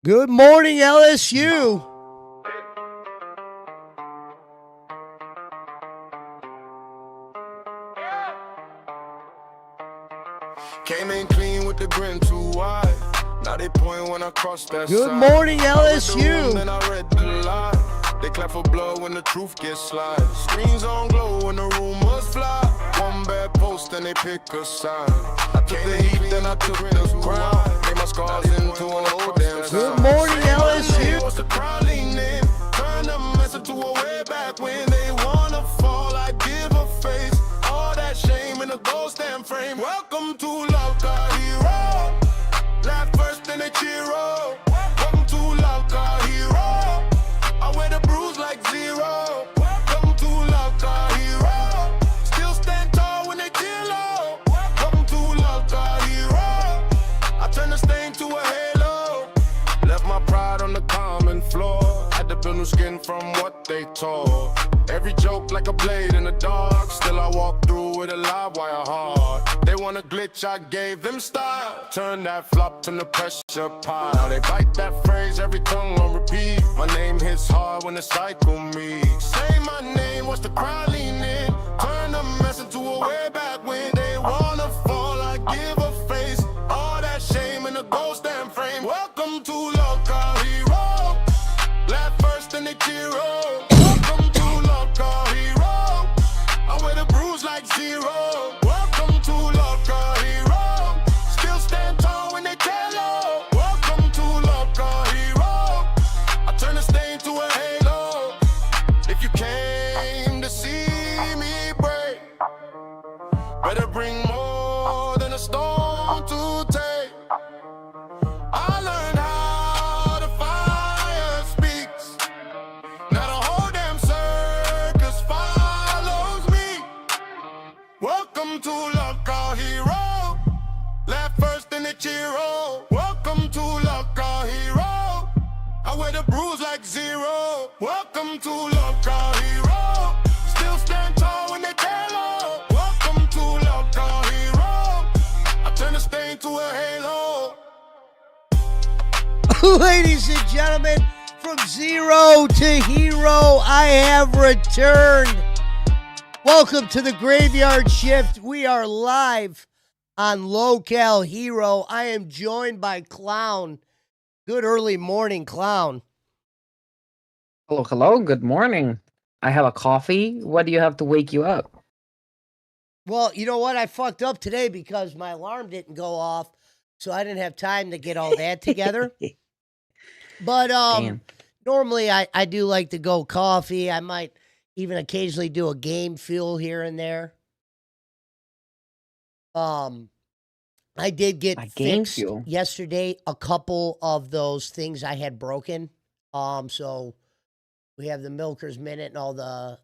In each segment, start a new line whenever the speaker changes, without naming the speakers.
Good morning, LSU.
Came in clean with the grin too wide. Now they point when I cross that
Good
side.
morning,
I read the room,
LSU.
then I read the lie. They clap for blood when the truth gets slide. Screens on glow when the rumors fly. One bad post and they pick a side. I took the heat, then I took the crown. Made my scars into an old damn
Good
sound.
morning,
Say my
LSU.
name, what's the crowd leaning in? Turn the mess into a way back when they wanna fall. I give a face. All that shame in a gold stamp frame. Welcome to Love Car Hero. Laugh first, then they cheer up. Welcome to Love Car Hero. I wear the bruise like zero. Welcome to Love Car Hero. Still stand tall when they tear low. Welcome to Love Car Hero. I turn the stain to a halo. Left my pride on the common floor. Had to build new skin from what they tore. Every joke like a blade in the dark. Still I walk through with a live wire heart. They want a glitch, I gave them style. Turn that flop to the pressure pile. They bite that phrase, every tongue on repeat. My name hits hard when the cycle meets. Say my name, what's the crowd leaning? Turn the mess into a way back when they wanna fall. I give a face. All that shame in a gold stamp frame. Welcome to Love Car Hero. Laugh first and they cheer up. Welcome to Love Car Hero. I wear the bruise like zero. Welcome to Love Car Hero. Still stand tall when they tell low. Welcome to Love Car Hero. I turn the stain to a halo. If you came to see me break, better bring more than a stone to take. I learned how the fire speaks. Now the whole damn circus follows me. Welcome to Love Car Hero. Laugh first and they cheer up. Welcome to Love Car Hero. I wear the bruise like zero. Welcome to Love Car Hero. Still stand tall when they tell low. Welcome to Love Car Hero. I turn the stain to a halo.
Ladies and gentlemen, from zero to hero, I have returned. Welcome to the Graveyard Shift. We are live on Local Hero. I am joined by Clown. Good early morning, Clown.
Hello, hello. Good morning. I have a coffee. What do you have to wake you up?
Well, you know what? I fucked up today because my alarm didn't go off, so I didn't have time to get all that together. But
Damn.
normally I do like to go coffee. I might even occasionally do a game fuel here and there. I did get
A game
fixed
fuel?
yesterday a couple of those things I had broken. So we have the Milker's Minute and all the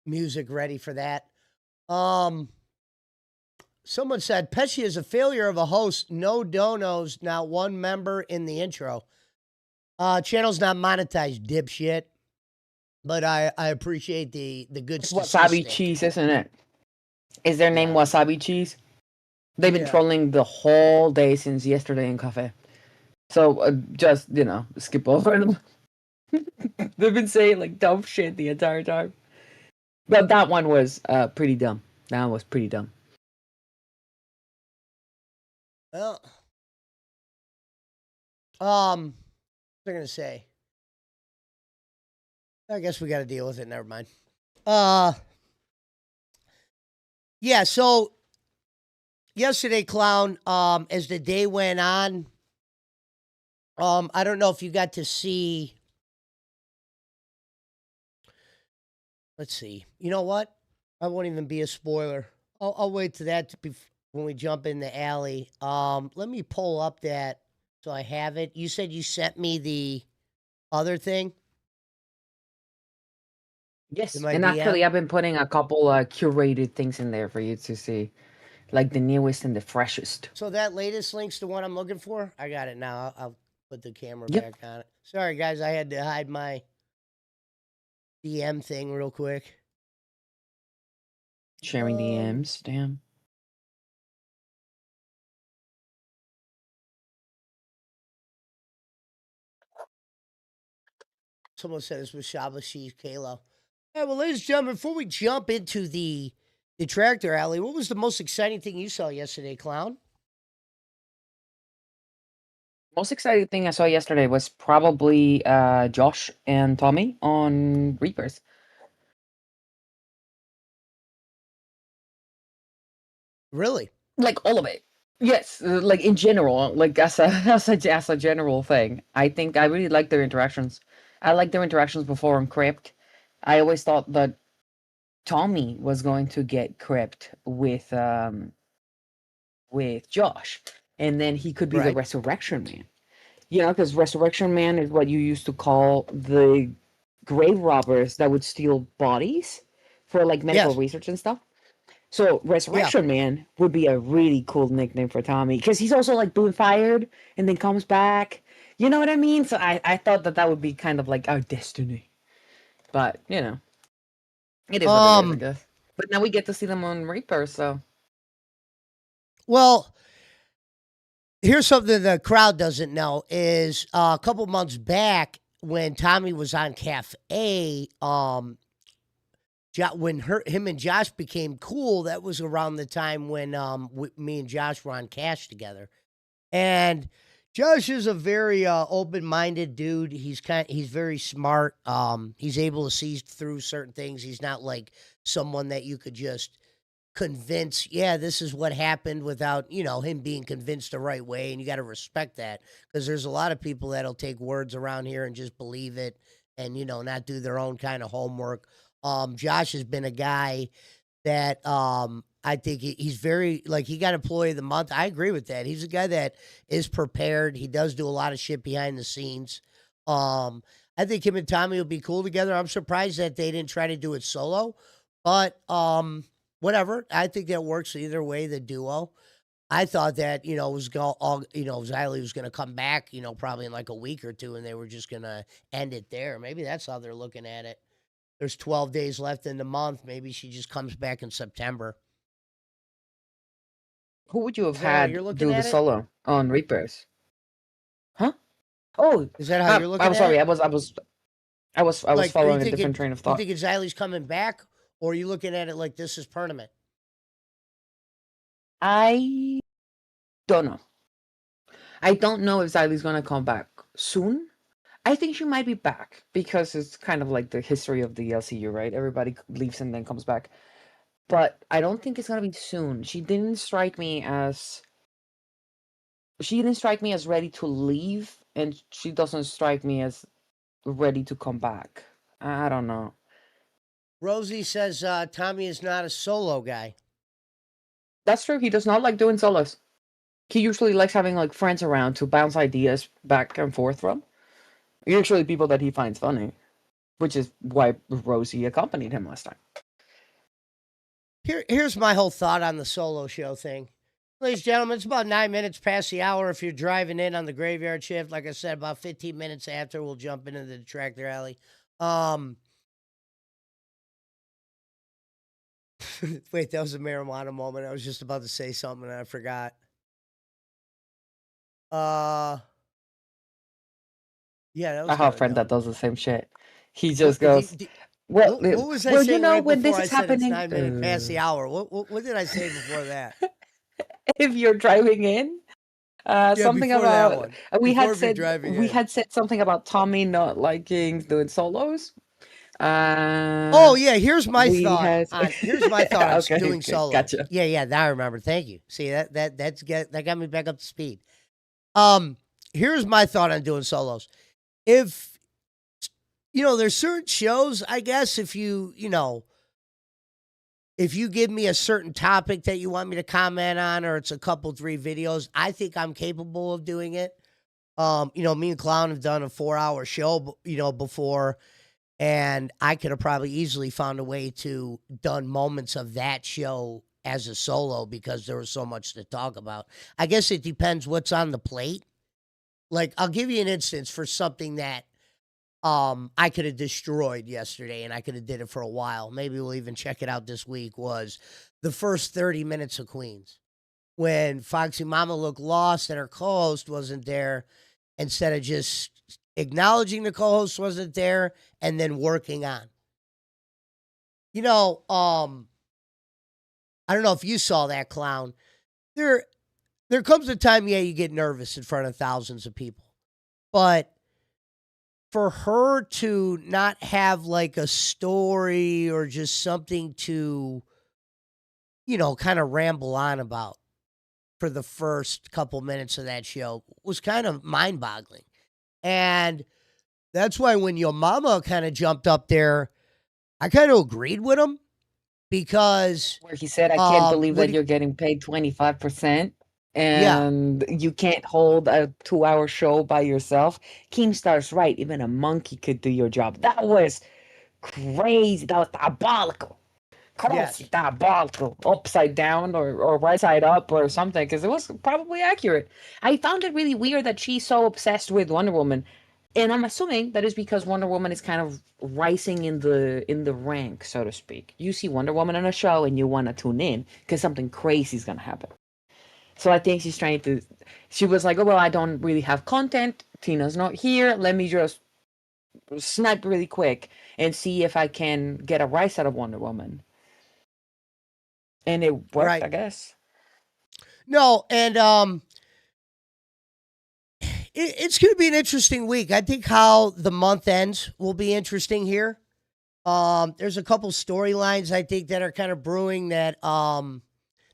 music ready for that. Someone said Pesci is a failure of a host. No donos, not one member in the intro. Channel's not monetized, dipshit. But I appreciate the good
It's wasabi
statistic.
cheese, isn't it? Is their name wasabi cheese? They've been
Yeah.
trolling the whole day since yesterday in cafe. So just, skip over them. They've been saying like dumb shit the entire time. But that one was pretty dumb. That was pretty dumb.
Well, what was I gonna say? I guess we got to deal with it. Never mind. Yeah. So yesterday, Clown. As the day went on, I don't know if you got to see. Let's see. You know what? I won't even be a spoiler. I'll wait to that when we jump in the alley. Let me pull up that so I have it. You said you sent me the other thing.
Yes,
In my
and
DM?
actually I've been putting a couple curated things in there for you to see. Like the newest and the freshest.
So that latest link's the one I'm looking for? I got it now. I'll put the camera
Yep.
back on it. Sorry, guys. I had to hide my DM thing real quick.
Sharing DMs, damn.
Someone said this was Shaba Sheesh Kalo. All right, well, ladies and gentlemen, before we jump into the tractor alley, what was the most exciting thing you saw yesterday, Clown?
Most exciting thing I saw yesterday was probably Josh and Tommy on Reapers.
Really?
Like all of it. Yes, like in general, like as a as a general thing. I think I really like their interactions. I like their interactions before on Crypt. I always thought that Tommy was going to get Crypt with Josh, and then he could be the
Right.
Resurrection Man. You know, because Resurrection Man is what you used to call the grave robbers that would steal bodies for like medical
Yes.
research and stuff. So
Yeah.
Resurrection Man would be a really cool nickname for Tommy because he's also like being fired and then comes back. You know what I mean? So I thought that that would be kind of like our destiny. But you know, it is what it is, I
Um.
guess. But now we get to see them on Reaper, so
Well, here's something the crowd doesn't know is a couple months back when Tommy was on Cafe, when him and Josh became cool, that was around the time when me and Josh were on Cash together. And Josh is a very open-minded dude. He's very smart. He's able to see through certain things. He's not like someone that you could just convince, yeah, this is what happened without, him being convinced the right way. And you got to respect that because there's a lot of people that'll take words around here and just believe it and, not do their own kind of homework. Josh has been a guy that I think he's very like he got employee of the month. I agree with that. He's a guy that is prepared. He does do a lot of shit behind the scenes. I think him and Tommy will be cool together. I'm surprised that they didn't try to do it solo, but whatever. I think that works either way. The duo. I thought that it was Xylee was going to come back, probably in like a week or two, and they were just going to end it there. Maybe that's how they're looking at it. There's 12 days left in the month. Maybe she just comes back in September.
who would you have
Is that how you're
had
looking
do the
at it?
solo on Reapers? Huh? Oh,
Is that how you're looking
I'm
at
sorry.
it?
I was
Like, are you
following a
thinking
different train of
you
thought.
think Xylie's coming back, or are you looking at it like this is permanent?
I don't know. I don't know if Xylie's gonna come back soon. I think she might be back because it's kind of like the history of the LCU, right? Everybody leaves and then comes back. But I don't think it's gonna be soon. She didn't strike me as ready to leave, and she doesn't strike me as ready to come back. I don't know.
Rosie says Tommy is not a solo guy.
That's true. He does not like doing solos. He usually likes having like friends around to bounce ideas back and forth from. Usually people that he finds funny, which is why Rosie accompanied him last time.
Here's my whole thought on the solo show thing. Ladies and gentlemen, it's about 9 minutes past the hour if you're driving in on the graveyard shift. Like I said, about 15 minutes after, we'll jump into the tractor alley. Wait, that was a marijuana moment. I was just about to say something and I forgot. Yeah, that
I
was
have
kind
a
of
friend
dumb.
that does the same shit. He
What,
just goes, well,
what was I
well,
saying right
when
before
this
I
is
said it's
happening,
9 minutes past the hour? What did I say before that?
if you're driving in,
Yeah,
something
before that
about
one. Before if you're driving
we
in.
had said something about Tommy not liking doing solos.
Oh yeah, here's my
We
thought
had
on
okay,
doing
okay,
solos.
gotcha.
Yeah, now I remember. Thank you. See that got me back up to speed. Here's my thought on doing solos. If there's certain shows, I guess if you give me a certain topic that you want me to comment on, or it's a couple, 3 videos, I think I'm capable of doing it. Me and Clown have done a 4-hour show, before, and I could have probably easily found a way to done moments of that show as a solo because there was so much to talk about. I guess it depends what's on the plate. Like, I'll give you an instance for something that I could have destroyed yesterday and I could have did it for a while. Maybe we'll even check it out this week. Was the first 30 minutes of Queens when Foxy Mama looked lost and her co-host wasn't there. Instead of just acknowledging the co-host wasn't there, and then working on. You know, I don't know if you saw that, Clown. There comes a time, yeah, you get nervous in front of thousands of people. But for her to not have like a story or just something to, kind of ramble on about for the first couple minutes of that show was kind of mind-boggling. And that's why when your mama kind of jumped up there, I kind of agreed with him because
Where he said, I can't believe
what
that you're getting paid 25%
yeah,
and you can't hold a 2-hour show by yourself. Keemstar's right. Even a monkey could do your job. That was crazy. That was diabolical.
yes,
Crazy, diabolical. Upside down or right side up or something, because it was probably accurate. I found it really weird that she's so obsessed with Wonder Woman. And I'm assuming that is because Wonder Woman is kind of rising in the rank, so to speak. You see Wonder Woman on a show and you want to tune in because something crazy is gonna happen. So I think she's trying to. She was like, "Oh well, I don't really have content. Tina's not here. Let me just snipe really quick and see if I can get a rise out of Wonder Woman." And it worked,
right.
I guess.
No, and it's going to be an interesting week. I think how the month ends will be interesting here. There's a couple storylines I think that are kind of brewing that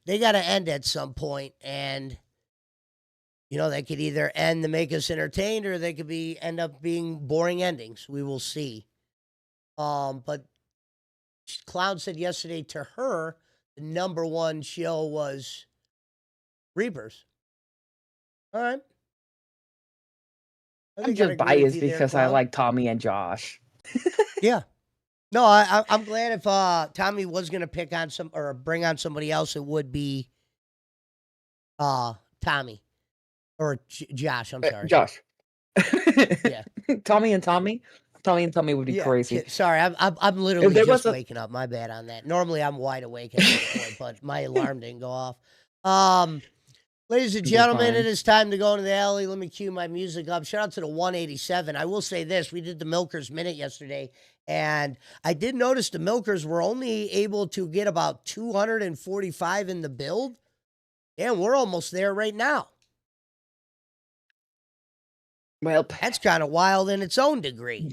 they got to end at some point, and they could either end to make us entertained, or they could end up being boring endings. We will see. But Clown said yesterday to her, the number one show was Reapers. All right.
I'm just biased because I like Tommy and Josh.
Yeah. No, I'm glad if Tommy was going to pick on some or bring on somebody else, it would be Tommy or Josh. I'm sorry,
Josh.
Yeah,
Tommy and Tommy. Tommy and Tommy would be crazy.
Sorry, I'm literally just waking up. My bad on that. Normally I'm wide awake at this point, but my alarm didn't go off. Ladies and gentlemen, it is time to go into the alley. Let me cue my music up. Shout out to the 187. I will say this. We did the Milkers Minute yesterday, and I did notice the Milkers were only able to get about 245 in the build, and we're almost there right now.
Well,
that's kind of wild in its own degree.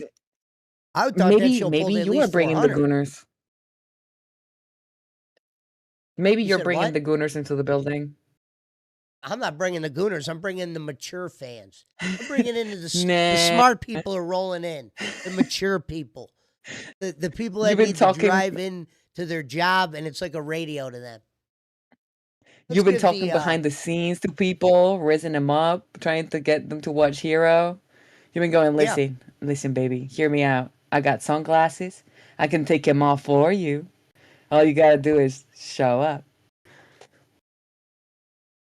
I thought
maybe
that show
maybe
pulled at
you
least
are bringing
400.
the Gooners. Maybe
You
you're
said
bringing
what?
the Gooners into the building.
I'm not bringing the Gooners. I'm bringing the mature fans. I'm bringing in the smart people are rolling in. The mature people. The people that need to drive in to their job, and it's like a radio to them.
You've been talking behind the scenes to people, raising them up, trying to get them to watch Hero. You've been going, listen, baby, hear me out. I got sunglasses. I can take them off for you. All you gotta do is show up.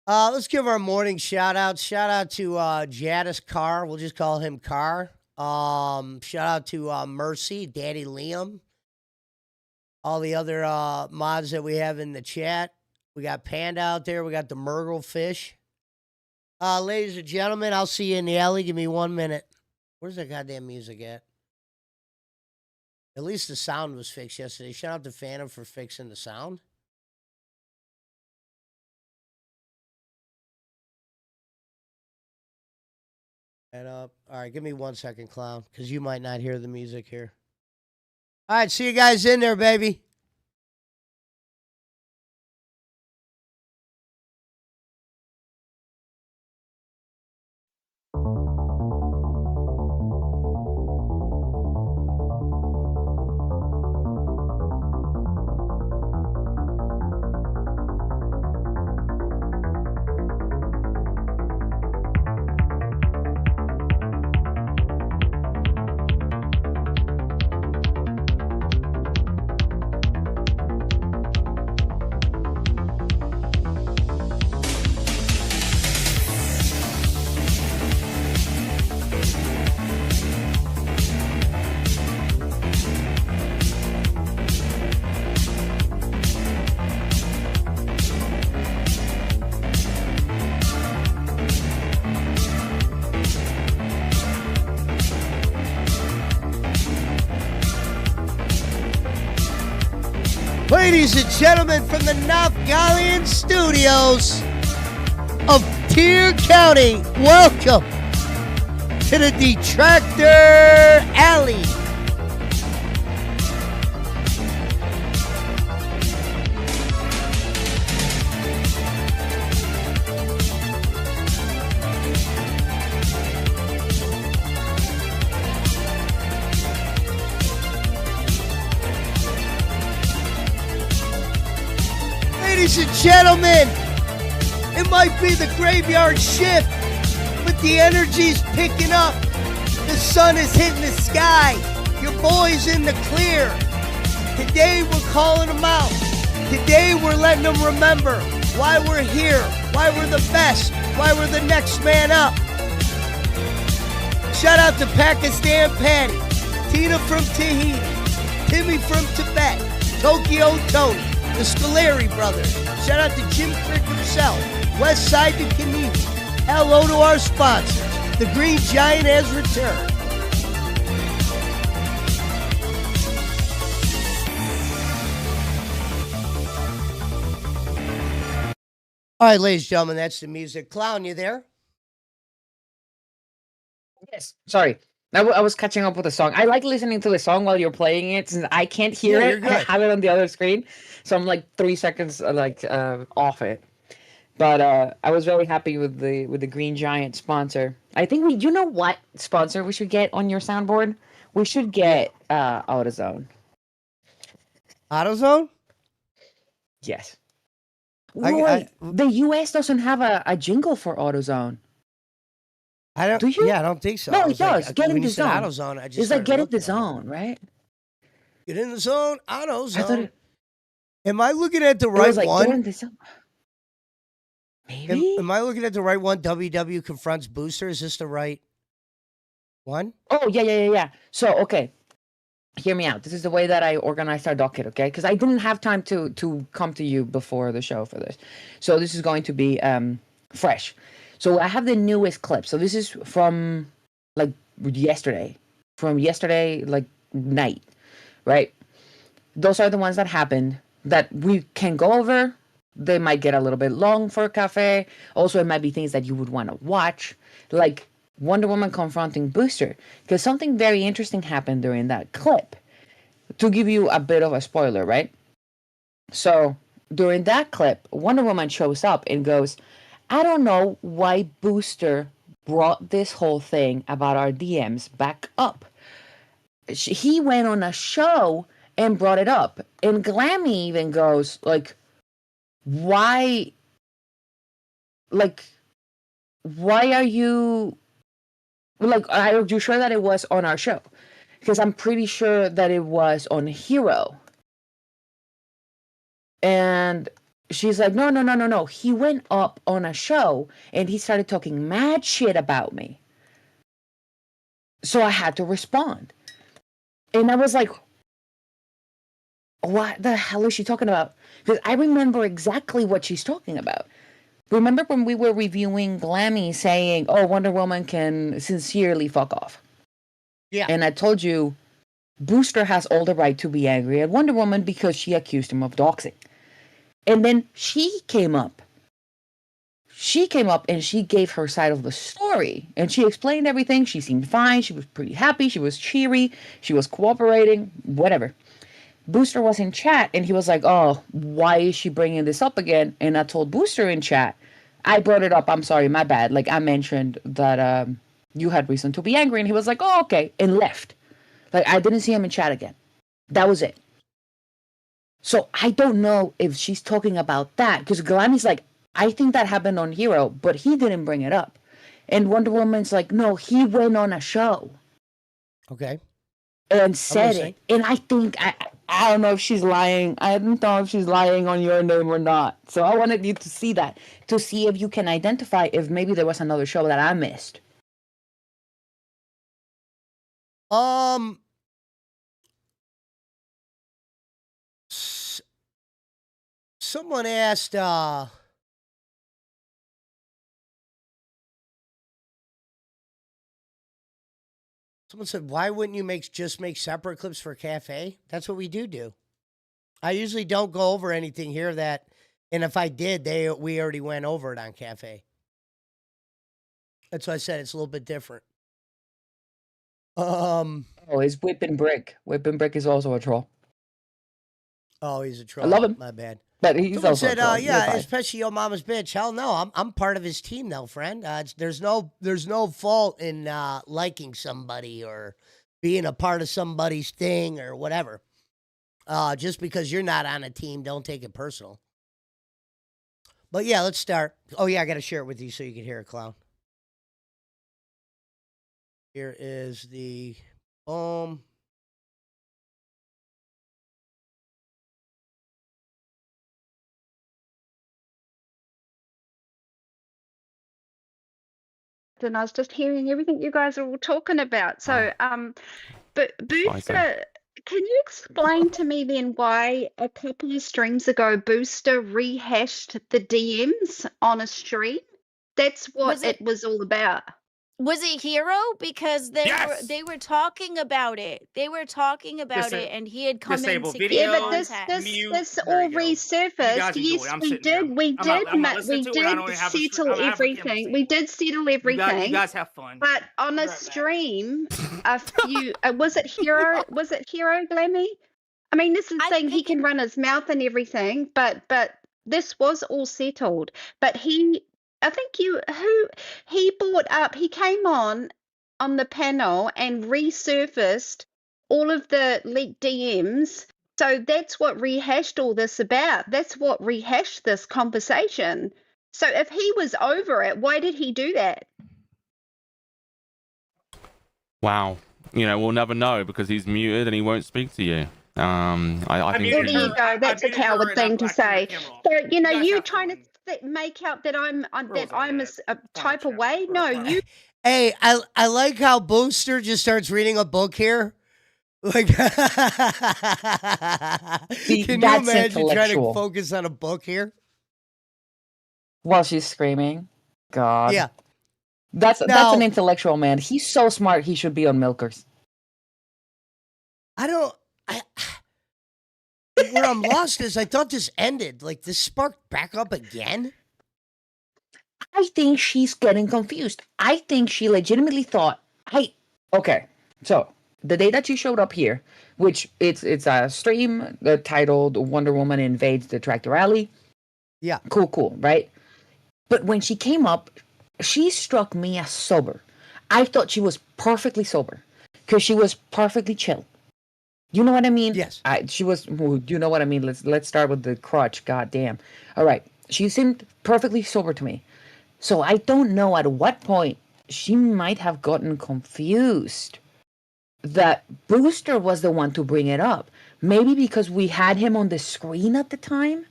Let's give our morning shout out. Shout out to Jadis Carr. We'll just call him Carr. Shout out to Mercy, Daddy Liam. All the other mods that we have in the chat. We got Panda out there. We got the Murgle Fish. Ladies and gentlemen, I'll see you in the alley. Give me 1 minute. Where's that goddamn music at? At least the sound was fixed yesterday. Shout out to Phantom for fixing the sound. And all right, give me 1 second, Clown, because you might not hear the music here. All right, see you guys in there, baby. Ladies and gentlemen, from the Nafgalian studios of Tier County, welcome to the Detractor Alley. Ladies and gentlemen, it might be the graveyard shift, but the energy's picking up. The sun is hitting the sky. Your boy's in the clear. Today we're calling them out. Today we're letting them remember why we're here, why we're the best, why we're the next man up. Shout out to Pakistan Patty, Tina from Tahiti, Timmy from Tibet, Tokyo Tony, the Scolari brothers. Shout out to Jim Crick himself, West Side to Kanini. Hello to our sponsors. The Green Giant has returned. All right, ladies and gentlemen, that's the music. Clown, you there?
Yes. Sorry. I was catching up with the song. I like listening to the song while you're playing it since I can't hear
Yeah,
it.
you're good.
I have it on the other screen. So I'm like 3 seconds off it. But I was very happy with the Green Giant sponsor. I think you know what sponsor we should get on your soundboard? We should get AutoZone.
AutoZone?
Yes.
I-
The US doesn't have a jingle for AutoZone.
I don't.
Do you?
Yeah, I don't think so.
No,
I
it
was like,
does. Get in
when
the
you said
zone.
AutoZone, I just
It's like
started
get in the
looking at it.
zone, right?
Get in the zone,
I thought
AutoZone. Am I looking at the
it
right
was like get in
one?
the zone. Maybe.
Am I looking at the right one? WW confronts Booster. Is this the right one?
Oh yeah. So okay, hear me out. This is the way that I organized our docket, okay? Because I didn't have time to come to you before the show for this, so this is going to be fresh. So I have the newest clip. So this is from like yesterday, like night, right? Those are the ones that happened that we can go over. They might get a little bit long for a cafe. Also, it might be things that you would want to watch, like Wonder Woman confronting Booster, because something very interesting happened during that clip. To give you a bit of a spoiler, right? So during that clip, Wonder Woman shows up and goes, I don't know why Booster brought this whole thing about our DMs back up. He went on a show and brought it up. And Glammy even goes, like, why are you, like, are you sure that it was on our show? Because I'm pretty sure that it was on Hero. And she's like, no. He went up on a show and he started talking mad shit about me. So I had to respond. And I was like, what the hell is she talking about? Because I remember exactly what she's talking about. Remember when we were reviewing Glammy saying, oh, Wonder Woman can sincerely fuck off?
Yeah.
And I told you, Booster has all the right to be angry at Wonder Woman because she accused him of doxing. And then she came up. And she gave her side of the story. And she explained everything. She seemed fine. She was pretty happy. She was cheery. She was cooperating. Whatever. Booster was in chat and he was like, oh, why is she bringing this up again? And I told Booster in chat, I brought it up. I'm sorry, my bad. Like, I mentioned that you had reason to be angry. And he was like, oh, okay. And left. Like, I didn't see him in chat again. That was it. So I don't know if she's talking about that. Because Glammy's like, I think that happened on Hero, but he didn't bring it up. And Wonder Woman's like, no, he went on a show.
Okay.
And said it. And I think, I don't know if she's lying. I don't know if she's lying on your name or not. So I wanted you to see that. To see if you can identify if maybe there was another show that I missed.
Someone asked, someone said, why wouldn't you just make separate clips for Cafe? That's what we do. I usually don't go over anything here that, and if I did, we already went over it on Cafe. That's why I said it's a little bit different.
Oh, it's Whipping Brick. Whipping Brick is also a troll.
Oh, he's a
I
troll.
love him,
My bad.
but he's
Someone
also a
said,
troll. You're
yeah,
fine.
especially your mama's bitch. Hell no, I'm part of his team though, friend. There's no fault in liking somebody or being a part of somebody's thing or whatever. Just because you're not on a team, don't take it personal. But yeah, let's start. Oh yeah, I got to share it with you so you can hear it, clown. Here is the boom.
And I was just hearing everything you guys are all talking about. So, but Booster, can you explain to me then why a couple of streams ago Booster rehashed the DMs on a stream? That's what it was all about.
Was it Hero? Because they were talking about it. They were talking about it, and he had come in to
Yeah,
get
but this
contact.
this all resurfaced. Yes, we did. We did settle everything. We did settle everything.
You guys have fun.
But on a stream, a few was it Hero? Was it Hero Glammy? I mean, this is the thing. He can run his mouth and everything, but this was all settled. But I think he brought up. He came on the panel and resurfaced all of the leaked DMs. So that's what rehashed all this about. That's what rehashed this conversation. So if he was over it, why did he do that?
Wow. You know, we'll never know because he's muted and he won't speak to you. I think.
Well, there you go. That's a coward thing to say. So you trying to make out that I'm a type of way? No, you.
Hey, I like how Booster just starts reading a book here. Like, can you imagine trying to focus on a book here
while she's screaming? God.
Yeah.
That's an intellectual man. He's so smart. He should be on Milkers.
Where I'm lost is I thought this ended. Like, this sparked back up again.
I think she's getting confused. I think she legitimately thought, okay, so the day that she showed up here, which it's a stream titled Wonder Woman Invades the Tractor Alley.
Yeah.
Cool, right? But when she came up, she struck me as sober. I thought she was perfectly sober because she was perfectly chill. You know what I mean?
Yes.
She was. You know what I mean? Let's start with the crutch. God damn. All right. She seemed perfectly sober to me. So I don't know at what point she might have gotten confused that Booster was the one to bring it up. Maybe because we had him on the screen at the time,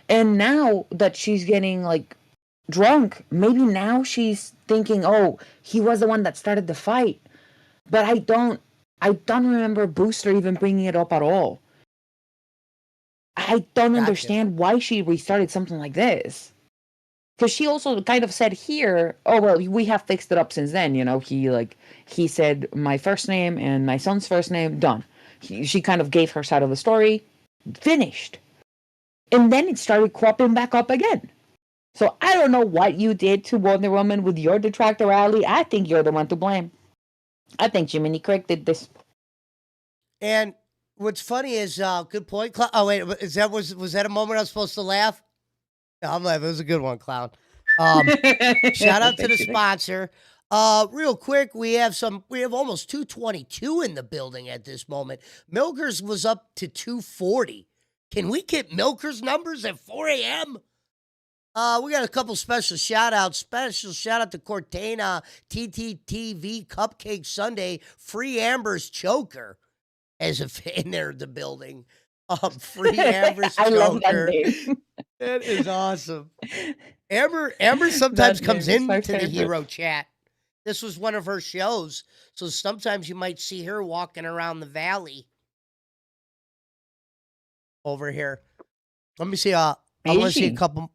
and now that she's getting like drunk, maybe now she's thinking, oh, he was the one that started the fight. But I don't remember Booster even bringing it up at all. I don't understand why she restarted something like this. Because she also kind of said here, oh, well, we have fixed it up since then. You know, he said my first name and my son's first name, done. She kind of gave her side of the story, finished. And then it started cropping back up again. So I don't know what you did to Wonder Woman with your detractor alley. I think you're the one to blame. I think Jiminy Crick did this.
And what's funny is, good point. Oh wait, was that a moment I was supposed to laugh? No, I'm laughing. It was a good one, clown. Shout out to the sponsor. Real quick, we have almost 222 in the building at this moment. Milkers was up to 240. Can we get Milkers numbers at 4 a.m.? We got a couple special shout outs. Special shout out to Cortana, TTTV, Cupcake Sunday, Free Amber's Choker as a fan there in the building. Free Amber's Choker. I love that name. That is awesome. Amber sometimes comes into the Hero chat. This was one of her shows, so sometimes you might see her walking around the valley over here. Let me see. I want to see a couple.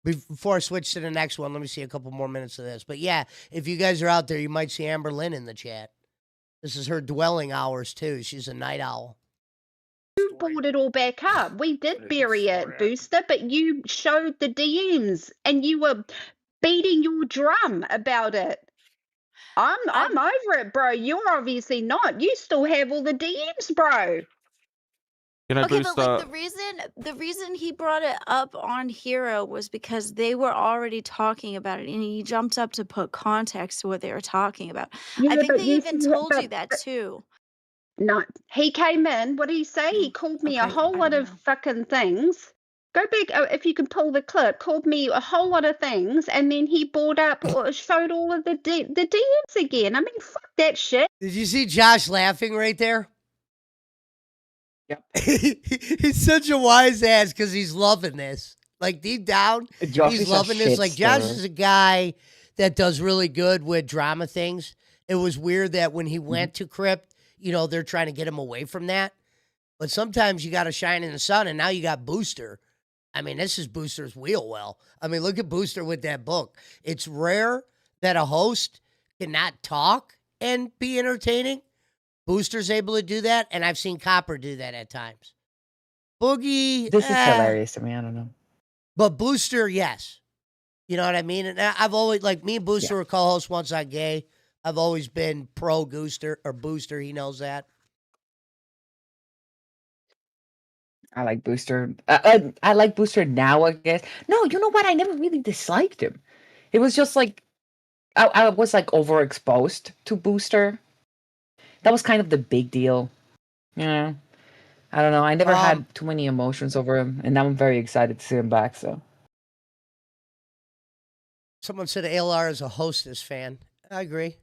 Before I switch to the next one, let me see a couple more minutes of this. But yeah, if you guys are out there, you might see Amber Lynn in the chat. This is her dwelling hours too. She's a night owl.
You brought it all back up. We did bury it, Booster, but you showed the DMs and you were beating your drum about it. I'm over it, bro. You're obviously not. You still have all the DMs, bro.
You know,
Okay,
Booster,
but like the reason he brought it up on Hero was because they were already talking about it, and he jumped up to put context to what they were talking about.
Yeah,
I think
but
they
you
even
see,
told you that too.
No, he came in. What did he say? He called me a
Okay,
whole
I
lot
don't
of
know.
fucking things. Go back if you can pull the clip. Called me a whole lot of things, and then he brought up or showed all of the DMs again. I mean, fuck that shit.
Did you see Josh laughing right there?
Yep.
He's such a wise ass because he's loving this. Like deep down,
Josh
he's
is a
loving this.
shit
Like Josh
stirrer.
is a guy that does really good with drama things. It was weird that when he went to Crypt, you know, they're trying to get him away from that. But sometimes you got to shine in the sun, and now you got Booster. I mean, this is Booster's wheel well. I mean, look at Booster with that book. It's rare that a host cannot talk and be entertaining. Booster's able to do that, and I've seen Copper do that at times. Boogie,
This is hilarious to me. I don't know.
but Booster, yes. You know what I mean? And I've always, like, me and Booster were co-hosts once on Gay. I've always been pro Gooster or Booster. He knows that.
I like Booster. I like Booster now, I guess. No, you know what? I never really disliked him. It was just like I was like overexposed to Booster. That was kind of the big deal. Yeah. I don't know. I never had too many emotions over him, and now I'm very excited to see him back. So
Someone said ALR is a hostess fan. I agree.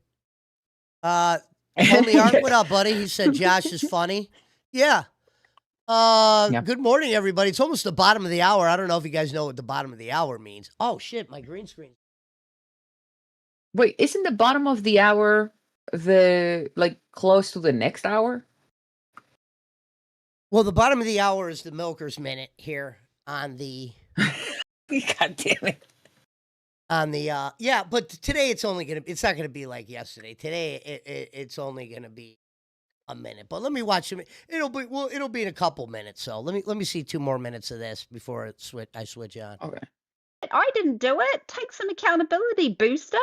Only Art, what up, buddy? He said Josh is funny. Yeah. Good morning, everybody. It's almost the bottom of the hour. I don't know if you guys know what the bottom of the hour means. Oh shit, my green screen.
Wait, isn't the bottom of the hour the like close to the next hour?
Well, the bottom of the hour is the Milker's Minute here on the
God damn it.
On the yeah, but today it's not gonna be like yesterday. Today it's only gonna be a minute. But let me watch it. It'll be in a couple minutes. So let me see 2 more minutes of this before I switch on.
Okay.
I didn't do it. Take some accountability, Booster.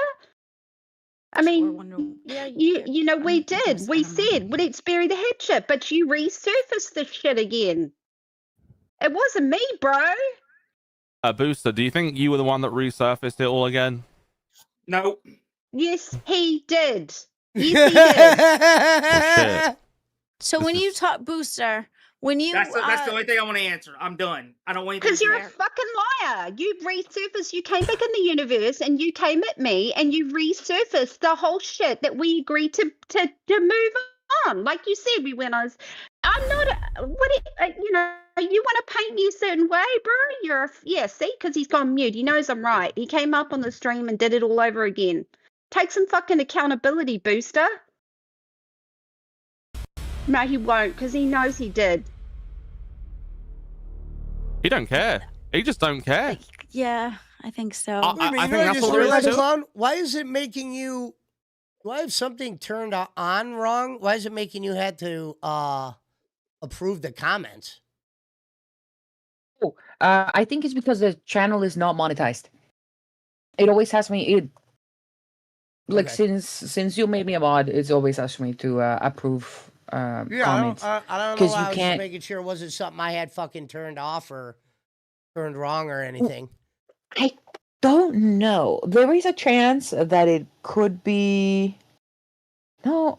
I mean, you know, we did. We said, let's bury the hatchet, but you resurfaced the shit again. It wasn't me, bro.
Booster, do you think you were the one that resurfaced it all again?
No.
Yes, he did. Yes, he did.
Oh, shit.
So when you talk Booster, when you
That's the only thing I want to answer. I'm done. I don't want anything.
Because you're a fucking liar. You resurfaced. You came back in the universe, and you came at me, and you resurfaced the whole shit that we agreed to move on. Like you said, we went on. I'm not. You know, you want to paint me a certain way, bro? See, because he's gone mute. He knows I'm right. He came up on the stream and did it all over again. Take some fucking accountability, Booster. No, he won't, because he knows he did.
He don't care. He just don't care.
Yeah, I think so.
I think that's all there is to it.
Clown, why is it making you? Why is something turned on wrong? Why is it making you had to approve the comments?
Oh, I think it's because the channel is not monetized. It always has me. Like since you made me a mod, it's always asked me to approve comments.
I don't know. I was just making sure it wasn't something I had fucking turned off or turned wrong or anything.
I don't know. There is a chance that it could be. No,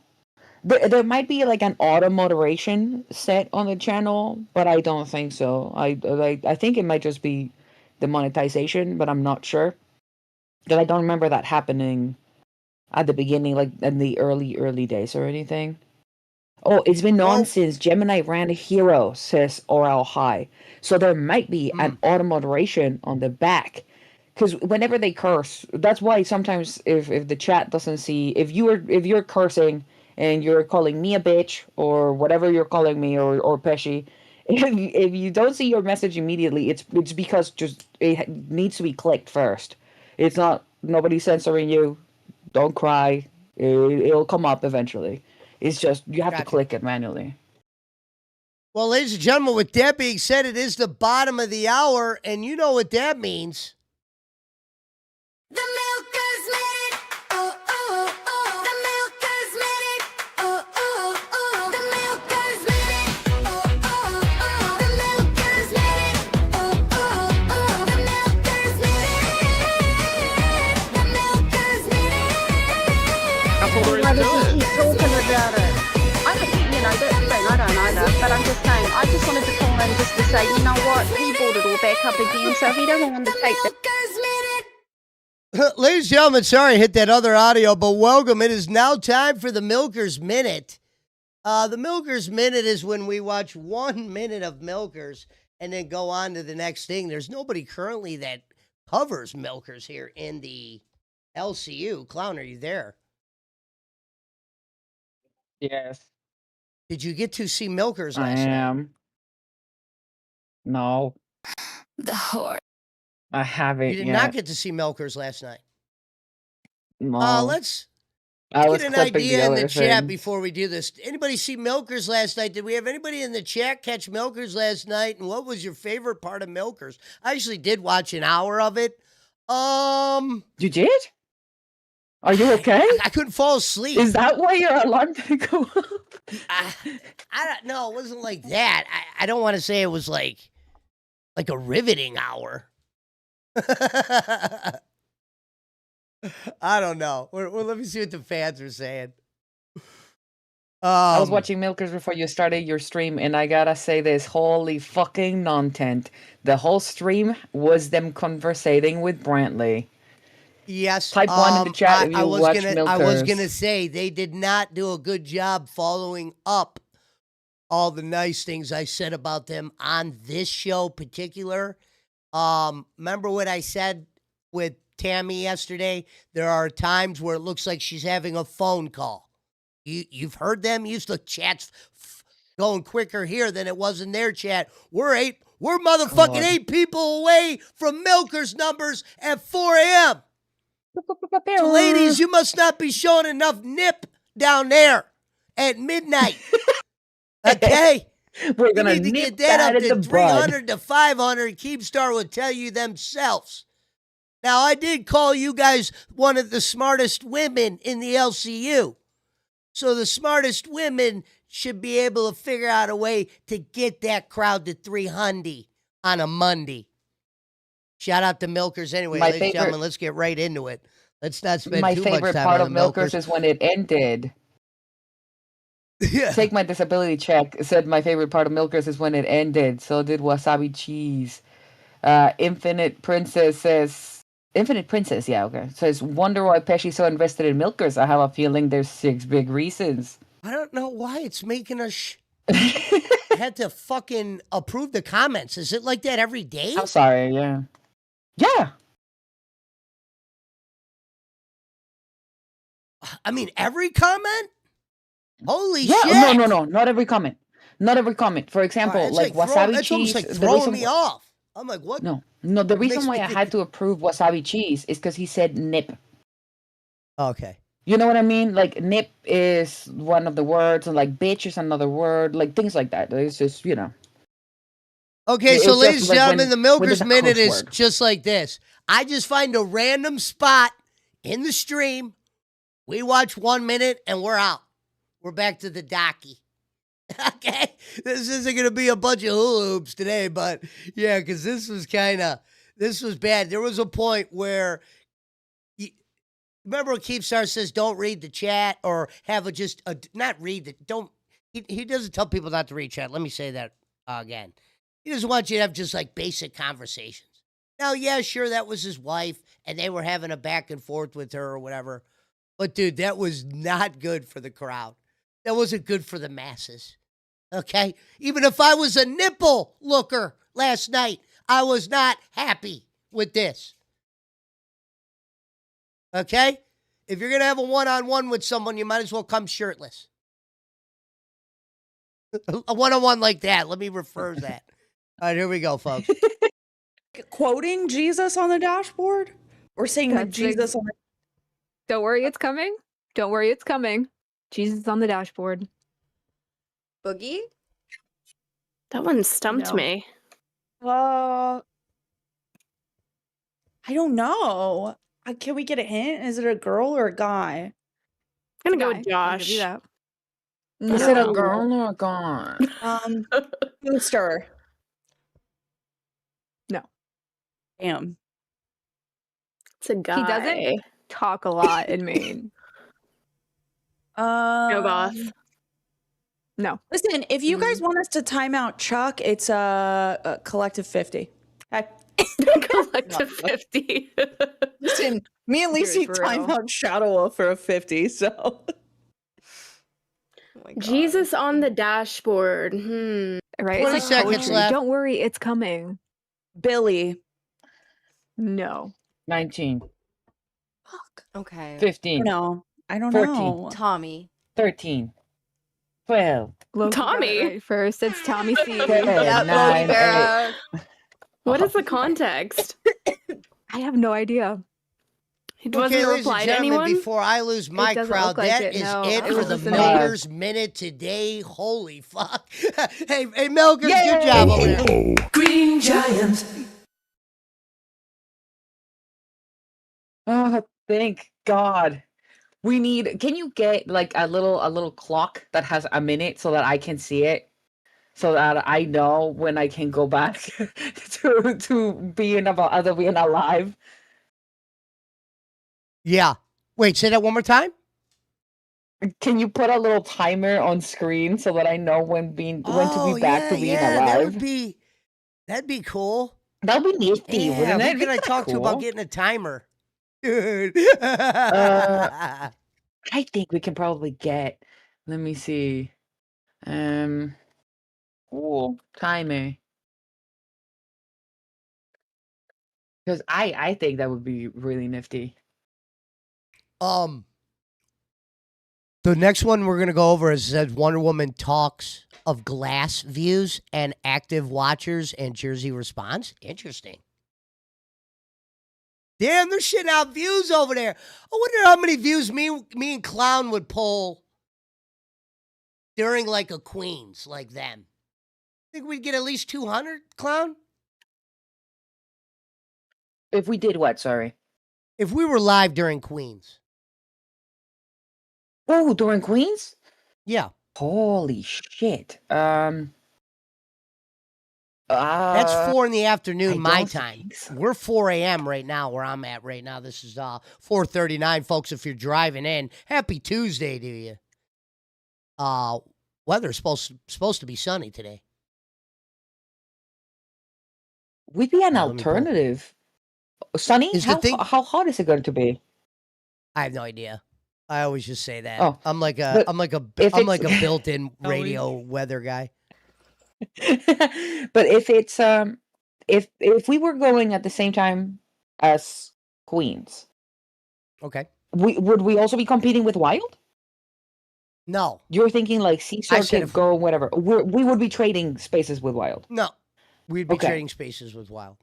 there might be like an auto moderation set on the channel, but I don't think so. I think it might just be the monetization, but I'm not sure. Because I don't remember that happening at the beginning, like in the early days or anything. Oh, it's been on since Gemini ran a hero, says Oral High. So there might be an auto moderation on the back. Because whenever they curse, that's why sometimes if the chat doesn't see, if you're cursing and you're calling me a bitch or whatever you're calling me or Pesci, if you don't see your message immediately, it's because just it needs to be clicked first. It's not nobody censoring you. Don't cry. It'll come up eventually. It's just you have to click it manually.
Well, ladies and gentlemen, with that being said, it is the bottom of the hour, and you know what that means.
The Milkers Minute. Oh, oh, oh. The Milkers Minute. Oh, oh, oh. The Milkers Minute. Oh, oh, oh. The Milkers Minute. Oh, oh, oh. The Milkers Minute. The Milkers Minute.
That's all there is
Why
to
does
it.
he keep talking about it? I don't, that's the thing, I don't either. But I'm just saying, I just wanted to call in just to say, you know what? He brought it all back up again, so if he doesn't want to take the
Milkers Minute.
Ladies and gentlemen, sorry I hit that other audio, but welcome. It is now time for the Milkers Minute. The Milkers Minute is when we watch 1 minute of Milkers and then go on to the next thing. There's nobody currently that covers Milkers here in the LCU. Clown, are you there?
Yes,
Did you get to see Milkers
I
last night?
am. No,
The whore.
I haven't
You did
yet.
not get to see Milkers last night.
No,
Let's
I was
get an
clipping
idea in the
other
chat
thing.
before we do this. Anybody see Milkers last night? Did we have anybody in the chat catch Milkers last night? And what was your favorite part of Milkers? I actually did watch an hour of it.
You did? Are you okay?
I couldn't fall asleep.
Is that why your alarm didn't go up?
I don't know. It wasn't like that. I don't want to say it was like a riveting hour. I don't know. Well, let me see what the fans are saying.
I was watching Milkers before you started your stream, and I gotta say this, holy fucking non-tent. The whole stream was them conversating with Brantley.
Yes.
Type 1 in the chat if you watch
I was
Milkers.
gonna say they did not do a good job following up all the nice things I said about them on this show particular. Remember what I said with Tammy yesterday? There are times where it looks like she's having a phone call. You've heard them use the chats going quicker here than it was in their chat. We're motherfucking
God.
8 people away from Milkers numbers at 4 a.m. So ladies, you must not be showing enough nip down there at midnight. Okay?
We're
You
gonna
need to
nip
get that
that
up
in
to
the bud.
300 to 500. Keepstar will tell you themselves. Now, I did call you guys one of the smartest women in the LCU. So the smartest women should be able to figure out a way to get that crowd to 300 on a Monday. Shout out to Milkers anyway,
My
ladies and
favorite-
gentlemen. Let's get right into it. Let's not spend
My
too much
favorite
time
part
on
of
the
Milkers is when it ended.
Yeah.
Take my disability check. Said my favorite part of Milkers is when it ended. So did Wasabi Cheese. Infinite Princess, yeah, okay. Says, wonder why Pesci's so invested in Milkers. I have a feeling there's 6 big reasons.
I don't know why it's making us had to fucking approve the comments. Is it like that every day?
I'm sorry, yeah. Yeah.
I mean, every comment? Holy
Yeah.
shit.
No. Not every comment. Not every comment. For example,
It's
like
throwing-
Wasabi
that's
Cheese.
almost like
the
throwing
reason
me
wh-
off. I'm like, what?
No, the reason
makes
why
me
I
think
had to approve Wasabi Cheese is because he said nip.
Okay.
You know what I mean? Like nip is one of the words, and like bitch is another word, like things like that. It's just, you know.
Okay,
It's
so
just
ladies and
like
gentlemen,
when
the Milkers
there's a
Minute
curse
is
word.
just like this. I just find a random spot in the stream. We watch 1 minute and we're out. We're back to the docky. Okay? This isn't going to be a bunch of hula hoops today, but yeah, because this was bad. There was a point where, remember when Keepstar says don't read the chat or have not read the, don't, he doesn't tell people not to read chat. Let me say that again. He doesn't want you to have just like basic conversations. Now, yeah, sure, that was his wife, and they were having a back and forth with her or whatever. But, dude, that was not good for the crowd. That wasn't good for the masses. Okay? Even if I was a nipple looker last night, I was not happy with this. Okay? If you're going to have a one-on-one with someone, you might as well come shirtless. A one-on-one like that. Let me refer that. All right, here we go, folks.
Quoting Jesus on the dashboard or saying
That's
Jesus on the
Don't worry, it's coming. Don't worry, it's coming. Jesus on the dashboard.
Boogie? That one stumped
No.
me.
I don't know. Can we get a hint? Is it a girl or a guy?
I'm gonna go with
Guy, I'll give you
Josh.
that.
Is it a
No.
girl or a guy?
Booster.
No.
Damn.
It's a guy.
He doesn't talk a lot in Maine.
No goth.
No.
Listen, if you guys want us to time out Chuck, it's a collective 50. Okay.
Collective 50.
Listen, me and
Dude,
Lacey
for
time
real.
out Shadow Wolf for a 50, so.
Oh my God.
Jesus on the dashboard.
Right?
20
It's like
seconds
poetry.
left.
Don't worry, it's coming.
Billy.
No.
19,
Fuck.
Okay.
15,
No, I don't
14.
know.
Tommy.
13, 12,
Loki got it
Tommy?
right first. It's Tommy C.
10, 9, 8.
What is the context?
I have no idea.
It wasn't a
ladies
reply
and
to
gentlemen,
anyone?
before I lose my
doesn't
crowd,
look like
that
it,
is
no.
it
It
for
was
the
just an
Milkers Minute today. Holy fuck. hey, Milkers, good job over there.
Green Giant.
Oh, thank God. We need. Can you get like a little clock that has a minute so that I can see it, so that I know when I can go back to being alive.
Yeah. Wait, say that one more time?
Can you put a little timer on screen so that I know when to be back to being alive?
That'd be cool.
That'd be nifty,
Yeah,
wouldn't it?
who can I talk to about
cool.
getting a timer? Dude.
I think we can probably get. Let me see. Timer. Because I think that would be really nifty.
The next one we're gonna go over is says Wonder Woman talks of glass views and active watchers and Jersey response. Interesting. Damn, they're shitting out views over there. I wonder how many views me and Clown would pull during like a Queens like them. Think we'd get at least 200, Clown?
If we did what? Sorry.
If we were live during Queens.
Oh, during Queens?
Yeah.
Holy shit.
That's 4 in the afternoon, my time. We're 4 a.m. right now where I'm at right now. This is 4:39, folks. If you're driving in, happy Tuesday to you. Weather's supposed to be sunny today.
We'd be an alternative. Sunny? How hot is it going to be?
I have no idea. I always just say that.
Oh,
I'm like a built-in radio weather guy.
But if it's if we were going at the same time as Queens,
okay,
would we also be competing with Wild?
No,
you're thinking like Caesar could go whatever. We would be trading spaces with Wild.
No, we'd be trading spaces with Wild.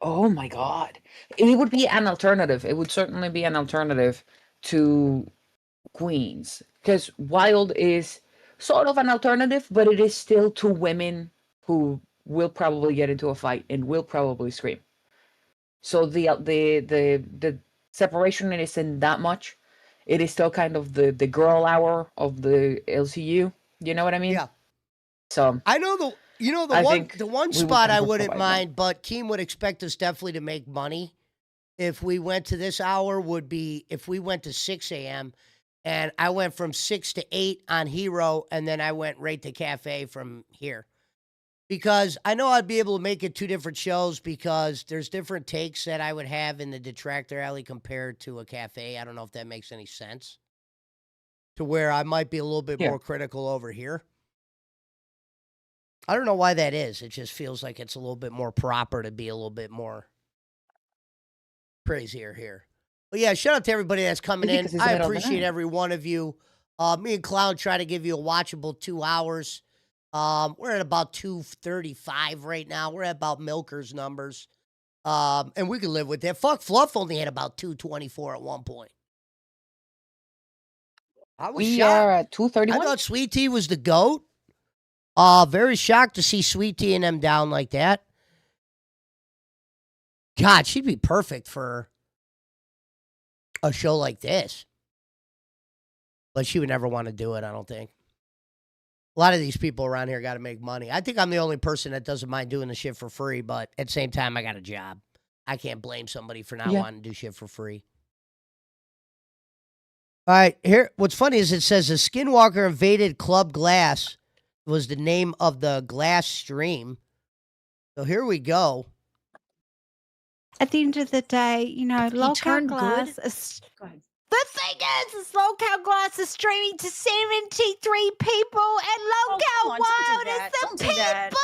Oh my God, it would be an alternative. It would certainly be an alternative to Queens because Wild is sort of an alternative, but it is still two women who will probably get into a fight and will probably scream. So the separation isn't that much. It is still kind of the girl hour of the LCU. You know what I mean?
Yeah.
So
I know the one spot I wouldn't mind, but Keem would expect us definitely to make money if we went to this hour would be if we went to 6 a.m. and I went from 6 to 8 on Hero, and then I went right to Cafe from here. Because I know I'd be able to make it 2 different shows because there's different takes that I would have in the Detractor Alley compared to a Cafe. I don't know if that makes any sense. To where I might be a little bit more critical over here. I don't know why that is. It just feels like it's a little bit more proper to be a little bit more crazier here. But yeah, shout out to everybody that's coming in. I appreciate every one of you. Me and Clown try to give you a watchable 2 hours. We're at about 2:35 right now. We're at about Milker's numbers. And we can live with that. Fuck, Fluff only had about 2:24 at one point. I was shocked.
Are at 2:31.
I thought Sweet Tea was the GOAT. Very shocked to see Sweet Tea and them down like that. God, she'd be perfect for a show like this. But she would never want to do it, I don't think. A lot of these people around here got to make money. I think I'm the only person that doesn't mind doing the shit for free, but at the same time, I got a job. I can't blame somebody for not wanting to do shit for free. All right, here. What's funny is it says a Skinwalker invaded Club Glass was the name of the glass stream. So here we go.
At the end of the day, you know, Lockout
turned
Glass
good?
is.
Go ahead.
The thing is Lockout Glass is streaming to 73 people, and Lockout
come on, don't do
Wild
that.
is the
Don't do
people
that.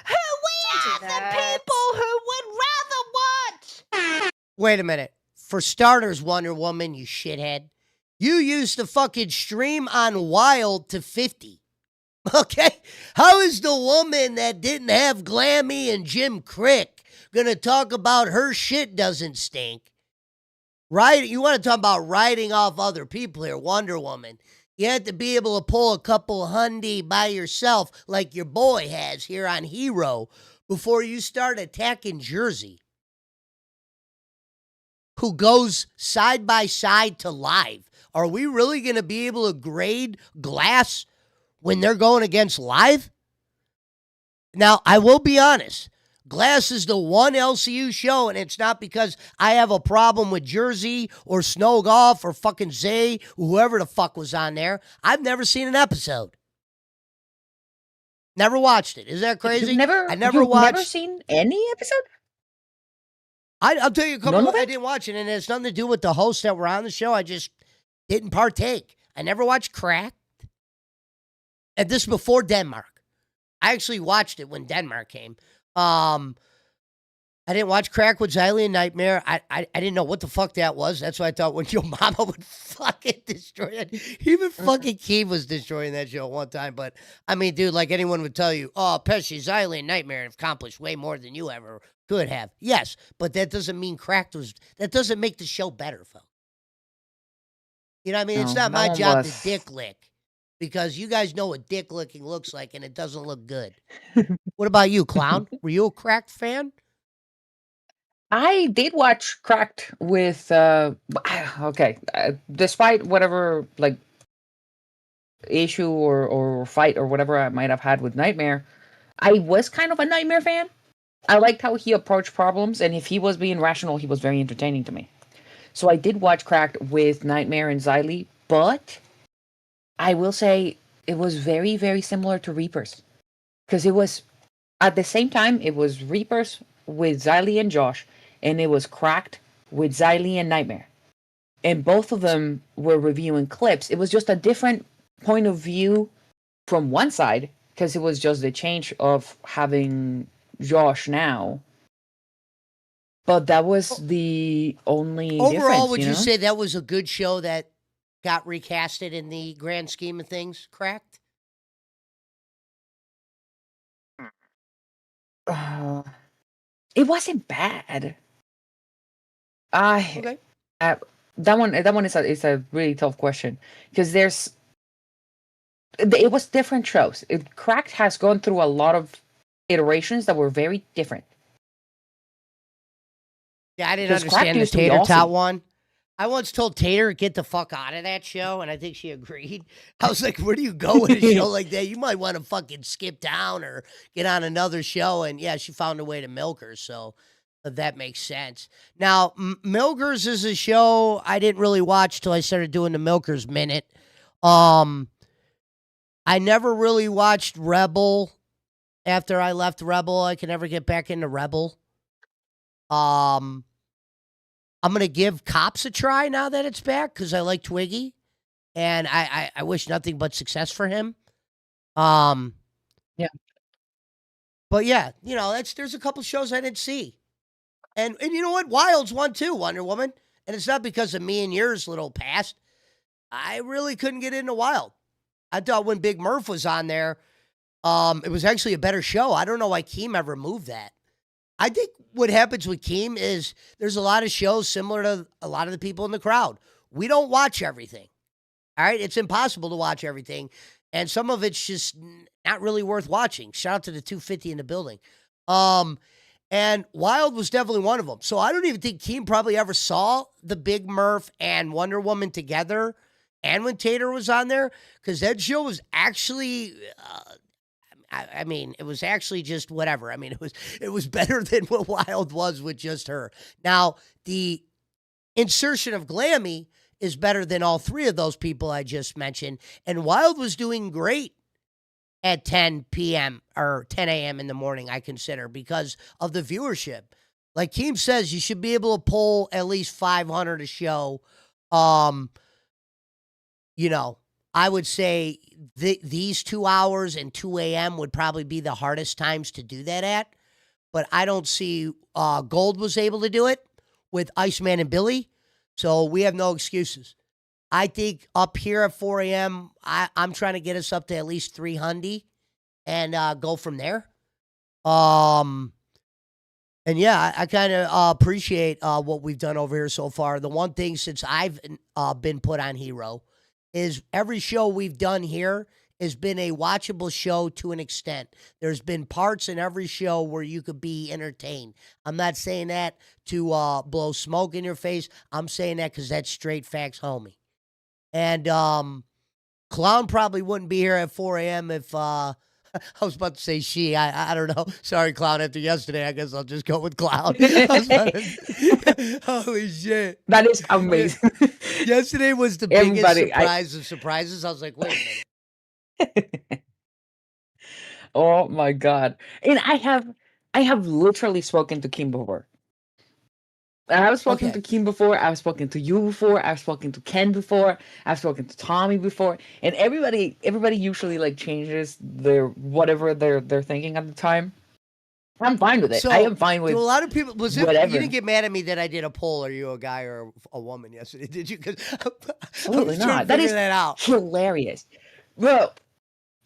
who we are the people who would rather watch.
Wait a minute. For starters, Wonder Woman, you shithead, you used the fucking stream on Wild to 50. Okay? How is the woman that didn't have Glammy and Jim Crick gonna talk about her shit doesn't stink? Right? You want to talk about writing off other people here, Wonder Woman. You have to be able to pull a couple hundy by yourself like your boy has here on Hero before you start attacking Jersey, who goes side by side to live. Are we really going to be able to grade Glass when they're going against live? Now, I will be honest. Glass is the one LCU show, and it's not because I have a problem with Jersey or Snow Golf or fucking Zay, whoever the fuck was on there. I've never seen an episode. Never watched it. Is that crazy?
You've never seen any episode?
I'll tell you a couple.
None of it?
I didn't watch it, and it has nothing to do with the hosts that were on the show. I just didn't partake. I never watched Cracked. And this before Denmark. I actually watched it when Denmark came. I didn't watch Crack with Xylee and Nightmare. I didn't know what the fuck that was. That's why I thought when your mama would fucking destroy it. Even fucking Keith was destroying that show one time. But, I mean, dude, like anyone would tell you, oh, Pesci, Xylee, and Nightmare have accomplished way more than you ever could have. Yes, but that doesn't mean that doesn't make the show better, folks. You know what I mean? It's not my job to dick lick. Because you guys know what dick licking looks like, and it doesn't look good. What about you, Clown? Were you a Cracked fan?
I did watch Cracked with, despite whatever, like, issue or fight or whatever I might have had with Nightmare, I was kind of a Nightmare fan. I liked how he approached problems, and if he was being rational, he was very entertaining to me. So I did watch Cracked with Nightmare and Xylee, but I will say it was very, very similar to Reapers. Because it was, at the same time, it was Reapers with Xylee and Josh, and it was Cracked with Xylee and Nightmare. And both of them were reviewing clips. It was just a different point of view from one side, because it was just the change of having Josh now. But that was the only
Overall,
difference,
would you say that was a good show that got recasted in the grand scheme of things? Cracked?
It wasn't bad.
Okay.
That one is a really tough question because it was different shows. Cracked has gone through a lot of iterations that were very different.
Yeah, I didn't understand the Tater Tot one. I once told Tater, get the fuck out of that show, and I think she agreed. I was like, where do you go with a show like that? You might want to fucking skip down or get on another show. And yeah, she found a way to milk her, so that makes sense. Now, Milkers is a show I didn't really watch till I started doing the Milkers Minute. I never really watched Rebel after I left Rebel. I can never get back into Rebel. I'm going to give Cops a try now that it's back because I like Twiggy, and I wish nothing but success for him.
Yeah.
But yeah, you know, there's a couple shows I didn't see. And you know what? Wild's one too, Wonder Woman. And it's not because of me and yours little past. I really couldn't get into Wild. I thought when Big Murph was on there, it was actually a better show. I don't know why Keem ever moved that. I think what happens with Keem is there's a lot of shows similar to a lot of the people in the crowd. We don't watch everything. All right? It's impossible to watch everything. and some of it's just not really worth watching. Shout out to the 250 in the building. And Wild was definitely one of them. So I don't even think Keem probably ever saw the Big Murph and Wonder Woman together, and when Tater was on there, because that show was actually, I mean, it was actually just whatever. I mean, it was better than what Wild was with just her. Now, the insertion of Glammy is better than all three of those people I just mentioned, and Wild was doing great at 10 p.m. or 10 a.m. in the morning, I consider, because of the viewership. Like Keem says, you should be able to pull at least 500 a show. You know, I would say these 2 hours and 2 a.m. would probably be the hardest times to do that at. But I don't see Gold was able to do it with Iceman and Billy. So we have no excuses. I think up here at 4 a.m., I'm trying to get us up to at least 300 and go from there. And yeah, I kind of appreciate what we've done over here so far. The one thing since I've been put on Hero is every show we've done here has been a watchable show to an extent. There's been parts in every show where you could be entertained. I'm not saying that to blow smoke in your face. I'm saying that because that's straight facts, homie. And Clown probably wouldn't be here at 4 a.m. if I was about to say she. I don't know. Sorry, Clown. After yesterday, I guess I'll just go with Clown. Holy shit.
That is amazing.
Yesterday was the biggest surprise of surprises. I was like, wait a minute.
Oh my God. And I have literally spoken to Kim before. I've spoken to Kim before. I've spoken to you before. I've spoken to Ken before. I've spoken to Tommy before. And everybody usually like changes their whatever they're thinking at the time. I'm fine with it.
So,
I am fine with
a lot of people.
whatever.
You didn't get mad at me that I did a poll? Are you a guy or a woman yesterday? Did you? Because
absolutely not. That is hilarious. Well,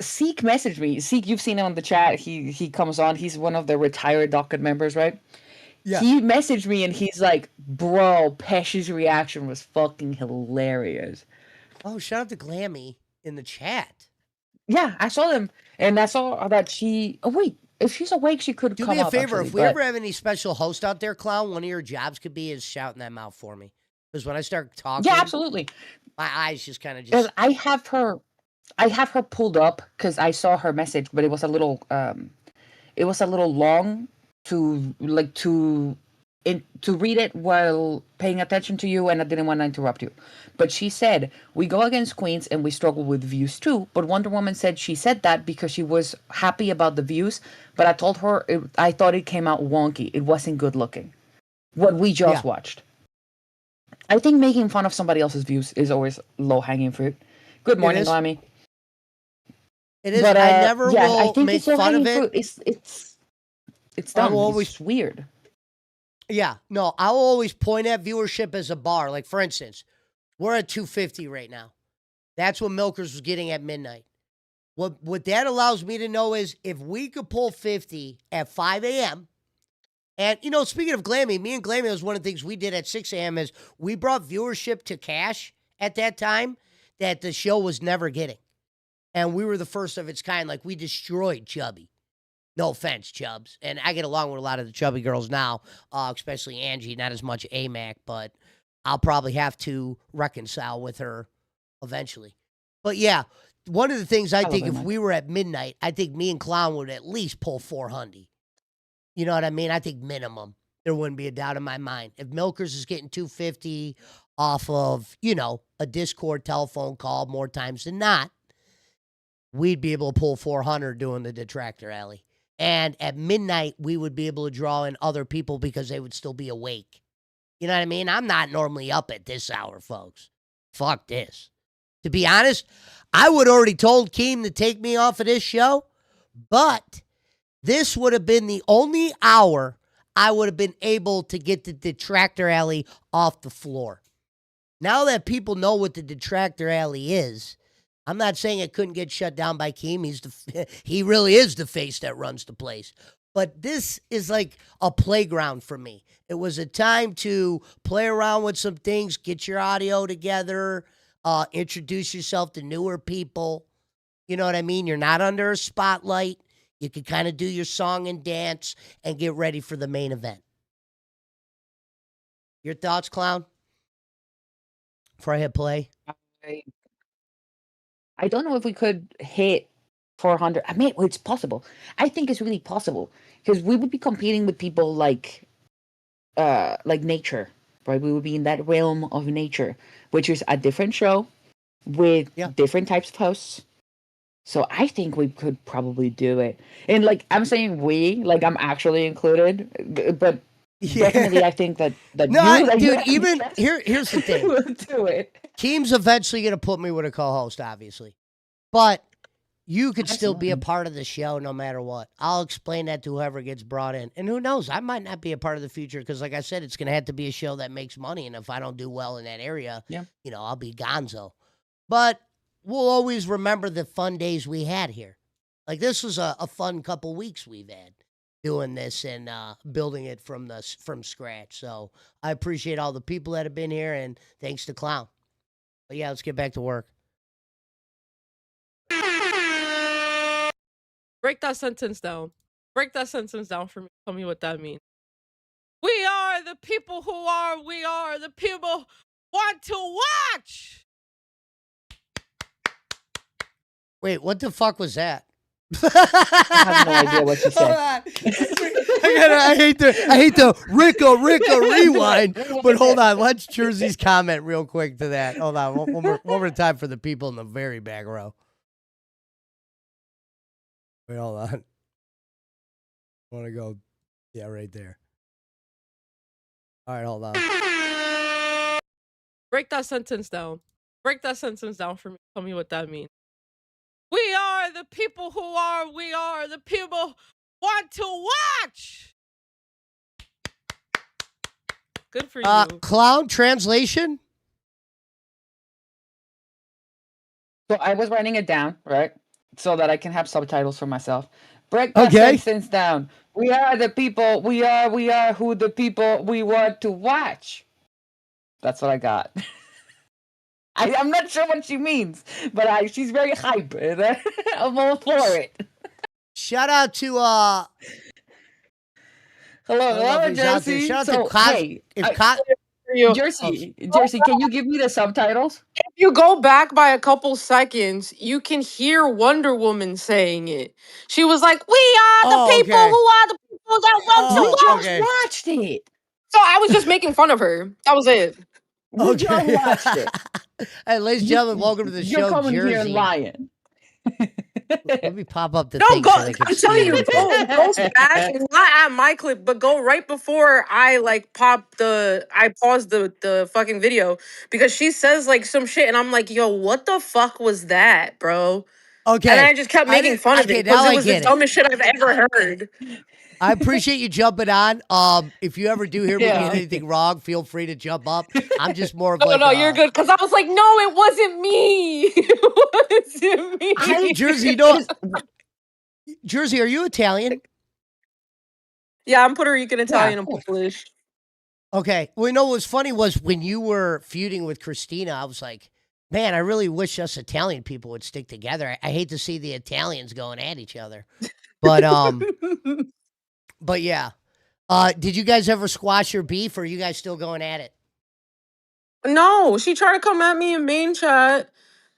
Seek messaged me. Seek, you've seen him on the chat. He comes on. He's one of the retired docket members, right? Yeah. He messaged me and he's like, "Bro, Pesci's reaction was fucking hilarious."
Oh, shout out to Glammy in the chat.
Yeah, I saw them, and I saw that she. Oh wait, if she's awake, she could
do
come
me a
up,
favor.
actually,
if we ever have any special host out there, Clown, one of your jobs could be is shouting them out for me. Because when I start talking,
yeah, absolutely.
My eyes just kind of just.
I have her pulled up because I saw her message, but it was a little long to read it while paying attention to you, and I didn't want to interrupt you. But she said, "We go against Queens and we struggle with views too." But Wonder Woman said she said that because she was happy about the views, but I told her I thought it came out wonky. It wasn't good looking. What we just watched. I think making fun of somebody else's views is always low-hanging fruit. Good morning, Glammy.
It is. But, I never will
I think
make
it's
fun of it.
It's dumb. It's weird.
Yeah, no, I will always point at viewership as a bar. Like, for instance, we're at 250 right now. That's what Milkers was getting at midnight. What that allows me to know is if we could pull 50 at 5 a.m., and, you know, speaking of Glammy, me and Glammy, was one of the things we did at 6 a.m. is we brought viewership to cash at that time that the show was never getting. And we were the first of its kind. Like, we destroyed Chubby. No offense, Chubbs. And I get along with a lot of the chubby girls now, especially Angie, not as much AMAC, but I'll probably have to reconcile with her eventually. But yeah, one of the things I think if we were at midnight, I think me and Clown would at least pull 400. You know what I mean? I think minimum. There wouldn't be a doubt in my mind. If Milkers is getting 250 off of, you know, a Discord telephone call more times than not, we'd be able to pull 400 doing the Detractor Alley. And at midnight, we would be able to draw in other people because they would still be awake. You know what I mean? I'm not normally up at this hour, folks. Fuck this. To be honest, I would already told Keem to take me off of this show, but this would have been the only hour I would have been able to get the Detractor Alley off the floor. Now that people know what the Detractor Alley is, I'm not saying it couldn't get shut down by Keem. He really is the face that runs the place. But this is like a playground for me. It was a time to play around with some things, get your audio together, introduce yourself to newer people. You know what I mean? You're not under a spotlight. You can kind of do your song and dance and get ready for the main event. Your thoughts, Clown? Before I hit play?
I don't know if we could hit 400. I mean, it's possible. I think it's really possible because we would be competing with people like nature, right? We would be in that realm of nature, which is a different show with different types of hosts. So I think we could probably do it. And like I'm saying like I'm actually included, but definitely I think that
No, dude, even here's the thing.
We'll do it.
Keem's eventually going to put me with a co-host, obviously. But you could still be a part of the show no matter what. I'll explain that to whoever gets brought in. And who knows, I might not be a part of the future because, like I said, it's going to have to be a show that makes money. And if I don't do well in that area, I'll be gonzo. But we'll always remember the fun days we had here. Like this was a fun couple weeks we've had doing this and building it from scratch. So I appreciate all the people that have been here, and thanks to Clown. But yeah, let's get back to work.
Break that sentence down. Break that sentence down for me. Tell me what that means. We are the people we are the people want to watch.
Wait, what the fuck was that?
I have no idea what you said.
I hate the Ricka rewind, but hold on. Let's Jersey's comment real quick to that. Hold on, one more time for the people in the very back row. Wait, hold on. I want to go, right there. All right, hold on.
Break that sentence down. Break that sentence down for me. Tell me what that means. We are the people we are the people want to watch. Good for you.
Clown translation?
So I was writing it down, right? So that I can have subtitles for myself. Break that sentence down. We are the people, we are who the people we want to watch. That's what I got. I'm not sure what she means, but she's very hype. I'm all for it.
Shout out to
hello, Jersey.
Shout out to
Jersey, can you give me the subtitles?
If you go back by a couple seconds, you can hear Wonder Woman saying it. She was like, "We are the people who are the people that want to watch."
You just watched it.
So I was just making fun of her. That was it.
You just watched it.
Hey, ladies and gentlemen, welcome to the show,
You're coming
Jersey.
here lying.
Let me pop up the
No,
thing
go.
so they can
I'm
see
telling you,
it.
go back. It's not at my clip, but go right before I paused the fucking video because she says like some shit, and I'm like, yo, what the fuck was that, bro?
Okay.
And I just kept making fun of it because it was the dumbest shit I've ever heard.
I appreciate you jumping on. If you ever do hear me get anything wrong, feel free to jump up. I'm just more of
No, you're good. Because I was like, no, it wasn't me. It wasn't me.
Jersey, Jersey, are you Italian?
Yeah, I'm Puerto Rican, Italian, and Polish.
Okay. Well, what was funny was when you were feuding with Christina, I was like, man, I really wish us Italian people would stick together. I hate to see the Italians going at each other. But but yeah. Did you guys ever squash your beef, or are you guys still going at it?
No, she tried to come at me in main chat.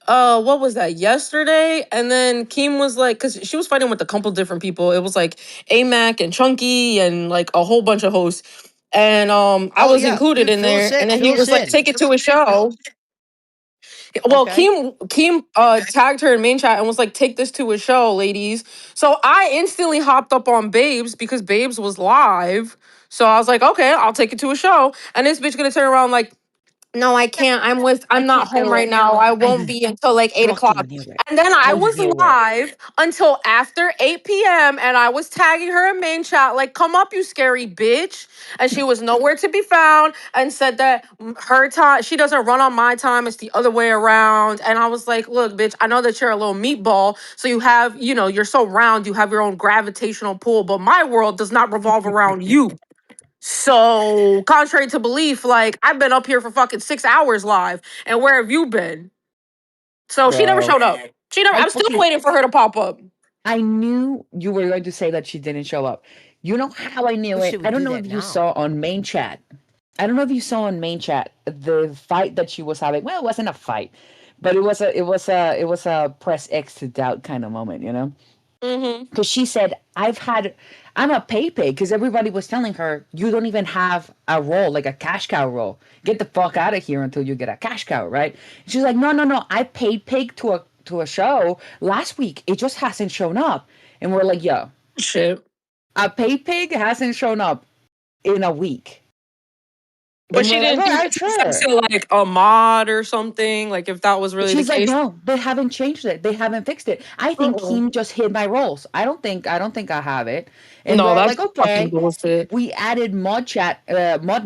What was that, yesterday? And then Keem was like, because she was fighting with a couple different people. It was like AMAC and Chunky and like a whole bunch of hosts. And I was included in there. And then he was like, take it to a show. Well, Keem tagged her in main chat and was like, take this to a show, ladies. So I instantly hopped up on Babes because Babes was live. So I was like, okay, I'll take it to a show. And this bitch gonna turn around like, no, I can't. I'm not home right now. I won't be until like 8 o'clock. And then I was live until after 8 p.m. and I was tagging her in main chat like, come up, you scary bitch. And she was nowhere to be found and said that her time, she doesn't run on my time. It's the other way around. And I was like, look, bitch, I know that you're a little meatball. So you have, you're so round. You have your own gravitational pull. But my world does not revolve around you. So, contrary to belief, like, I've been up here for fucking 6 hours live, and where have you been? So, she never showed up. She never. I'm still waiting for her to pop up.
I knew you were going to say that she didn't show up. You know how I knew
Wish they
it?
would
I don't
do
know
that
if you
now.
saw on main chat. I don't know if you saw on main chat the fight that she was having. Well, it wasn't a fight, but it was a press X to doubt kind of moment, you know?
Mm-hmm.
Because she said, I'm a pay because everybody was telling her, you don't even have a role, like a cash cow role. Get the fuck out of here until you get a cash cow, right? She's like, no. I paid pig to a show last week. It just hasn't shown up. And we're like, yo,
shit.
A paid pig hasn't shown up in a week.
But
And
she
we're
didn't
like,
do
all right,
that. She
sure.
said like a mod or something. Like if that was really
She's
the
like,
case.
no, they haven't changed it. They haven't fixed it. I think Kim just hid my roles. I don't think I have it. And
No,
we're
that's
like,
fucking
okay.
bullshit.
We added mod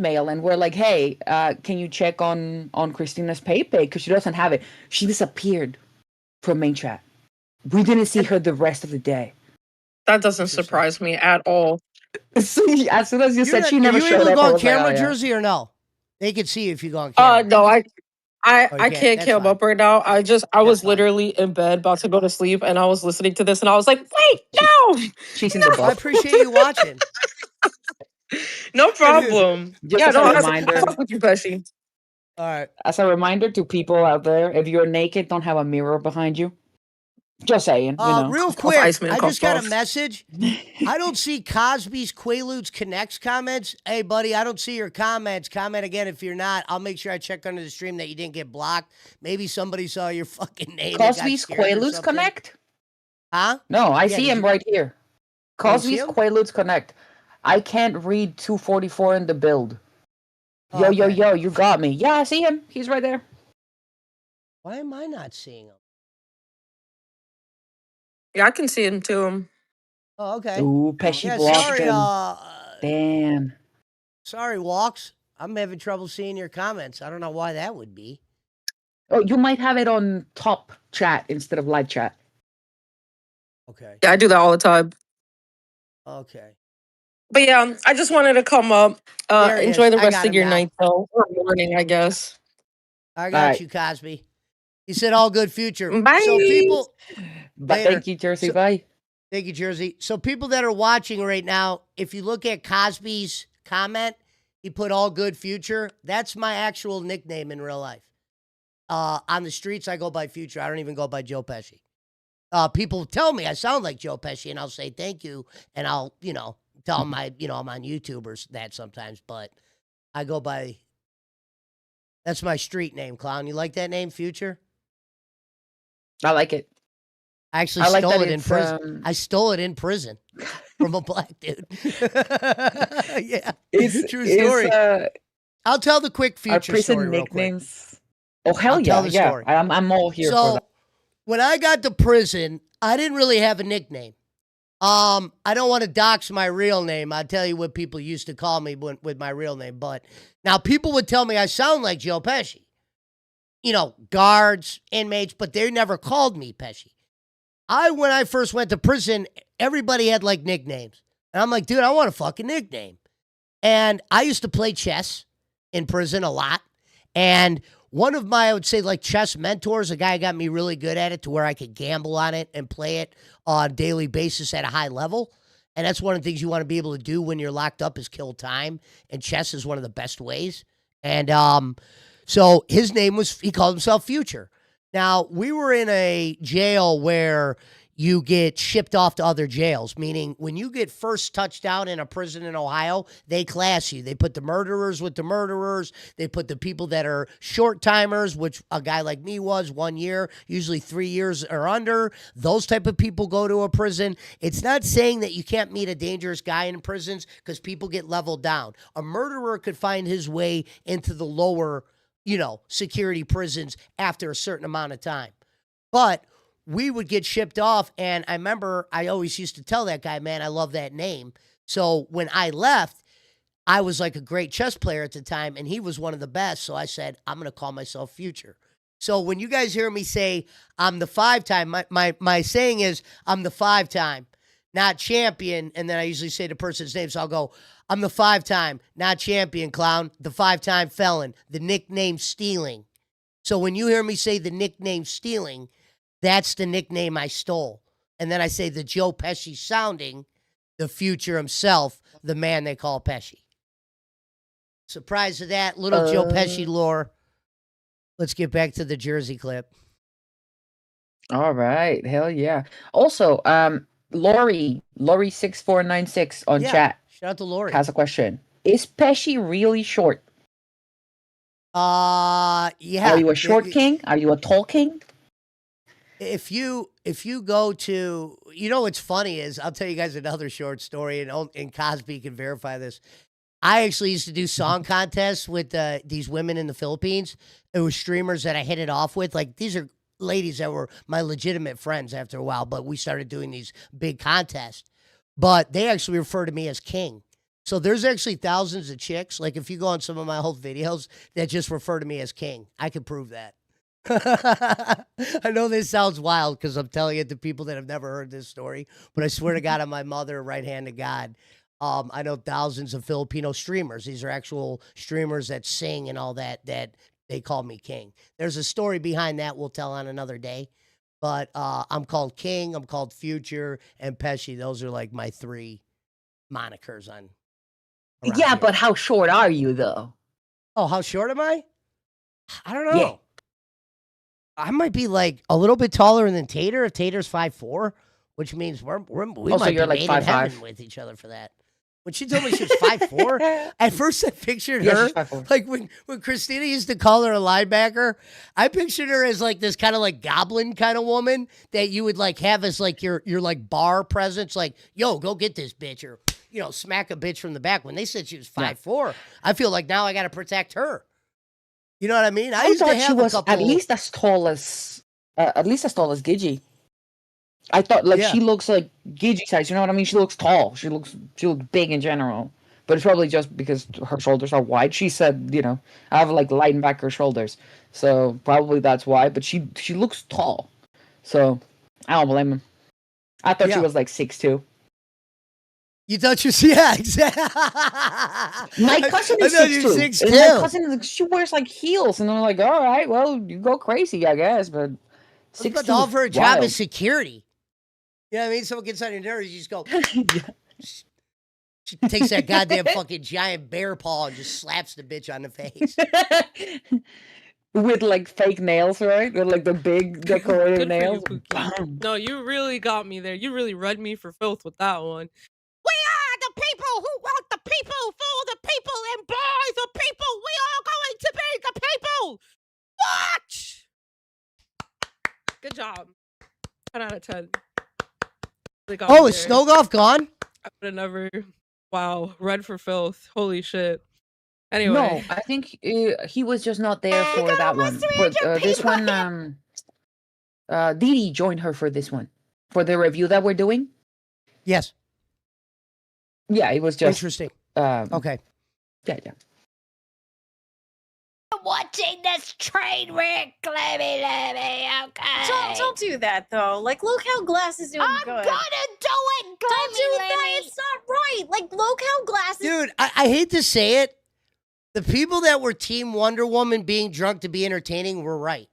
mail, and we're like, hey, can you check on Christina's pay because she doesn't have it. She disappeared from main chat. We didn't see her the rest of the day.
That doesn't surprise me at all.
So, as soon as you said she never
Are you
showed
able to
up,
go
I
on
was like,
camera,
oh, yeah.
Jersey, or no? They can see you if you go on camera.
No, I
can't.
can't
That's
cam
fine.
up right now. I was literally in bed about to go to sleep and I was listening to this and I was like, wait, no.
She's in the
I
boat.
appreciate you watching.
No problem.
Just
Yeah,
as
no,
a
I
reminder.
fuck with you, Pesci.
All right.
As a reminder to people out there, if you're naked, don't have a mirror behind you. Just saying, you know.
Real
Off
quick,
Iceman,
I just
cuffed
got a
off.
message. I don't see Cosby's Quaaludes Connects comments. Hey, buddy, I don't see your comments. Comment again if you're not. I'll make sure I check under the stream that you didn't get blocked. Maybe somebody saw your fucking name.
Cosby's Quaaludes Connect?
Huh?
No, I
Yeah,
see
did
him
you-
right here.
Oh, you see
Cosby's
him?
Quaaludes Connect. I can't read 244 in the build.
Oh, okay.
Yo, you got me. Yeah, I see him. He's right there.
Why am I not seeing him?
Yeah, I can see him too.
Oh, okay.
Ooh, Pesci
Yeah,
blocked
sorry.
him. Damn.
Sorry, Walks. I'm having trouble seeing your comments. I don't know why that would be.
Oh, you might have it on top chat instead of live chat.
Okay.
Yeah, I do that all the time.
Okay.
But yeah, I just wanted to come up.
There he
Enjoy
is.
the
I
rest
got
of
him
your
now.
night though. Or morning, I guess.
I got
Alright.
you, Cosby. He said all good future.
Bye.
So people,
But
Later.
thank you, Jersey.
So-
Bye.
thank you, Jersey. So people that are watching right now, if you look at Cosby's comment, he put all good future. That's my actual nickname in real life. On the streets, I go by Future. I don't even go by Joe Pesci. People tell me I sound like Joe Pesci, and I'll say thank you, and I'll, tell them I'm on YouTube or that sometimes, but I go by, that's my street name, clown. You like that name, Future?
I like it.
I actually
I like
stole
that
it in
it's,
prison. I stole it in prison from a black dude. Yeah, true story. I'll tell the quick
Our
Future
prison
story real quick.
nicknames. Oh, hell
I'll
yeah.
tell the
Yeah.
story.
I'm all here for
So
that.
when I got to prison, I didn't really have a nickname. I don't want to dox my real name. I'll tell you what people used to call me with my real name. But now people would tell me I sound like Joe Pesci. Guards, inmates, but they never called me Pesci. When I first went to prison, everybody had like nicknames. And I'm like, dude, I want a fucking nickname. And I used to play chess in prison a lot. And one of my, I would say, like chess mentors, a guy got me really good at it to where I could gamble on it and play it on a daily basis at a high level. And that's one of the things you want to be able to do when you're locked up is kill time. And chess is one of the best ways. And so his name he called himself Future. Now, we were in a jail where you get shipped off to other jails, meaning when you get first touched down in a prison in Ohio, they class you. They put the murderers with the murderers. They put the people that are short timers, which a guy like me was 1 year, usually 3 years or under. Those type of people go to a prison. It's not saying that you can't meet a dangerous guy in prisons because people get leveled down. A murderer could find his way into the lower, security prisons after a certain amount of time. But we would get shipped off, and I remember I always used to tell that guy, man, I love that name. So when I left, I was like a great chess player at the time, and he was one of the best. So I said, I'm going to call myself Future. So when you guys hear me say I'm the 5-time, my saying is I'm the 5-time, not champion. And then I usually say the person's name. So I'll go, I'm the 5-time, not champion, clown, the 5-time felon, the nickname stealing. So when you hear me say the nickname stealing, That's the nickname I stole. And then I say the Joe Pesci sounding, the future himself, the man they call Pesci. Surprised at that little Joe Pesci lore. Let's get back to the Jersey clip.
All right, hell yeah. Also, Lori 6496 on
Yeah,
chat
shout out to Lori.
has a question. Is Pesci really short?
Yeah.
Are you a short king? Are you a tall king?
If you go to, you know what's funny is, I'll tell you guys another short story, and Cosby can verify this. I actually used to do song contests with these women in the Philippines. It was streamers that I hit it off with. Like, these are ladies that were my legitimate friends after a while, but we started doing these big contests. But they actually refer to me as king. So there's actually thousands of chicks, like if you go on some of my old videos, that just refer to me as king. I can prove that. I know this sounds wild because I'm telling it to people that have never heard this story, but I swear to God on my mother, right hand to God, I know thousands of Filipino streamers. These are actual streamers that sing and all that they call me king. There's a story behind that we'll tell on another day, but I'm called King, I'm called Future, and Pesci. Those are like my three monikers on.
Yeah,
here.
but how short are you though?
Oh, how short am I? I don't know.
Yeah.
I might be like a little bit taller than Tater. If Tater's 5'4", which means we
Oh, so
might
you're
be
like
made in
5'5".
heaven with each other for that. When she told me she was 5'4", at first I pictured
Yeah,
her
she's 5'4".
like when Christina used to call her a linebacker. I pictured her as like this kind of like goblin kind of woman that you would like have as like your like bar presence. Like, yo, go get this bitch, or smack a bitch from the back. When they said she was 5'4", I feel like now I got to protect her. You know what I mean?
I
used to
thought she
have a
was
couple.
at least as tall as Gigi. I thought like
Yeah.
she looks like Gigi size. You know what I mean? She looks tall. She looks big in general. But it's probably just because her shoulders are wide. She said, I have like linebacker shoulders, so probably that's why. But she looks tall, so I don't blame him. I thought she
Yeah.
was like 6'2".
You thought you yeah, exactly.
My cousin is
I thought you were
6'2".
6'2".
And my cousin, she wears like heels, and I'm like, all right, well, you go crazy, I guess. But
I was about
6'2"
to offer a
is
job
wild.
as security. You know what I mean? Someone gets on your nerves, you just go. She takes that goddamn fucking giant bear paw and just slaps the bitch on the face.
With like fake nails, right? With like the big decorated
Good for you,
nails.
Pookie.
Bam.
No, you really got me there. You really read me for filth with that one.
We are the people who want the people, for the people, and by the people. We are going to be the people. Watch!
Good job. 10 out of 10. Really got
Oh,
me
is
there.
Snow Golf gone?
I would have never. Wow, read for filth. Holy shit. Anyway.
No, I think he was just not there for that one. For this one, Dee joined her for this one, for the review that we're doing.
Yes.
Yeah, it was just
interesting.
Okay. Yeah.
Watching this train wreck, let me, okay.
Don't do that though. Like, look how Glass is doing
I'm
good.
gonna do it.
Don't do that. It's not right. Like, look how Glass is.
Dude, I hate to say it. The people that were Team Wonder Woman being drunk to be entertaining were right.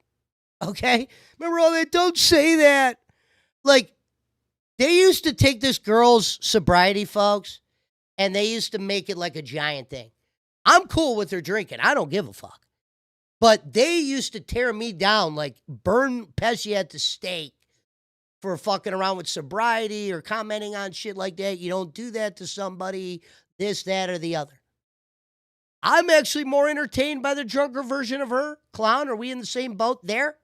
Okay? Remember all that? Don't say that. Like, they used to take this girl's sobriety, folks, and they used to make it like a giant thing. I'm cool with her drinking. I don't give a fuck. But they used to tear me down, like burn Pesci at the stake for fucking around with sobriety or commenting on shit like that. You don't do that to somebody, this, that, or the other. I'm actually more entertained by the drunker version of her. Clown, are we in the same boat there?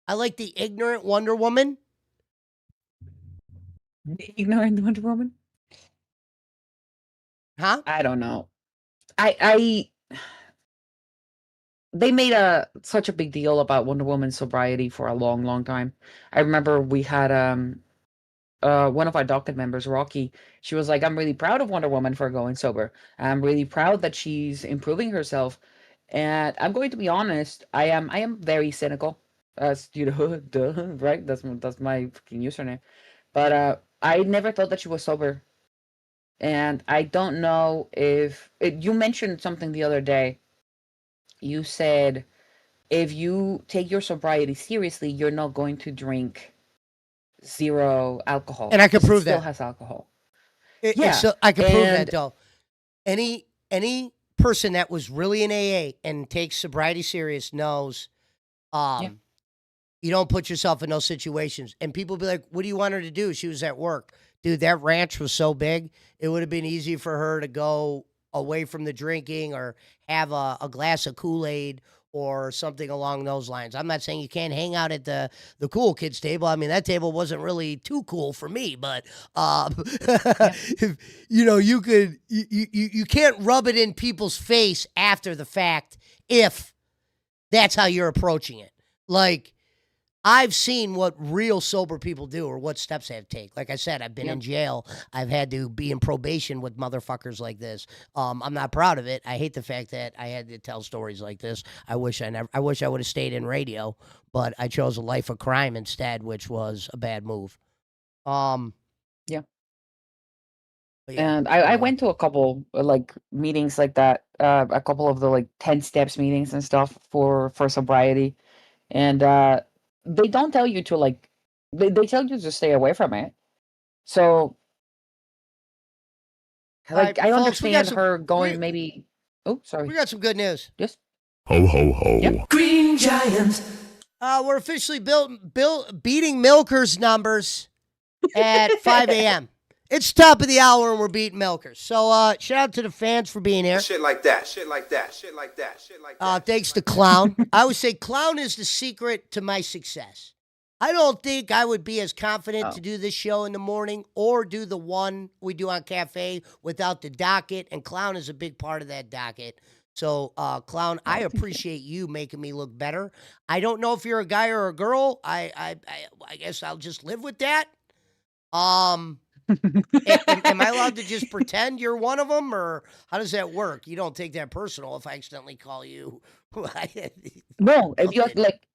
I like the ignorant Wonder Woman.
Ignorant Wonder Woman?
Huh?
I don't know. They made such a big deal about Wonder Woman's sobriety for a long, long time. I remember we had one of our docket members, Rocky. She was like, "I'm really proud of Wonder Woman for going sober. I'm really proud that she's improving herself." And I'm going to be honest, I am very cynical. As you know, duh, right? That's my fucking username. But I never thought that she was sober. And I don't know if you mentioned something the other day. You said if you take your sobriety seriously, you're not going to drink zero alcohol.
And I can
'cause
prove
it still
that.
has alcohol.
I can prove that
and
though. Any person that was really in AA and takes sobriety serious knows you don't put yourself in those situations. And people be like, what do you want her to do? She was at work. Dude, that ranch was so big, it would have been easy for her to go away from the drinking or have a glass of Kool-Aid or something along those lines. I'm not saying you can't hang out at the cool kids table. I mean, that table wasn't really too cool for me, but you could you can't rub it in people's face after the fact if that's how you're approaching it. Like, I've seen what real sober people do or what steps they have to take. Like I said, I've been in jail. I've had to be in probation with motherfuckers like this. I'm not proud of it. I hate the fact that I had to tell stories like this. I wish I would have stayed in radio, but I chose a life of crime instead, which was a bad move.
Yeah. And I went to a couple like meetings like that, a couple of the like 10 steps meetings and stuff for sobriety. And they don't tell you to like they tell you to stay away from it. So like I understand her going maybe sorry.
We got some good news.
Yes.
Ho, ho, ho.
Yep.
Green Giant. We're officially beating Milkers numbers at 5 a.m. It's top of the hour and we're beating Milkers. So shout out to the fans for being here.
Shit like that. Shit like that. Shit like that. Shit like that.
Thanks to Clown. I would say Clown is the secret to my success. I don't think I would be as confident to do this show in the morning or do the one we do on Cafe without the docket, and Clown is a big part of that docket. So, Clown, I appreciate you making me look better. I don't know if you're a guy or a girl. I guess I'll just live with that. Am I allowed to just pretend you're one of them, or how does that work? You don't take that personal if I accidentally call you.
No, if you like,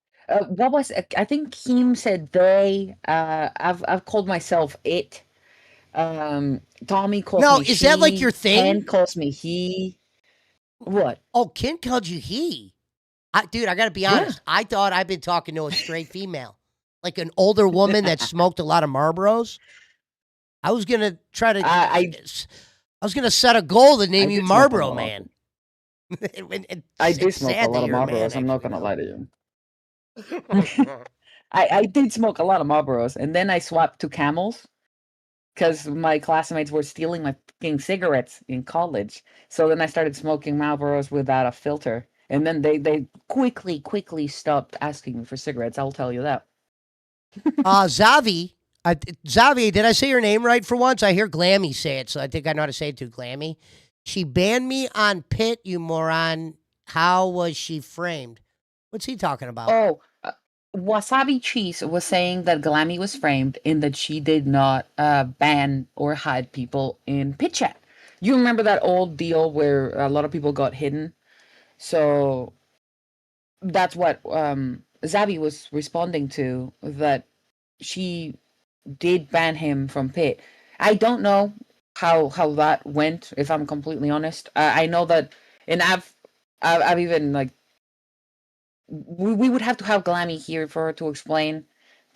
what was I think Kim said they. I've called myself it. Tommy calls me.
No, is that like your thing?
Ken calls me he. What?
Oh, Ken called you he. Dude, I got to be honest. I thought I've been talking to a straight female, like an older woman that smoked a lot of Marlboros. I was gonna try to. I was gonna set a goal to name you Marlboro Man.
I did smoke a lot of Marlboros. I'm not gonna lie to you. I did smoke a lot of Marlboros, and then I swapped to Camels because my classmates were stealing my fucking cigarettes in college. So then I started smoking Marlboros without a filter, and then they quickly stopped asking me for cigarettes. I'll tell you that.
Zavi. Zavi, did I say your name right for once? I hear Glammy say it, so I think I know how to say it too, Glammy. She banned me on Pit, you moron. How was she framed? What's he talking about?
Oh, Wasabi Cheese was saying that Glammy was framed and that she did not ban or hide people in Pit Chat. You remember that old deal where a lot of people got hidden? So that's what Zabi was responding to, that she did ban him from Pit. I don't know how that went, if I'm completely honest. I know that, and I've even like we would have to have Glammy here for her to explain,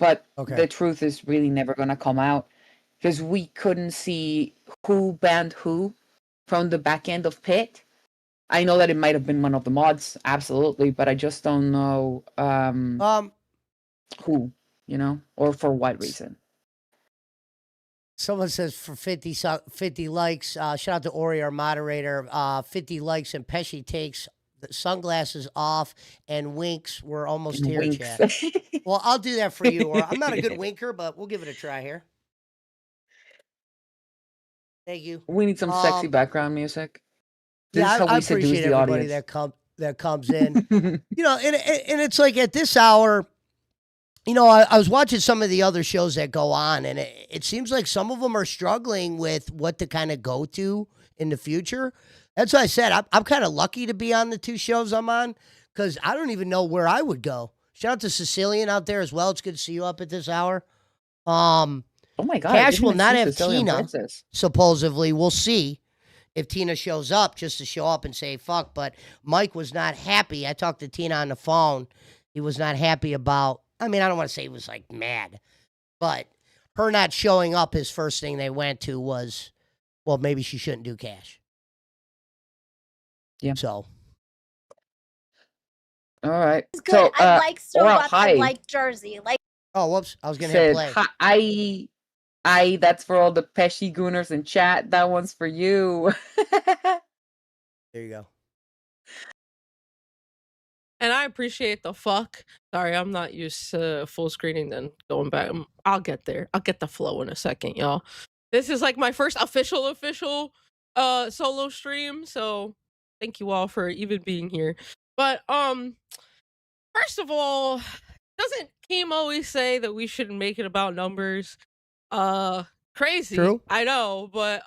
but the truth is really never gonna come out because we couldn't see who banned who from the back end of Pit. I know that it might have been one of the mods, absolutely, but I just don't know who, or for what reason.
Someone says for 50 likes, shout out to Ori, our moderator, 50 likes, and Pesci takes the sunglasses off and winks. We're almost here, chat. Well, I'll do that for you, Ori. I'm not a good winker, but we'll give it a try here. Thank you.
We need some sexy background music. This
Yeah,
is how
I
we seduce
appreciate
the
everybody
audience.
that comes in. And it's like at this hour, I was watching some of the other shows that go on, and it seems like some of them are struggling with what to kind of go to in the future. That's why I said I'm kind of lucky to be on the two shows I'm on, because I don't even know where I would go. Shout out to Sicilian out there as well. It's good to see you up at this hour.
Oh my God!
Cash will not have
Sicilian
Tina.
Princess.
Supposedly, we'll see if Tina shows up, just to show up and say fuck. But Mike was not happy. I talked to Tina on the phone. He was not happy about, I mean, I don't want to say he was like mad, but her not showing up, his first thing they went to was, well, maybe she shouldn't do cash.
Yeah.
So.
All right.
It's good.
So,
I like Starbucks. I
hi.
like Jersey. Like.
Oh, whoops. I was going to hit
Said,
play.
I, that's for all the Pesci gooners in chat. That one's for you.
There you go.
And I appreciate the fuck. Sorry, I'm not used to full screening then going back. I'll get there. I'll get the flow in a second, y'all. This is like my first official solo stream, so thank you all for even being here. But first of all, doesn't Keem always say that we shouldn't make it about numbers? Crazy.
True.
I know, but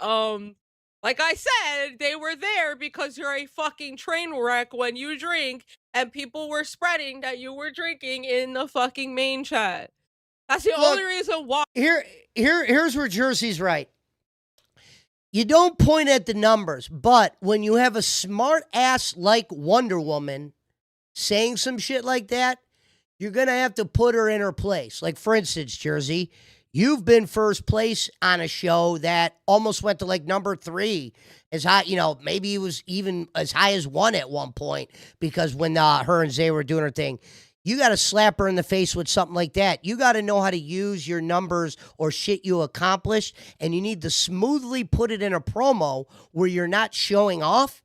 like I said, they were there because you're a fucking train wreck when you drink, and people were spreading that you were drinking in the fucking main chat. That's the only reason why.
Here's where Jersey's right. You don't point at the numbers, but when you have a smart ass like Wonder Woman saying some shit like that, you're going to have to put her in her place. Like, for instance, Jersey, you've been first place on a show that almost went to like number 3. As high, maybe it was even as high as 1 at one point, because when her and Zay were doing her thing, you got to slap her in the face with something like that. You got to know how to use your numbers or shit you accomplished, and you need to smoothly put it in a promo where you're not showing off.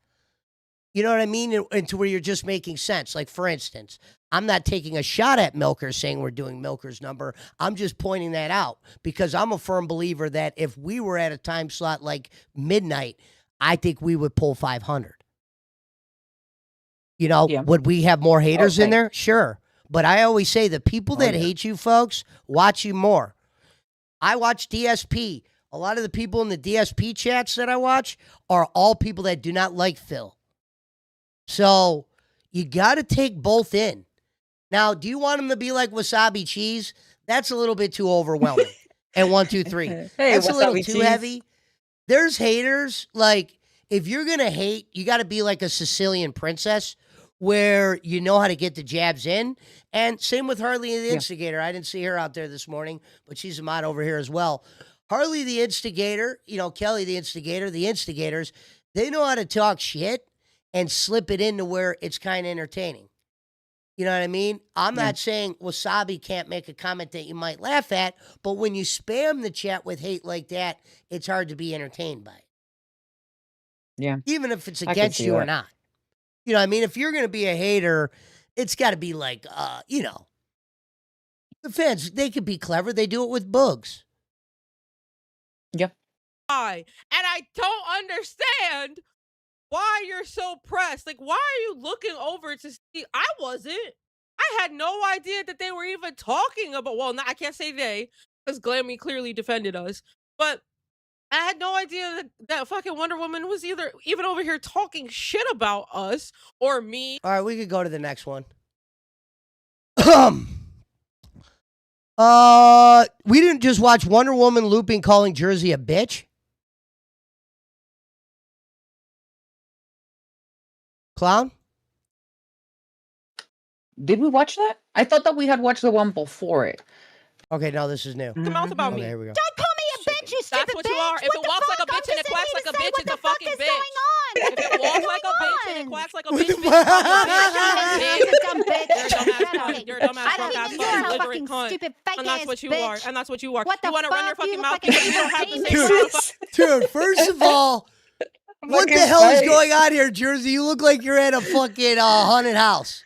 You know what I mean? And to where you're just making sense. Like, for instance, I'm not taking a shot at Milker saying we're doing Milker's number. I'm just pointing that out because I'm a firm believer that if we were at a time slot like midnight, I think we would pull 500. Would we have more haters in there? Sure. But I always say the people that hate you folks watch you more. I watch DSP. A lot of the people in the DSP chats that I watch are all people that do not like Phil. So you got to take both in. Now, do you want them to be like wasabi cheese? That's a little bit too overwhelming. And 1, 2, 3. That's a little too heavy. There's haters. Like, if you're going to hate, you got to be like a Sicilian princess where you know how to get the jabs in. And same with Harley the Instigator. I didn't see her out there this morning, but she's a mod over here as well. Harley the Instigator, Kelly the Instigator, the Instigators, they know how to talk shit and slip it into where it's kind of entertaining. You know what I mean? I'm not saying Wasabi can't make a comment that you might laugh at, but when you spam the chat with hate like that, it's hard to be entertained by it.
Yeah.
Even if it's against you or not. You know what I mean? If you're going to be a hater, it's got to be like, the fans, they could be clever. They do it with bugs.
Yeah.
And I don't understand why you're so pressed. Like, why are you looking over to see? I wasn't. I had no idea that they were even talking about, well, I can't say they, because Glammy clearly defended us, but I had no idea that fucking Wonder Woman was even over here talking shit about us or me.
All right, we could go to the next one. We didn't just watch Wonder Woman looping calling Jersey a bitch. Clown?
Did we watch that? I thought that we had watched the one before it.
Okay, no, this is new.
The mouth about me.
Here we go.
Don't call me a bitch, you stupid
That's what
bitch.
you are. If it walks like a bitch and it quacks like a bitch, it's a fucking bitch. If it walks like a bitch and it quacks like a bitch, you're a dumbass fucking belligerent cunt. And that's what you are. And that's what you are. You want to run your fucking mouth because you don't have the same
Dude, first of all, what the hell is going on here, Jersey? You look like you're at a fucking haunted house.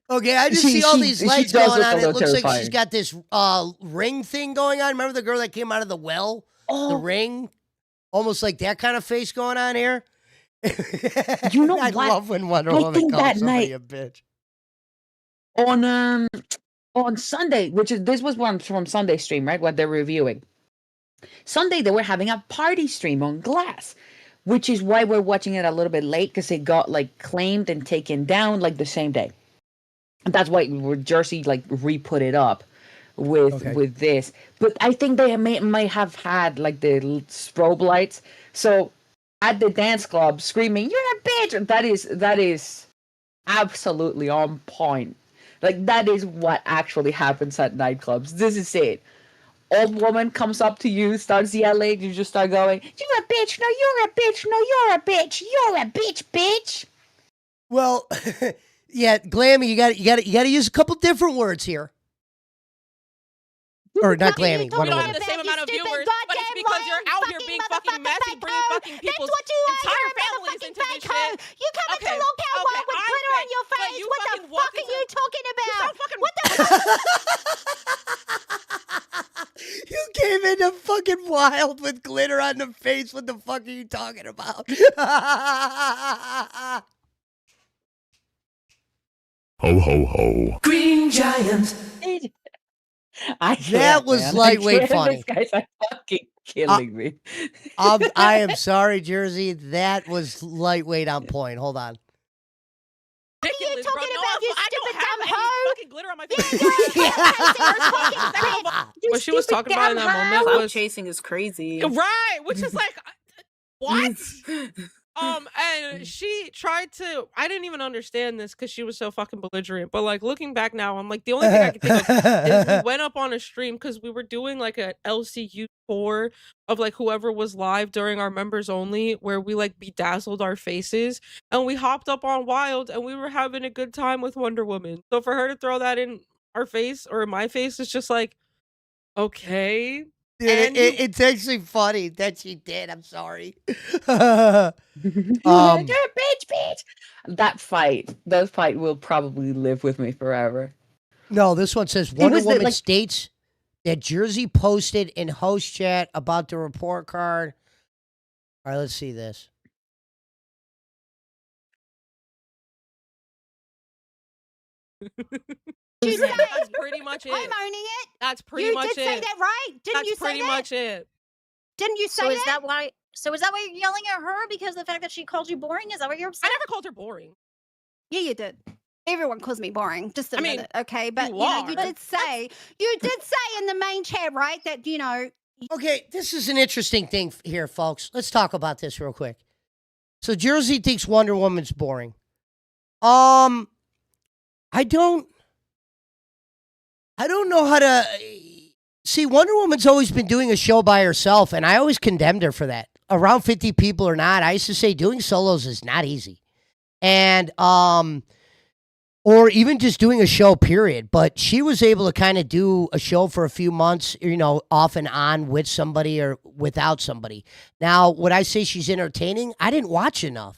Okay, I just see all these lights going on. It looks like she's got this ring thing going on. Remember the girl that came out of the well? Oh. The ring? Almost like that kind of face going on here.
You know
I
what?
love when Wonder Woman calls somebody a bitch.
On Sunday, this was one from Sunday stream, right? What they're reviewing. Sunday, they were having a party stream on Glass, which is why we're watching it a little bit late, because it got like claimed and taken down like the same day. That's why Jersey like re-put it up with this. But I think they might have had like the strobe lights. So at the dance club screaming, "You're a bitch!" That is absolutely on point. Like that is what actually happens at nightclubs. This is it. Old woman comes up to you, starts yelling, you just start going, "You're a bitch! No, you're a bitch! No, you're a bitch! You're a bitch, bitch!"
Well, yeah, Glammy, you got to use a couple different words here. Or not Glammy.
You don't have the same amount of viewers, but it's because you're out here being fucking messy, bringing fucking people's entire families into this shit.
You come into Locale Wild with glitter on your face. What the fuck are you talking about? What the
You came into fucking Wild with glitter on the face. What the fuck are you talking about?
Ho, ho, ho.
Green Giant. That was lightweight funny.
This guy's like fucking killing me.
I am sorry, Jersey. That was lightweight on point. Hold on.
What are you talking about, you stupid dumb hoe?
Fucking glitter on my face. What she was talking about in that moment
Clout
was
chasing is crazy.
right, which is like, what? And she tried to. I didn't even understand this because she was so fucking belligerent. But like looking back now, I'm like the only thing I can think of is we went up on a stream because we were doing like an LCU tour of like whoever was live during our members only, where we like bedazzled our faces, and we hopped up on Wild, and we were having a good time with Wonder Woman. So for her to throw that in our face or in my face, it's just like, okay.
It's actually funny that she did. I'm sorry.
You're a bitch. That fight will probably live with me forever.
No, this one says Wonder
was the,
Woman
like-
states that Jersey posted in host chat about the report card. All right, let's see this.
You say
That's pretty much it.
I'm owning it.
That's pretty
You
much
did
it.
say that, right? Didn't
That's
you say
pretty
that?
much it.
Didn't you say
So
that?
is that why? So is that why you're yelling at her because of the fact that she called you boring? Is that what you're upset?
I never called her boring.
Yeah, you did. Everyone calls me boring. Just
I
admit
mean,
it, okay? But
you
you know, you
are.
did say in the main chat, right, that you know.
Okay, this is an interesting thing here, folks. Let's talk about this real quick. So Jersey thinks Wonder Woman's boring. I don't know how to see. Wonder Woman's always been doing a show by herself, and I always condemned her for that. Around 50 people or not, I used to say doing solos is not easy. And or even just doing a show, period. But she was able to kind of do a show for a few months, you know, off and on with somebody or without somebody. Now, would I say she's entertaining? I didn't watch enough.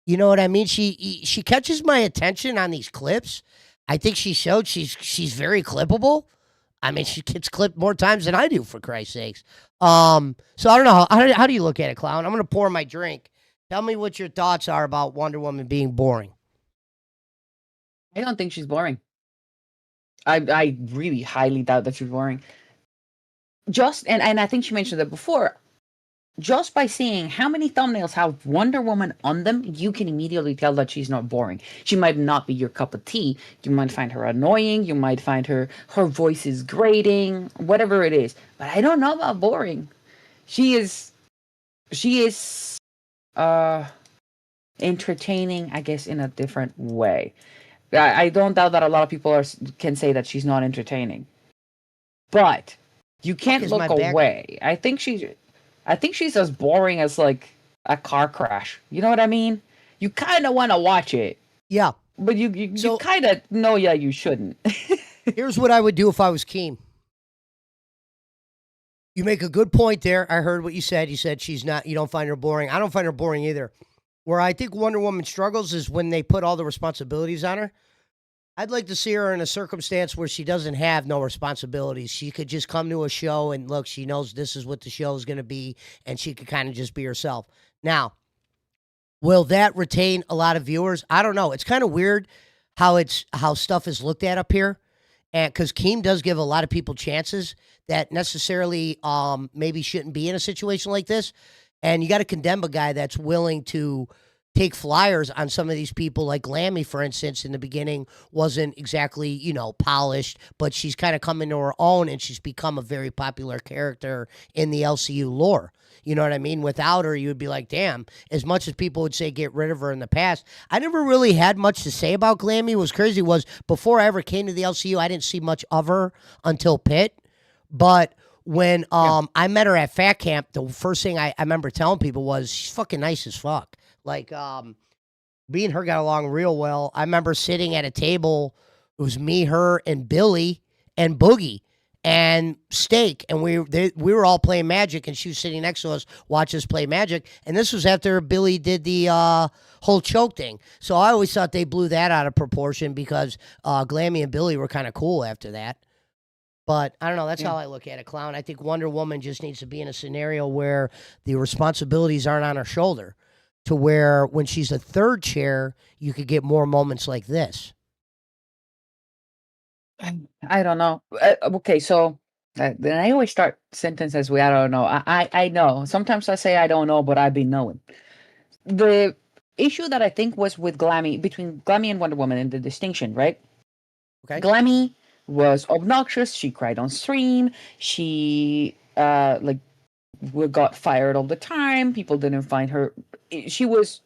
You know what I mean? She catches my attention on these clips. I think she showed she's very clippable. I mean, she gets clipped more times than I do, for Christ's sakes. So I don't know. How do you look at it, Clown? I'm going to pour my drink. Tell me what your thoughts are about Wonder Woman being boring.
I don't think she's boring. I really highly doubt that she's boring. And I think she mentioned that before. Just by seeing how many thumbnails have Wonder Woman on them, you can immediately tell that she's not boring. She might not be your cup of tea. You might find her annoying. You might find her voice is grating, whatever it is. But I don't know about boring. She is entertaining, I guess, in a different way. I don't doubt that a lot of people can say that she's not entertaining. But you can't look away. I think she's as boring as like a car crash. You know what I mean? You kind of want to watch it.
Yeah.
But you kind of know, yeah, you shouldn't.
Here's what I would do if I was Keem. You make a good point there. I heard what you said. You said you don't find her boring. I don't find her boring either. Where I think Wonder Woman struggles is when they put all the responsibilities on her. I'd like to see her in a circumstance where she doesn't have no responsibilities. She could just come to a show and look, she knows this is what the show is going to be, and she could kind of just be herself. Now, will that retain a lot of viewers? I don't know. It's kind of weird how stuff is looked at up here. And because Keem does give a lot of people chances that necessarily maybe shouldn't be in a situation like this. And you got to condemn a guy that's willing to take flyers on some of these people, like Lammy, for instance, in the beginning wasn't exactly, you know, polished, but she's kind of come into her own and she's become a very popular character in the LCU lore. You know what I mean? Without her, you would be like, damn, as much as people would say get rid of her in the past, I never really had much to say about Glammy. What was crazy was before I ever came to the LCU, I didn't see much of her until Pitt. But when I met her at Fat Camp, the first thing I remember telling people was she's fucking nice as fuck. Like, me and her got along real well. I remember sitting at a table. It was me, her, and Billy and Boogie and Steak, and we were all playing Magic, and she was sitting next to us, watch us play Magic. And this was after Billy did the whole choke thing. So I always thought they blew that out of proportion because Glammy and Billy were kind of cool after that. But I don't know. That's how I look at it, Clown. I think Wonder Woman just needs to be in a scenario where the responsibilities aren't on her shoulder, to where when she's a third chair, you could get more moments like this.
I don't know. Okay, so then I always start sentences with I don't know. I know. Sometimes I say I don't know, but I've been knowing. The issue that I think was with Glammy, between Glammy and Wonder Woman, and the distinction, right?
Okay.
Glammy was obnoxious. She cried on stream. She got fired all the time. People didn't find her. She was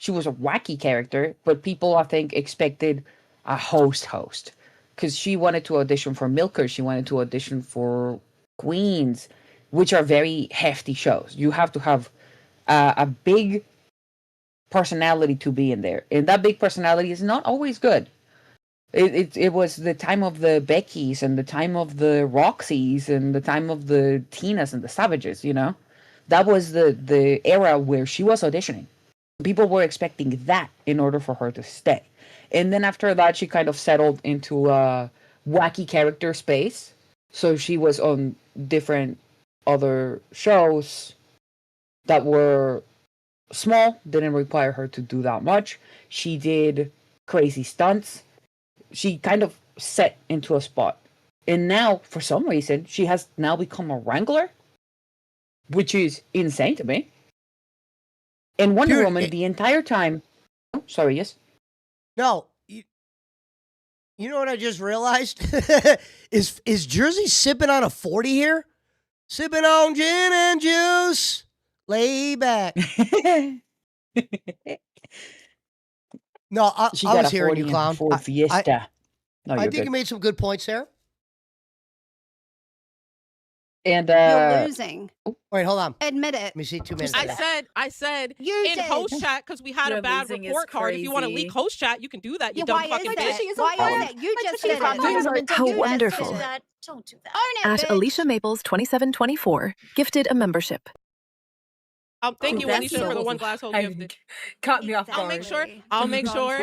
a wacky character, but people I think expected a host because she wanted to audition for Milker. She wanted to audition for Queens, which are very hefty shows. You have to have a big personality to be in there, and that big personality is not always good. It was the time of the Beckys and the time of the Roxys and the time of the Tinas and the Savages, you know? That was the era where she was auditioning. People were expecting that in order for her to stay. And then after that, she kind of settled into a wacky character space. So she was on different other shows that were small, didn't require her to do that much. She did crazy stunts. She kind of set into a spot. And now, for some reason, she has now become a wrangler, which is insane to me. And Wonder Woman, the entire time... Oh, sorry, yes?
No. You know what I just realized? Is Jersey sipping on a 40 here? Sipping on gin and juice. Lay back. No, I was hearing you, Clown.
Fiesta.
I think you made some good points there.
And
You're losing.
Wait, hold on.
Admit it.
Let me see 2 minutes.
I said
You
in
did.
host chat because we had a bad report card. If you want to leak host chat, you can do that. You dumb fucking bitch.
Why is it? You just said it.
How wonderful.
Don't do that.
Own it,
At
bitch.
Alicia Maples 2724, gifted a membership.
Thank you,
That's
Alicia, for the one glass hole gifted.
Caught me off
I'll
guard.
make sure. I will make sure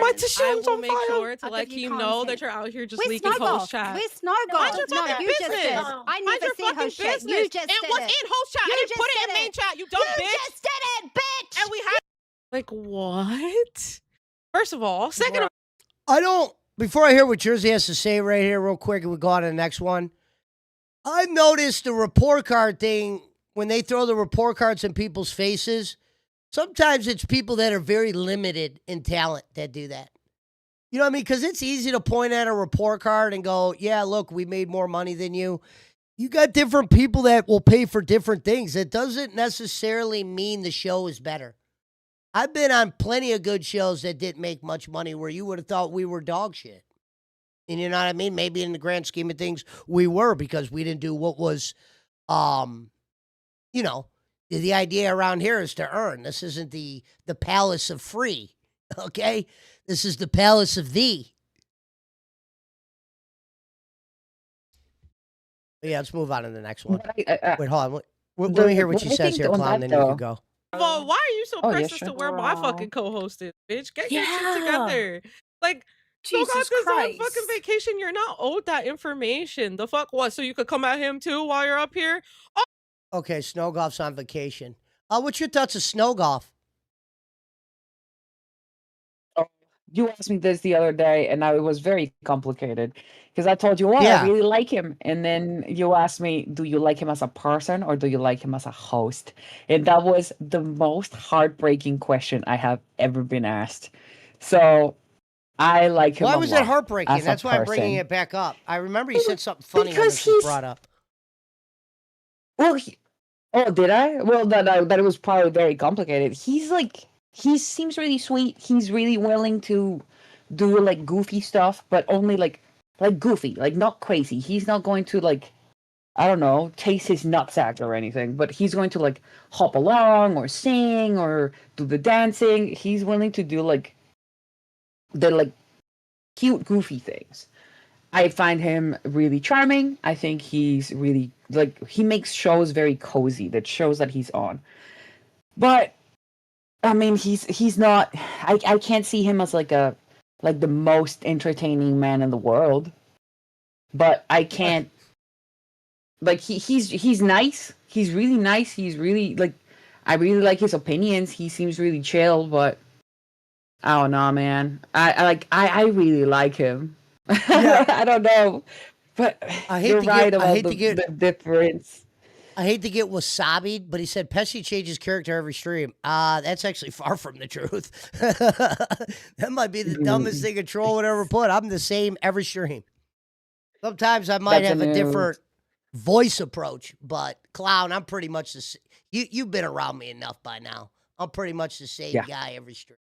to let Keem know that you're out here just leaking host chat.
We're Snowgolf.
Mind your
No,
fucking
you just
business.
said it. I
Mind
never
your
see
fucking
host chat.
business.
You just
It
said
was
it.
in host chat.
You
I didn't
just
put it
said
in main
it.
chat. You dumb bitch.
You just did it, bitch.
And we had like what? First of all, second of
I don't. Before I hear what Jersey has to say right here, real quick, and we go on to the next one. I've noticed the report card thing when they throw the report cards in people's faces. Sometimes it's people that are very limited in talent that do that. You know what I mean? Because it's easy to point at a report card and go, yeah, look, we made more money than you. You got different people that will pay for different things. It doesn't necessarily mean the show is better. I've been on plenty of good shows that didn't make much money where you would have thought we were dog shit. And you know what I mean? Maybe in the grand scheme of things, we were because we didn't do what was, you know, the idea around here is to earn. This isn't the palace of free, okay? This is the palace of thee. Yeah, let's move on to the next one. Wait, hold on. Let me hear what she says here, Clown, then you can go.
all, why are you so
Oh, yeah,
precious
sure.
to where my fucking co-host is, bitch? Get your shit
Yeah.
together. Like,
Jesus
Jesus is on
Christ.
fucking vacation. You're not owed that information. The fuck what? So you could come at him too while you're up here? Oh,
Okay, snow golf's on vacation. What's your thoughts of snow golf?
you asked me this the other day, and it was very complicated because I told you, "Oh, I
Yeah.
really like him," and then you asked me, "Do you like him as a person or do you like him as a host?" And that was the most heartbreaking question I have ever been asked. So I like him
Why
a
was it
lot
heartbreaking?
as a
That's why I'm bringing
person.
it back up. I remember you said something funny when
Because
this was
he's
brought up.
well, oh, did I? Well, that it was probably very complicated. He seems really sweet. He's really willing to do like goofy stuff, but only like goofy, like not crazy. He's not going to like I don't know, taste his nutsack or anything, but he's going to like hop along or sing or do the dancing. He's willing to do like the like cute goofy things. I find him really charming. I think he's really like he makes shows very cozy, that shows that he's on. But I mean, he's not. I can't see him as like the most entertaining man in the world. But I can't like he's nice. He's really nice. He's really like I really like his opinions. He seems really chill, but I don't know, man. I really like him.
Yeah.
I don't know, but
I hate
you're
to
right
get. I
about
hate to get.
the difference.
I hate to get wasabi'd, but he said Pesci changes character every stream. That's actually far from the truth. That might be the dumbest thing a troll would ever put. I'm the same every stream. Sometimes I might
That's
have a
new.
different voice approach, but Clown, I'm pretty much the same. You've been around me enough by now. I'm pretty much the same
Yeah.
guy every stream.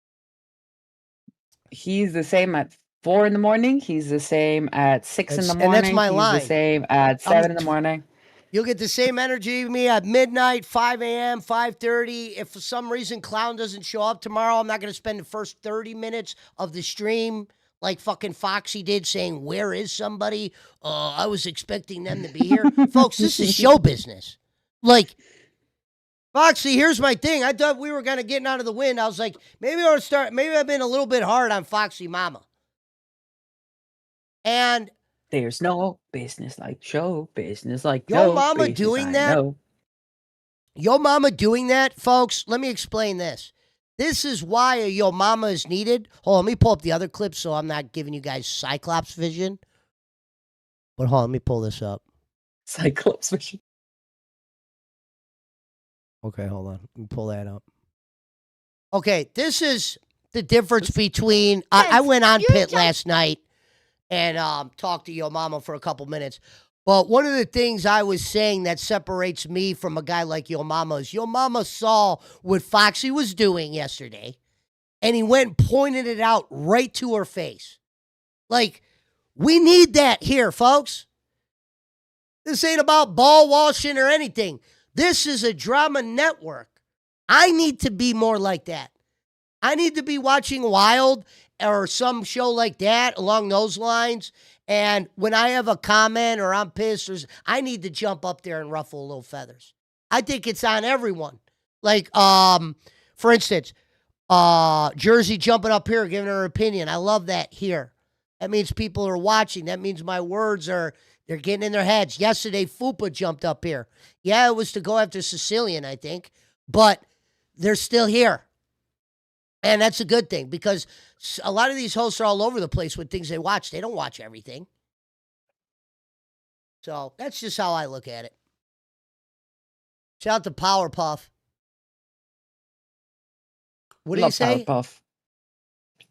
He's the same at 4 in the morning. He's the same at 6 in the
And
morning.
that's my
He's
line.
the same at 7 in the morning.
You'll get the same energy with me at midnight, 5 a.m., 5:30. If for some reason Clown doesn't show up tomorrow, I'm not going to spend the first 30 minutes of the stream like fucking Foxy did saying, where is somebody? I was expecting them to be here. Folks, this is show business. Like, Foxy, here's my thing. I thought we were going to get out of the wind. I was like, maybe I've been a little bit hard on Foxy Mama. And
there's no business like show business like
Yo
no
Mama
business,
doing
I
that?
know.
Yo Mama doing that, folks, let me explain this. This is why a Yo Mama is needed. Hold on, let me pull up the other clip so I'm not giving you guys Cyclops vision. But hold on, let me pull this up.
Cyclops vision.
Okay, hold on. Let me pull that up. Okay, this is the difference between... I went on Pit last night and talked to Yo Mama for a couple minutes. But one of the things I was saying that separates me from a guy like Yo Mama is Yo Mama saw what Foxy was doing yesterday, and he went and pointed it out right to her face. Like, we need that here, folks. This ain't about ball washing or anything. This is a drama network. I need to be more like that. I need to be watching Wild or some show like that along those lines. And when I have a comment or I'm pissed, I need to jump up there and ruffle a little feathers. I think it's on everyone. Like, for instance, Jersey jumping up here, giving her opinion. I love that here. That means people are watching. That means my words they're getting in their heads. Yesterday, Fupa jumped up here. Yeah, it was to go after Sicilian, I think. But they're still here. And that's a good thing because a lot of these hosts are all over the place with things they watch. They don't watch everything. So that's just how I look at it. Shout out to Powerpuff. What do you say?
Powerpuff.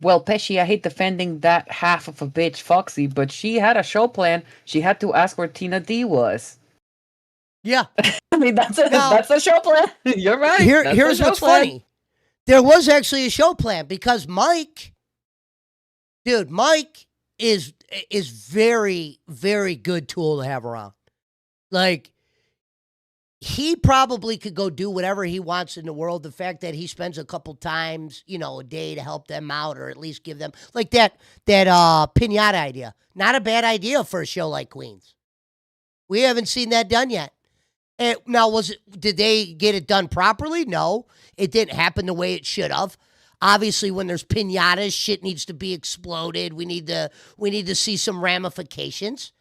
Well, Pesci, I hate defending that half of a bitch, Foxy, but she had a show plan. She had to ask where Tina D was.
Yeah.
I mean, that's a show plan. You're right.
Here's what's funny. There was actually a show plan because Mike is very, very good tool to have around. Like, he probably could go do whatever he wants in the world. The fact that he spends a couple times, a day to help them out or at least give them, like that pinata idea. Not a bad idea for a show like Queens. We haven't seen that done yet. Now, did they get it done properly? No, it didn't happen the way it should have. Obviously, when there's pinatas, shit needs to be exploded. We need to see some ramifications.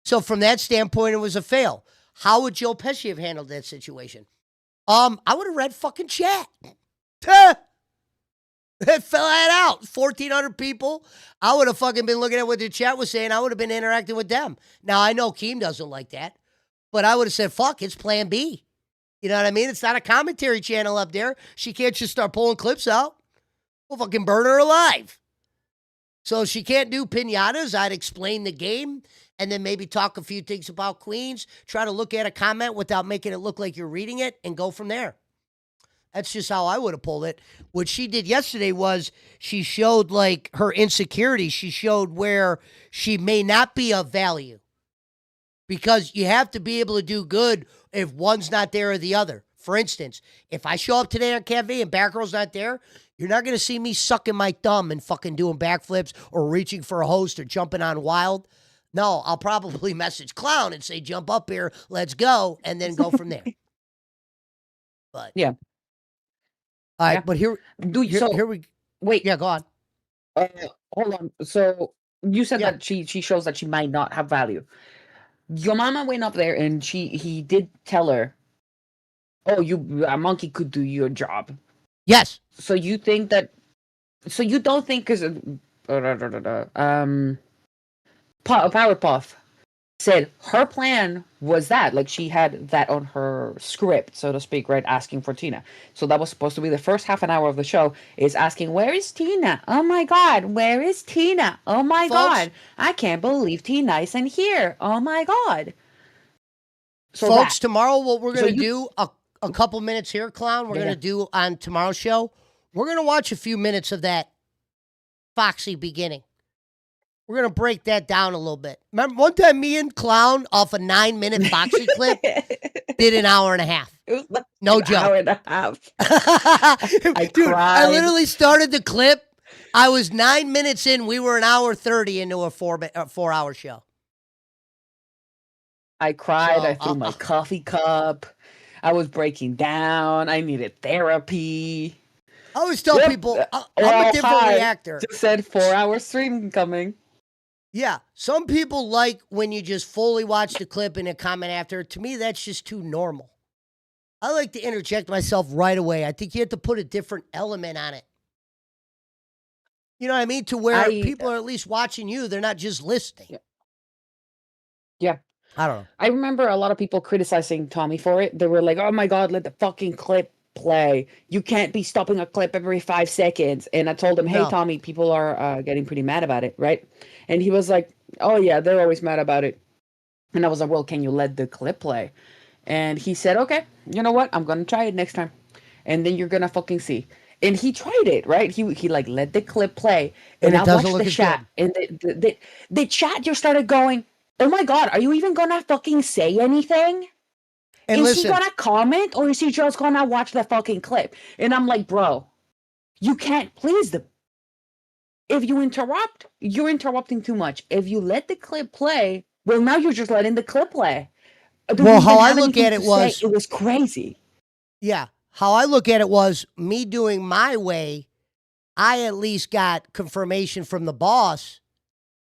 So from that standpoint, it was a fail. How would Joe Pesci have handled that situation? I would have read fucking chat. Flat out. 1,400 people. I would have fucking been looking at what the chat was saying. I would have been interacting with them. Now, I know Keem doesn't like that, but I would have said, fuck, it's plan B. You know what I mean? It's not a commentary channel up there. She can't just start pulling clips out. We'll fucking burn her alive. So if she can't do pinatas, I'd explain the game and then maybe talk a few things about Queens, try to look at a comment without making it look like you're reading it, and go from there. That's just how I would have pulled it. What she did yesterday was she showed like her insecurity. She showed where she may not be of value, because you have to be able to do good if one's not there or the other. For instance, if I show up today on Cafe and Batgirl's not there, you're not going to see me sucking my thumb and fucking doing backflips or reaching for a host or jumping on Wild. No, I'll probably message Clown and say, jump up here, let's go, and then go from there. But
yeah.
All right,
Yeah.
but here we
wait.
Yeah, go on.
Hold on. So you said that she shows that she might not have value. Your mama went up there and he did tell her, "Oh, a monkey could do your job."
Yes.
So you think that? So you don't think because Powerpuff said her plan was that, like, she had that on her script, so to speak, right? Asking for Tina. So that was supposed to be the first half an hour of the show, is asking, where is Tina? Oh my God, where is Tina? Oh my God, I can't believe Tina isn't here. Oh my God. So
folks, tomorrow what we're going to do, a couple minutes here, Clown, we're going to do on tomorrow's show, we're going to watch a few minutes of that Foxy beginning. We're going to break that down a little bit. Remember one time me and Clown off a 9-minute Foxy clip did an hour and a half.
It was like
no
an
joke.
Hour and a half.
Dude, I literally started the clip. I was 9 minutes in. We were an hour 30 into a 4-hour show.
I cried. I threw my coffee cup. I was breaking down. I needed therapy.
I always tell people, I'm a different reactor.
Just said 4-hour stream coming.
Yeah, some people like when you just fully watch the clip and a comment after. To me, that's just too normal. I like to interject myself right away. I think you have to put a different element on it. You know what I mean? To where people are at least watching you. They're not just listening.
Yeah.
I don't know.
I remember a lot of people criticizing Tommy for it. They were like, oh my God, let the fucking clip play. You can't be stopping a clip every 5 seconds. And I told him, hey, Tommy, people are getting pretty mad about it, right? And he was like, oh yeah, they're always mad about it. And I was like, well, can you let the clip play? And he said, okay, you know what? I'm going to try it next time. And then you're going to fucking see. And he tried it, right? He like let the clip play. And I watched the chat. And the chat just started going, oh my God, are you even going to fucking say anything?
And
is he gonna comment or is he just gonna watch the fucking clip? And I'm like, bro, you can't please them. If you interrupt, you're interrupting too much. If you let the clip play, well, now you're just letting the clip play.
Well, how I look at it was
crazy.
Yeah, how I look at it was me doing my way. I at least got confirmation from the boss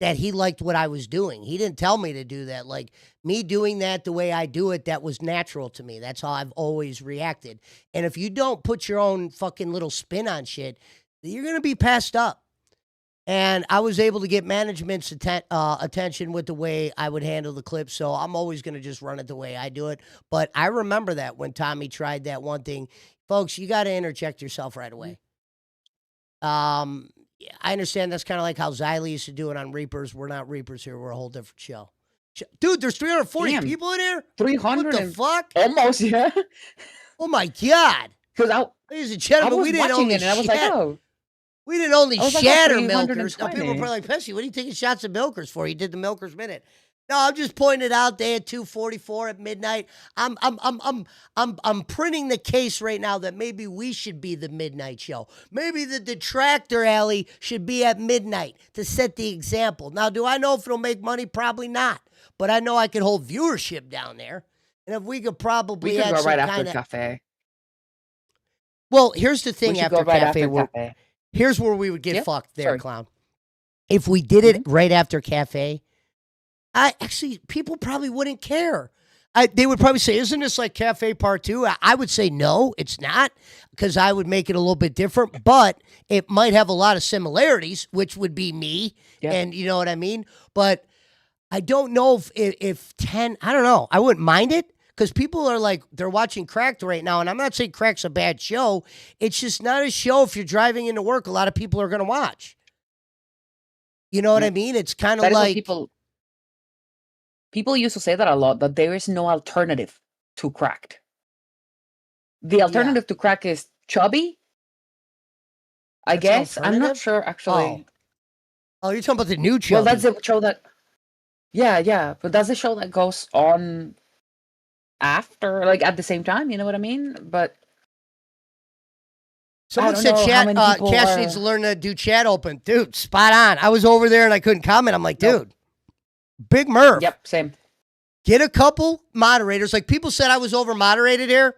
that he liked what I was doing. He didn't tell me to do that. Like, me doing that the way I do it, that was natural to me. That's how I've always reacted. And if you don't put your own fucking little spin on shit, you're going to be passed up. And I was able to get management's attention with the way I would handle the clip. So I'm always going to just run it the way I do it. But I remember that when Tommy tried that one thing. Folks, you got to interject yourself right away. I understand that's kind of like how Xylee used to do it on Reapers. We're not Reapers here. We're a whole different show. Dude, there's 340 people in here?
300.
What the fuck?
Almost, yeah.
Oh, my God.
Because
ladies and gentlemen, we didn't only
I was like, oh.
We didn't only shatter
like,
milkers. Now, people are probably like, Pesci, what are you taking shots of milkers for? You did the Milkers Minute. No, I'm just pointing it out. They had 2:44 at midnight. I'm printing the case right now that maybe we should be the midnight show. Maybe the Detractor Alley should be at midnight to set the example. Now, do I know if it'll make money? Probably not. But I know I could hold viewership down there. And if we could probably
go right after Cafe.
Well, here's the thing after Cafe.
Cafe.
Here's where we would get fucked there, Clown. If we did it right after Cafe, people probably wouldn't care. They would probably say, isn't this like Cafe Part 2? I would say no, it's not, because I would make it a little bit different, but it might have a lot of similarities, which would be me, and you know what I mean? But I don't know if 10, I don't know. I wouldn't mind it, because people are like, they're watching Cracked right now, and I'm not saying Crack's a bad show. It's just not a show if you're driving into work, a lot of people are going to watch. You know what I mean? It's kind of like...
People used to say that a lot, that there is no alternative to Cracked. The alternative to Crack is Chubby, I guess. I'm not sure, actually.
Oh, you're talking about the new Chubby.
Well, that's the show that... Yeah, but that's the show that goes on after, like, at the same time, you know what I mean? But...
Someone said chat, Cash needs to learn to do chat open. Dude, spot on. I was over there and I couldn't comment. I'm like, dude, Big Murph.
Yep, same.
Get a couple moderators. Like people said I was over moderated here.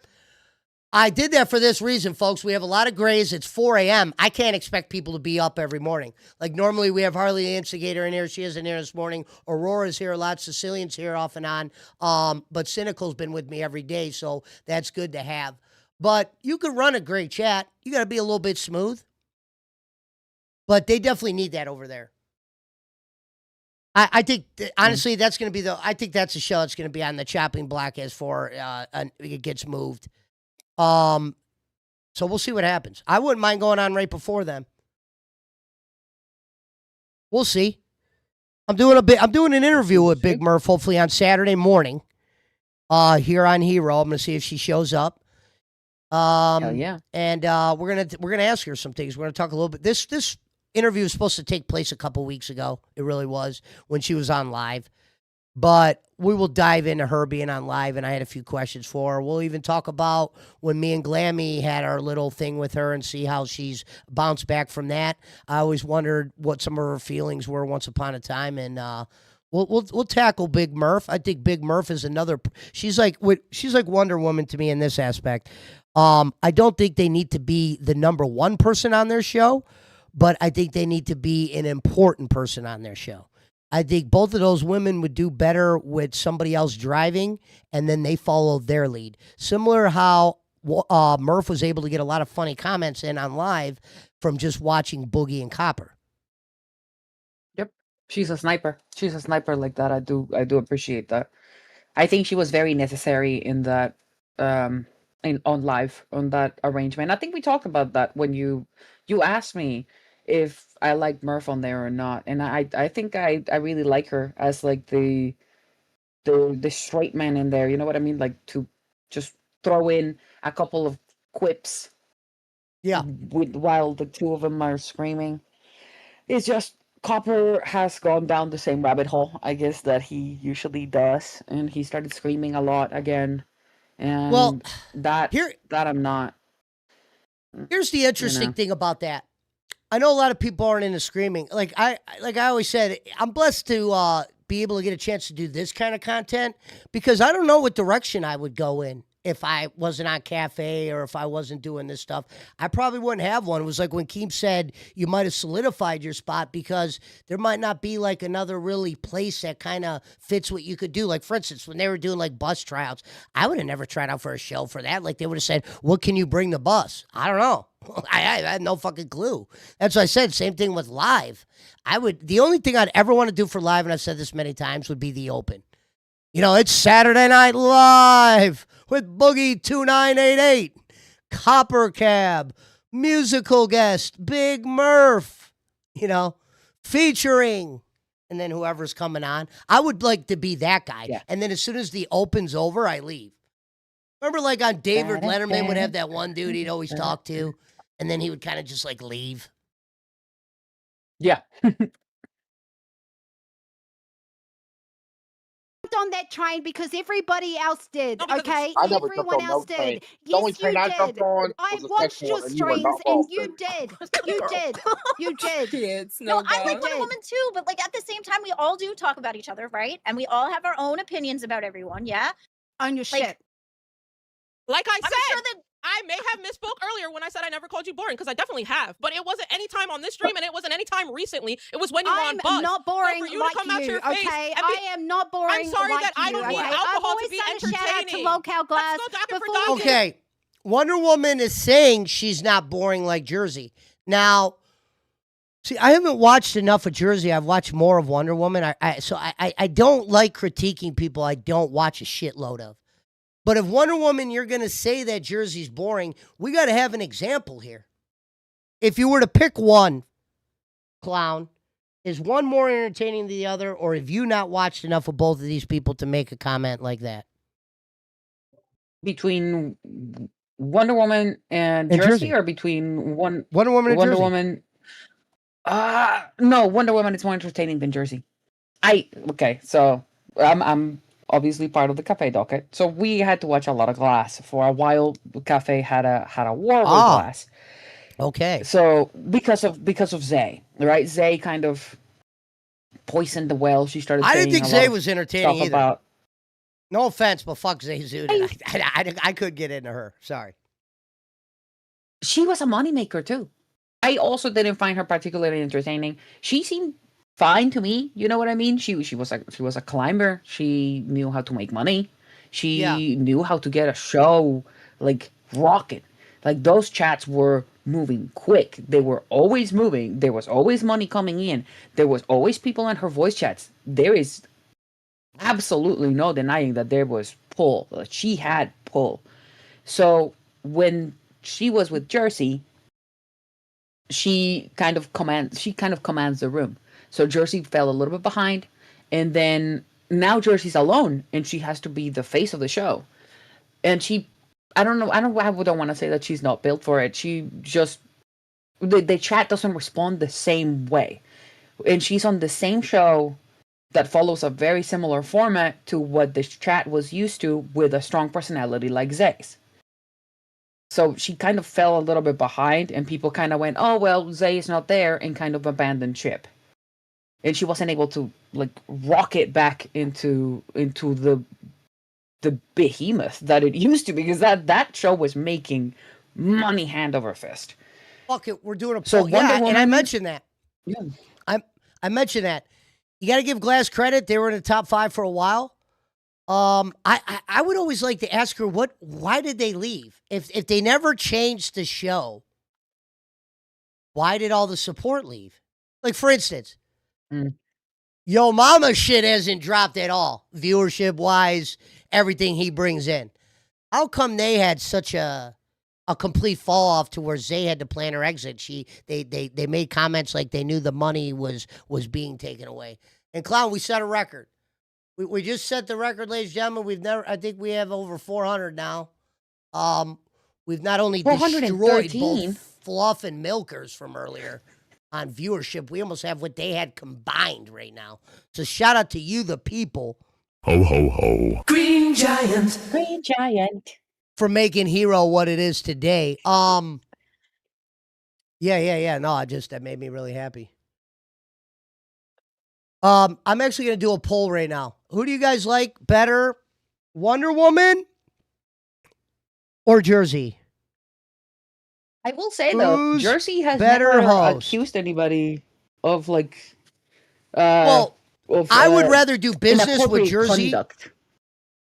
I did that for this reason, folks. We have a lot of grays. It's 4 a.m. I can't expect people to be up every morning. Like normally we have Harley the Instigator in here. She isn't here this morning. Aurora's here a lot. Sicilian's here off and on. But Cynical's been with me every day, so that's good to have. But you could run a great chat. You got to be a little bit smooth. But they definitely need that over there. I think, honestly, that's going to be I think that's a show that's going to be on the chopping block as for it gets moved. So we'll see what happens. I wouldn't mind going on right before them. We'll see. I'm doing an interview with Big Murph hopefully on Saturday morning. Here on Hero. I'm going to see if she shows up.
Hell yeah.
And we're gonna ask her some things. We're gonna talk a little bit. This interview was supposed to take place a couple weeks ago. It really was when she was on live. But we will dive into her being on live, and I had a few questions for her. We'll even talk about when me and Glammy had our little thing with her and see how she's bounced back from that. I always wondered what some of her feelings were once upon a time, and we'll tackle Big Murph. I think Big Murph is another. She's like Wonder Woman to me in this aspect. I don't think they need to be the number one person on their show, but I think they need to be an important person on their show. I think both of those women would do better with somebody else driving, and then they follow their lead. Similar how Murph was able to get a lot of funny comments in on live from just watching Boogie and Copper.
Yep, she's a sniper. She's a sniper like that. I do appreciate that. I think she was very necessary in that. On live on that arrangement. I think we talked about that when you asked me if I liked Murph on there or not, and I think I really like her as like the straight man in there. You know what I mean? Like to just throw in a couple of quips.
Yeah.
While the two of them are screaming, it's just Copper has gone down the same rabbit hole, I guess, that he usually does, and he started screaming a lot again. And that I'm not.
Here's the interesting thing about that. I know a lot of people aren't into screaming. Like I always said, I'm blessed to be able to get a chance to do this kind of content because I don't know what direction I would go in if I wasn't on Cafe or if I wasn't doing this stuff. I probably wouldn't have one. It was like when Keem said you might have solidified your spot because there might not be like another really place that kind of fits what you could do. Like, for instance, when they were doing like bus tryouts, I would have never tried out for a show for that. Like, they would have said, what can you bring the bus? I don't know. I had no fucking clue. That's what I said. Same thing with live. The only thing I'd ever want to do for live, and I've said this many times, would be the open. You know, it's Saturday Night Live with Boogie 2988, Copper Cab, musical guest, Big Murph, you know, featuring, and then whoever's coming on. I would like to be that guy. Yeah. And then as soon as the open's over, I leave. Remember like on David Letterman would have that one dude he'd always talk to, and then he would kind of just like leave.
Yeah.
On that train because everybody else did, okay?
I never
Everyone
jumped on
else
no train.
did.
The only
Yes,
train
you
I
did.
jumped on
I
was a
watched
sex
your
one, and you were
streams
not
and
Boston.
you did. You did. You did.
Kids,
No, I like
did.
Wonder Woman too, but like at the same time, we all do talk about each other, right? And we all have our own opinions about everyone, yeah?
On your shit.
Like I
I'm
said,
sure that
I may have misspoke earlier when I said I never called you boring, because I definitely have. But it wasn't any time on this stream, and it wasn't any time recently. It was when you were on Buzz.
I'm not boring
so for you
like
to come out
you,
your face
okay?
and be,
I am not boring.
I'm sorry
like
that I
you,
don't need
okay?
alcohol
I've always
to be
done a shout out to
entertaining.
Local Glass.
Let's go docket for
before-
docket.
Okay, Wonder Woman is saying she's not boring like Jersey. Now, see, I haven't watched enough of Jersey. I've watched more of Wonder Woman. I don't like critiquing people I don't watch a shitload of. But if Wonder Woman, you're going to say that Jersey's boring, we got to have an example here. If you were to pick one, Clown, is one more entertaining than the other, or have you not watched enough of both of these people to make a comment like that?
Between Wonder Woman and Jersey, or between Wonder
Woman and
Wonder
Jersey?
Woman? No, Wonder Woman is more entertaining than Jersey. Okay, so I'm obviously part of the cafe docket, so we had to watch a lot of Glass for a while. The cafe had a war with Glass.
Okay.
So because of Zay, right? Zay kind of poisoned the well. She started.
I didn't
saying
think
a lot
Zay
of
was entertaining
stuff
either.
about-
No offense, but fuck Zay Zudin. I could get into her. Sorry.
She was a moneymaker too. I also didn't find her particularly entertaining. She seemed fine to me. You know what I mean? She was a climber. She knew how to make money. She knew how to get a show like rocket. Like those chats were moving quick. They were always moving. There was always money coming in. There was always people in her voice chats. There is absolutely no denying that there was pull. She had pull. So when she was with Jersey, she kind of commands the room. So Jersey fell a little bit behind, and then now Jersey's alone, and she has to be the face of the show. And I don't want to say that she's not built for it. She just the chat doesn't respond the same way, and she's on the same show that follows a very similar format to what the chat was used to, with a strong personality like Zay's. So she kind of fell a little bit behind, and people kind of went, "Oh well, Zay is not there," and kind of abandoned ship. And she wasn't able to like rocket back into the behemoth that it used to be, because that show was making money hand over fist.
Fuck it, we're doing a
So
poll. Yeah,
Wonder
and I
Woman-
mentioned that.
Yeah.
I mentioned that. You got to give Glass credit. They were in the top 5 for a while. I would always like to ask her why did they leave? If they never changed the show, why did all the support leave? Like, for instance, Yo Mama shit hasn't dropped at all, viewership wise, everything he brings in. How come they had such a complete fall off to where Zay had to plan her exit? They made comments like they knew the money was being taken away. And Clown, we set a record. We just set the record, ladies and gentlemen. I think we have over 400 now. We've not only destroyed
413.
both Fluff and Milkers from earlier on viewership, we almost have what they had combined right now. So shout out to you, the people.
Ho, ho, ho.
Green Giant. Green Giant.
For making Hero what it is today. Yeah. No, that made me really happy. I'm actually gonna do a poll right now. Who do you guys like better, Wonder Woman or Jersey?
I will say though,
Who's
Jersey has
better
never
host?
accused anybody of like.
Well, I would rather do business with
inappropriate
Jersey.
conduct.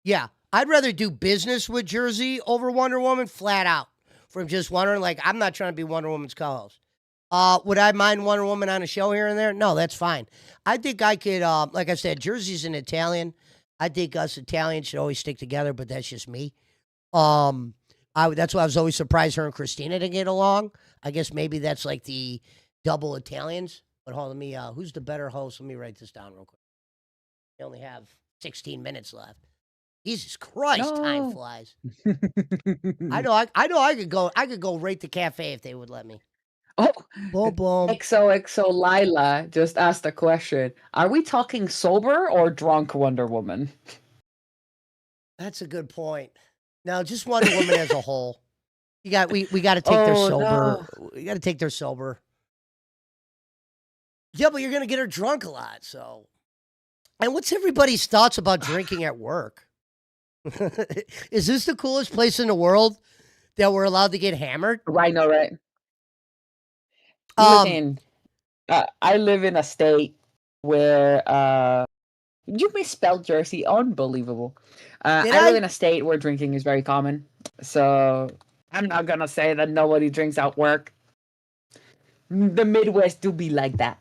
Yeah, I'd rather do business with Jersey over Wonder Woman, flat out. From just wondering, like, I'm not trying to be Wonder Woman's co-host. Would I mind Wonder Woman on a show here and there? No, that's fine. I think I could, like I said, Jersey's an Italian. I think us Italians should always stick together, but that's just me. That's why I was always surprised her and Christina didn't get along. I guess maybe that's like the double Italians. But hold on, let me, who's the better host? Let me write this down real quick. We only have 16 minutes left. Jesus Christ, time flies. I know I could go rate the cafe if they would let me.
Oh,
boom, boom.
XOXO Lila just asked a question. Are we talking sober or drunk Wonder Woman?
That's a good point. No, just Wonder Woman as a whole. We got to take their sober.
No.
We got to take their sober. Yeah, but you're gonna get her drunk a lot. So, and what's everybody's thoughts about drinking at work? Is this the coolest place in the world? that we're allowed to get hammered.
I know, right?
Um,
Listen, I live in a state where you misspelled Jersey. Unbelievable.
Did
I live
I?
in a state where drinking is very common, so I'm not gonna say that nobody drinks at work. The Midwest do be like that.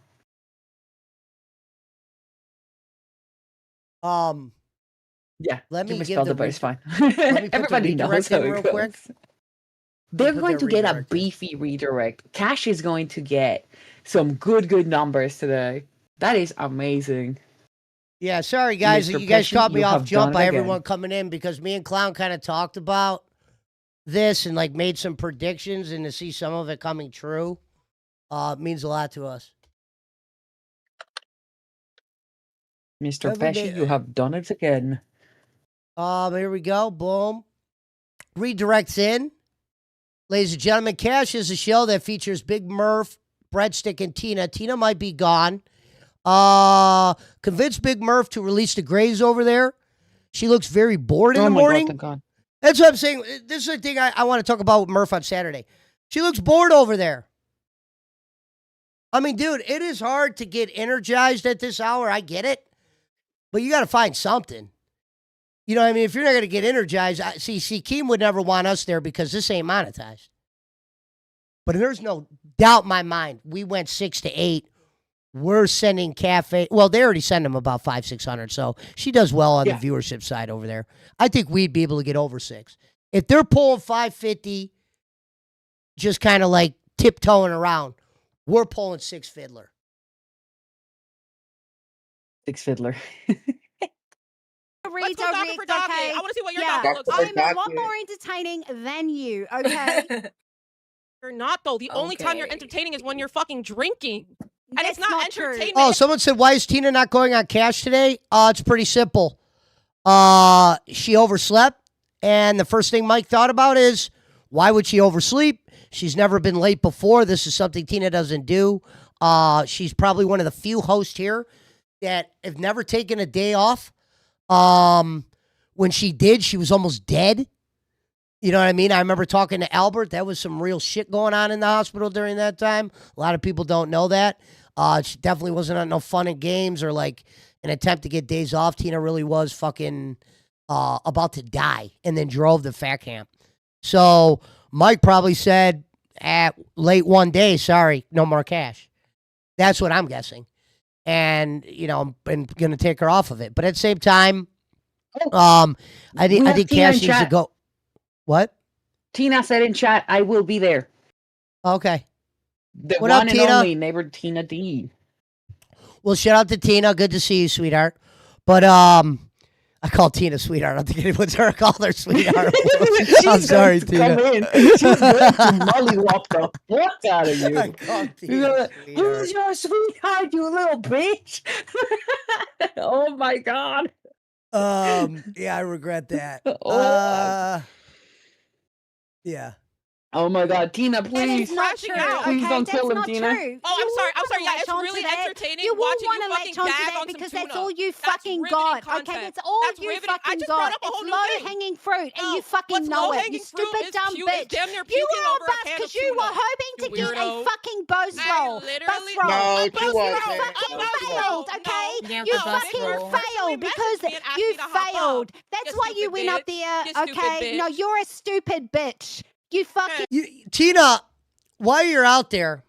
Yeah,
let
you
me give
misspelled
the
it, but it's fine.
let me put
Everybody
the
knows
redirect
how
in
it
real
goes.
quick.
They're
put
going
that
to get a
redirect in.
beefy redirect. Cash is going to get some good numbers today. That is amazing.
Yeah, sorry guys,
Mr.
you guys
Pesci,
caught me
you
off
have
jump
done it
by
again.
everyone coming in because me and Clown kind of talked about this and like made some predictions, and to see some of it coming true means a lot to us.
Mr. Pesci, you have done it again.
Here we go. Boom. Redirects in. Ladies and gentlemen, Cash is a show that features Big Murph, Breadstick, and Tina. Tina might be gone. Convince Big Murph to release the Grays over there. She looks very bored in the morning.
God, thank God.
That's what I'm saying. This is the thing I want to talk about with Murph on Saturday. She looks bored over there. I mean, dude, it is hard to get energized at this hour. I get it. But you got to find something. You know what I mean? If you're not going to get energized, see, Keem would never want us there because this ain't monetized. But there's no doubt in my mind. We went 6 to 8. We're sending Cafe. Well, they already send them about 500-600. So she does well on the viewership side over there. I think we'd be able to get over 6. If they're pulling 550, just kind of like tiptoeing around, we're pulling 6 Fiddler.
6 Fiddler.
Let's go docket for docket. I want to see what your
Yeah,
docket looks like.
I'm a lot more entertaining than you, okay?
You're not, though. The only time you're entertaining is when you're fucking drinking. And
That's
it's not
not true.
entertainment.
Oh, someone said, why is Tina not going on Cash today? It's pretty simple. She overslept. And the first thing Mike thought about is, why would she oversleep? She's never been late before. This is something Tina doesn't do. She's probably one of the few hosts here that have never taken a day off. When she did, she was almost dead. You know what I mean? I remember talking to Albert. That was some real shit going on in the hospital during that time. A lot of people don't know that. She definitely wasn't on no fun and games or like an attempt to get days off. Tina really was fucking about to die and then drove the fat camp. So Mike probably said at late one day, sorry, no more Cash. That's what I'm guessing. And, you know, I'm going to take her off of it. But at the same time, I think Cash needs to go. What?
Tina said in chat, I will be there.
Okay.
The
What
one
up,
and
Tina?
only neighbor Tina D.
Well, shout out to Tina. Good to see you, sweetheart. But I call Tina sweetheart. I don't think anyone's ever called her sweetheart. I'm sorry, Tina.
Come in. She's going to mollywop the fuck out of you.
I called Tina sweetheart.
Who's your sweetheart, you little bitch? Oh my God.
Yeah, I regret that. Yeah.
Oh my God, Tina, please.
not true.
Please
Okay,
don't
that's
kill him,
not
Tina.
true.
Oh, I'm sorry. I'm sorry. Yeah, it's
latch on
really
to that.
entertaining
You will
watching
want
you
to
fucking
latch on to
gag
that
on
because
some
that's
tuna.
all you
That's
fucking
riveting
got.
content.
Okay, that's all
That's
you
riveting. I
fucking
just brought
got.
up a whole
It's
new thing.
low-hanging fruit, and
No,
you fucking
what's
know it. You
low-hanging fruit
stupid
is
dumb
is
bitch.
damn near
You
puking
were
over
a
a
bus
can of
because you
tuna.
were hoping to
You
get a
weirdo.
fucking bus roll. Bus roll.
No,
And
she
you
wasn't.
fucking
No,
failed,
no,
okay?
no.
You
No,
fucking
bitch, you personally
failed because
messaged me and asked
you
me to hop
failed.
up.
That's
You
why you
stupid
went up
bitch.
there,
You stupid
okay? No,
bitch.
you're a stupid bitch. You fucking...
Tina, while you're out there,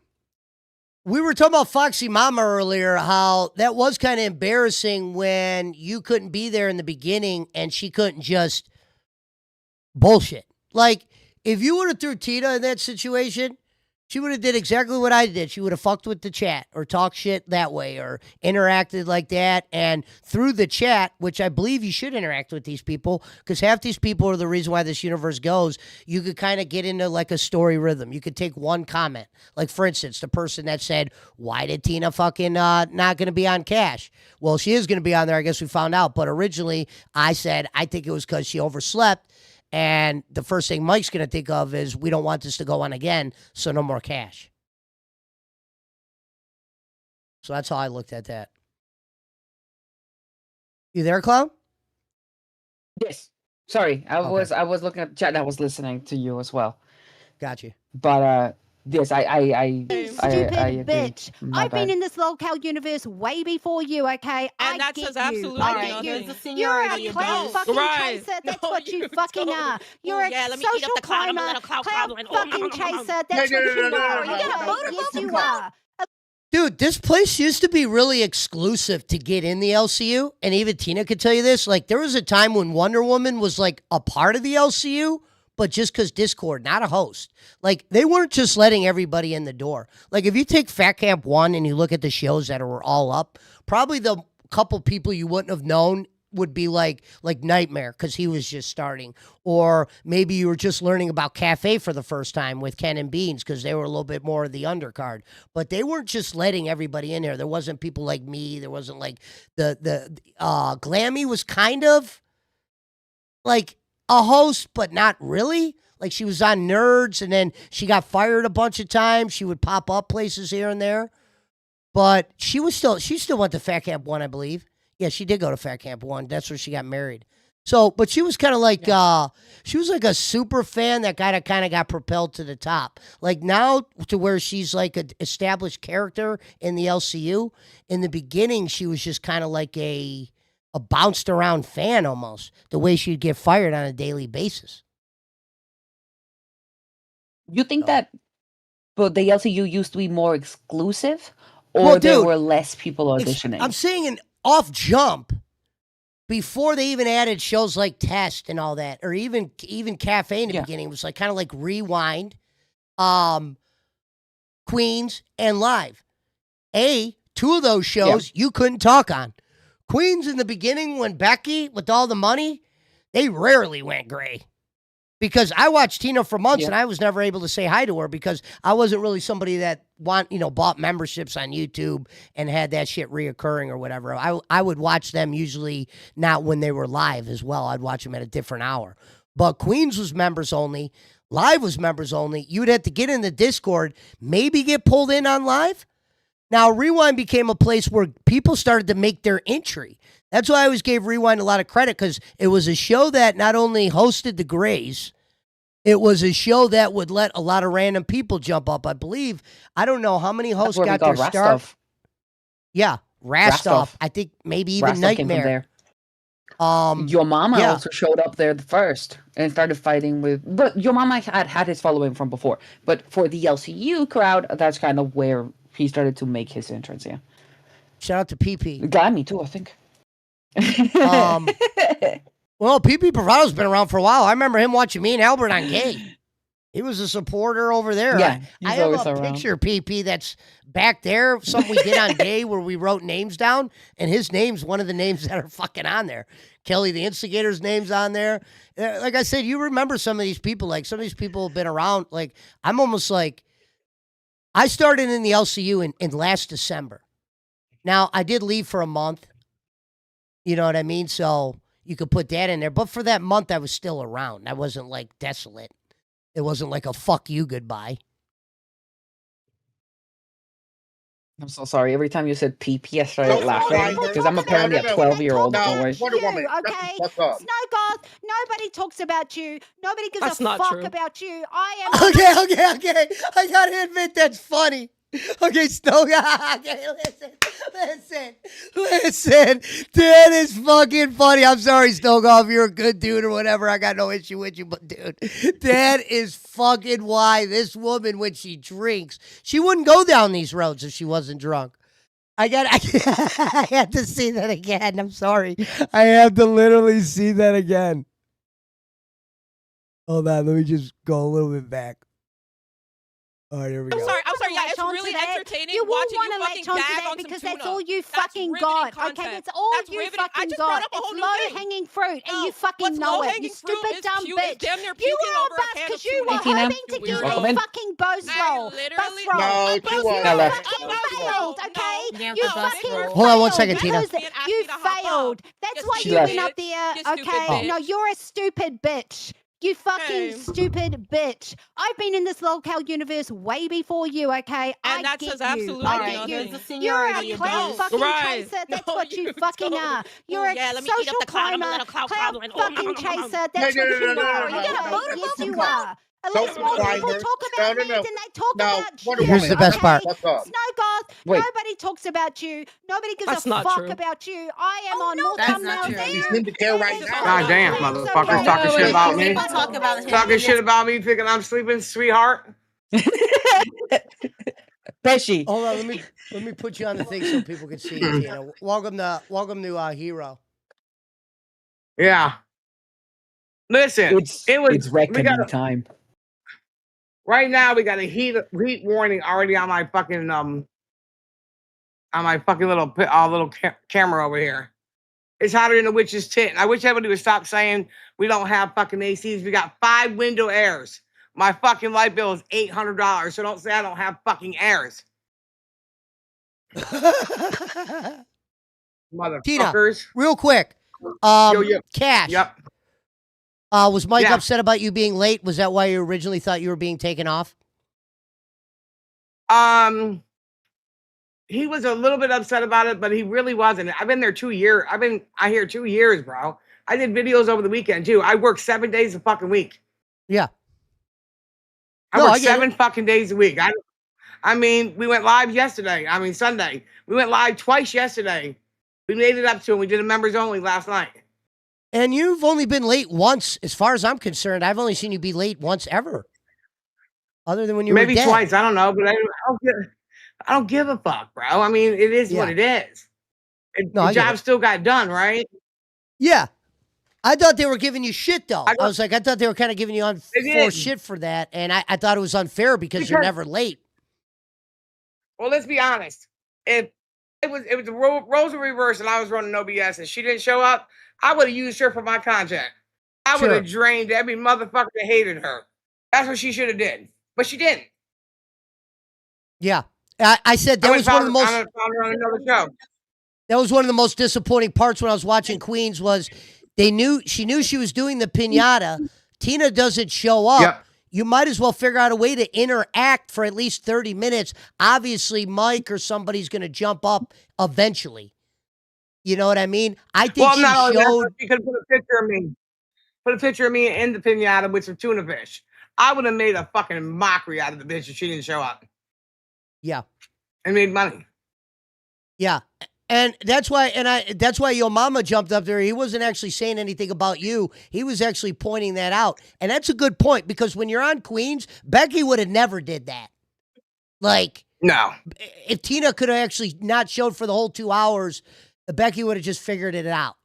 we were talking about Foxy Mama earlier, how that was kind of embarrassing when you couldn't be there in the beginning and she couldn't just bullshit. Like, if you would have threw Tina in that situation, she would have did exactly what I did. She would have fucked with the chat or talked shit that way or interacted like that. And through the chat, which I believe you should interact with these people because half these people are the reason why this universe goes, you could kind of get into like a story rhythm. You could take one comment. Like, for instance, the person that said, why did Tina fucking not going to be on Cash? Well, she is going to be on there. I guess we found out. But originally I said, I think it was because she overslept. And the first thing Mike's going to think of is we don't want this to go on again, so no more Cash. So that's how I looked at that. You there, Clown?
Yes. Sorry, I was looking at the chat. I was listening to you as well.
Got you.
But yes, I
Stupid
agree.
bitch.
My
I've been
bad.
in this locale universe way before you, okay?
And that
get
says
you.
absolutely
I get
nothing.
you.
There's a
You're a
seniority
clown
abuse.
fucking
Right.
chaser. That's
No,
what you
you
fucking
don't.
are. You're
Ooh,
a
yeah, let me eat
social
up the cloud. I'm a
climber,
little cloud
clown
goblin.
fucking chaser. That's
No,
what
no,
you
no, no,
are.
no,
Okay?
no, no.
Yes, you are.
Dude, this place used to be really exclusive to get in the LCU, and even Tina could tell you this. Like, there was a time when Wonder Woman was like a part of the LCU, but just because Discord, not a host. Like, they weren't just letting everybody in the door. Like, if you take Fat Camp 1 and you look at the shows that were all up, probably the couple people you wouldn't have known would be like Nightmare, because he was just starting. Or maybe you were just learning about Cafe for the first time with Ken and Beans, because they were a little bit more of the undercard. But they weren't just letting everybody in there. There wasn't people like me. There wasn't like Glammy was kind of like a host, but not really. Like, she was on Nerds, and then she got fired a bunch of times. She would pop up places here and there. But she still went to Fat Camp 1, I believe. Yeah, she did go to Fat Camp 1. That's where she got married. So, but she was kind of like, she was like a super fan that kind of got propelled to the top. Like, now to where she's like an established character in the LCU. In the beginning, she was just kind of like a bounced around fan almost, the way she'd get fired on a daily basis.
You think that, but the LCU used to be more exclusive, or
Well,
there
dude,
were less people auditioning?
I'm saying an off jump before they even added shows like Test and all that, or even Cafe in the beginning. It was like kind of like Rewind, Queens, and Live. Two of those shows you couldn't talk on. Queens in the beginning, when Becky with all the money, they rarely went gray. Because I watched Tina for months and I was never able to say hi to her because I wasn't really somebody that bought memberships on YouTube and had that shit reoccurring or whatever. I would watch them usually not when they were live as well. I'd watch them at a different hour. But Queens was members only. Live was members only. You'd have to get in the Discord, maybe get pulled in on live. Now, Rewind became a place where people started to make their entry. That's why I always gave Rewind a lot of credit, because it was a show that not only hosted the Grays, it was a show that would let a lot of random people jump up. I believe, I don't know how many hosts got their start. Yeah, Rastov. I think maybe even
Rastov came from
Nightmare.
there. Your Mama also showed up there first and started fighting with. But Your Mama had his following from before. But for the LCU crowd, that's kind of where he started to make his entrance. Yeah.
Shout out to PP.
Glammy too, I think.
Well, PP Bravado's been around for a while. I remember him watching me and Albert on Gay. He was a supporter over there.
Yeah,
I have a picture of PP that's back there, something we did on Gay where we wrote names down, and his name's one of the names that are fucking on there. Kelly the Instigator's name's on there. Like I said, you remember some of these people. Like, some of these people have been around. Like, I'm almost like, I started in the LCU in last December. Now, I did leave for a month. You know what I mean? So you could put that in there. But for that month, I was still around. I wasn't like desolate. It wasn't like a fuck you goodbye.
I'm so sorry. Every time you said PP, I started laughing because I'm apparently a 12-year-old boy.
Wonder Woman, okay? Snow Goth, nobody talks about you. Nobody gives
That's
a
not
fuck
true.
about you. I am.
Okay. I gotta admit, that's funny. Okay, Snow. Okay, listen. That is fucking funny. I'm sorry, Snowgolf. You're a good dude or whatever. I got no issue with you, but dude, that is fucking why this woman, when she drinks, she wouldn't go down these roads if she wasn't drunk. I had to see that again. I'm sorry. I have to literally see that again. Hold on. Let me just go a little bit back. All right, here we go.
I'm sorry. Yeah, it's
Latch
really
onto that.
entertaining
You will
watching
want
you
to
fucking
latch onto
gag
that
on
because
some
that's
tuna.
all you
That's
fucking
riveting
got.
content.
Okay, that's all
That's
you
riveting. I
fucking
just
got.
brought up a
It's
whole new
low
thing.
hanging fruit, and you fucking
What's
know it. You
low-hanging fruit
stupid
is
dumb bitch.
damn near
You
puking
were
over
on
a
bus
can
because
of
you
tuna.
were
Hey, Tina.
hoping to get
Welcome
a
in.
fucking bus roll.
literally-
Bus roll.
No, she
But you
wasn't.
I left.
fucking
No,
failed,
no,
okay?
no,
You
no,
fucking
bitch.
Hold on one
failed
second, Tina.
because You failed. That's why
She
you
left.
went up there,
You stupid
okay?
bitch.
No, you're a stupid bitch. You fucking
Hey.
stupid bitch. I've been in this locale universe way before you, okay?
And that
get
says
you.
absolutely
I
nothing.
get you.
There's a
You're a
seniority
cloud
abuse.
fucking
Right.
chaser. That's
No,
what you
you
fucking
don't.
are. You're
Ooh,
a
yeah, let me eat
social
up the cloud. I'm a
climber,
little cloud
cloud
goblin.
fucking chaser. That's
No,
what
no,
you
no,
are,
no, no,
okay?
no,
Yes,
that's
you
fucked up.
are. At least
Social
more people
climber.
talk about
No,
me
no, no.
than they talk
No,
about
Wonder
you.
Here's the best
okay?
part.
Fuck up.
Snow Goth,
Wait.
nobody talks about you. Nobody gives
That's
a
not
fuck
true.
about you. I am on
no,
more
that's
thumbnails
not
than
true.
you.
You seem to care right
and
now.
God
so
damn,
it's
motherfuckers
okay.
talking shit about me.
People talk about him.
Talking shit about me, thinking I'm sleeping, sweetheart.
Pesci.
Hold on, let me put you on the thing so people can see you, Tina. Welcome to Hero.
Yeah. Listen,
It's
it was. We
reckoning
got
time.
right now. We got a heat warning already on my fucking little camera over here. It's hotter than a witch's tit. I wish everybody would stop saying we don't have fucking ACs. We got 5 window airs. My fucking light bill is $800, so don't say I don't have fucking airs, motherfuckers.
Tina, real quick. Cash.
Yep.
Was Mike
Yeah.
upset about you being late? Was that why you originally thought you were being taken off?
He was a little bit upset about it, but he really wasn't. I've been there 2 years. I've been out here 2 years, bro. I did videos over the weekend too. I worked 7 days a fucking week.
Yeah.
I worked 7 fucking days a week. I mean, we went live yesterday. I mean, Sunday. We went live twice yesterday. We made it up to him. We did a members only last night.
And you've only been late once, as far as I'm concerned. I've only seen you be late once ever. Other than when you
Maybe
were dead.
twice. I don't know, but I don't give a fuck, bro. I mean, it is what it is. The job still got done, right?
Yeah. I thought they were giving you shit, though. I thought they were kind of giving you unfair shit for that. And I thought it was unfair because you're never late.
Well, let's be honest. If it was the roles were reversed and I was running OBS and she didn't show up, I would have used her for my content. I would have drained every motherfucker that hated her. That's what she should have did. But she didn't.
Yeah. I said that was one of the most...
I found her on another show.
That was one of the most disappointing parts when I was watching Queens was she knew she was doing the piñata. Tina doesn't show up.
Yep.
You might as well figure out a way to interact for at least 30 minutes. Obviously, Mike or somebody's going to jump up eventually. You know what I mean? I think she showed...
She could put a picture of me. Put a picture of me in the piñata with some tuna fish. I would have made a fucking mockery out of the bitch if she didn't show up.
Yeah.
And made money.
Yeah. And that's why your mama jumped up there. He wasn't actually saying anything about you. He was actually pointing that out. And that's a good point because when you're on Queens, Becky would have never did that. Like,
no.
If Tina could have actually not showed for the whole 2 hours, Becky would have just figured it out.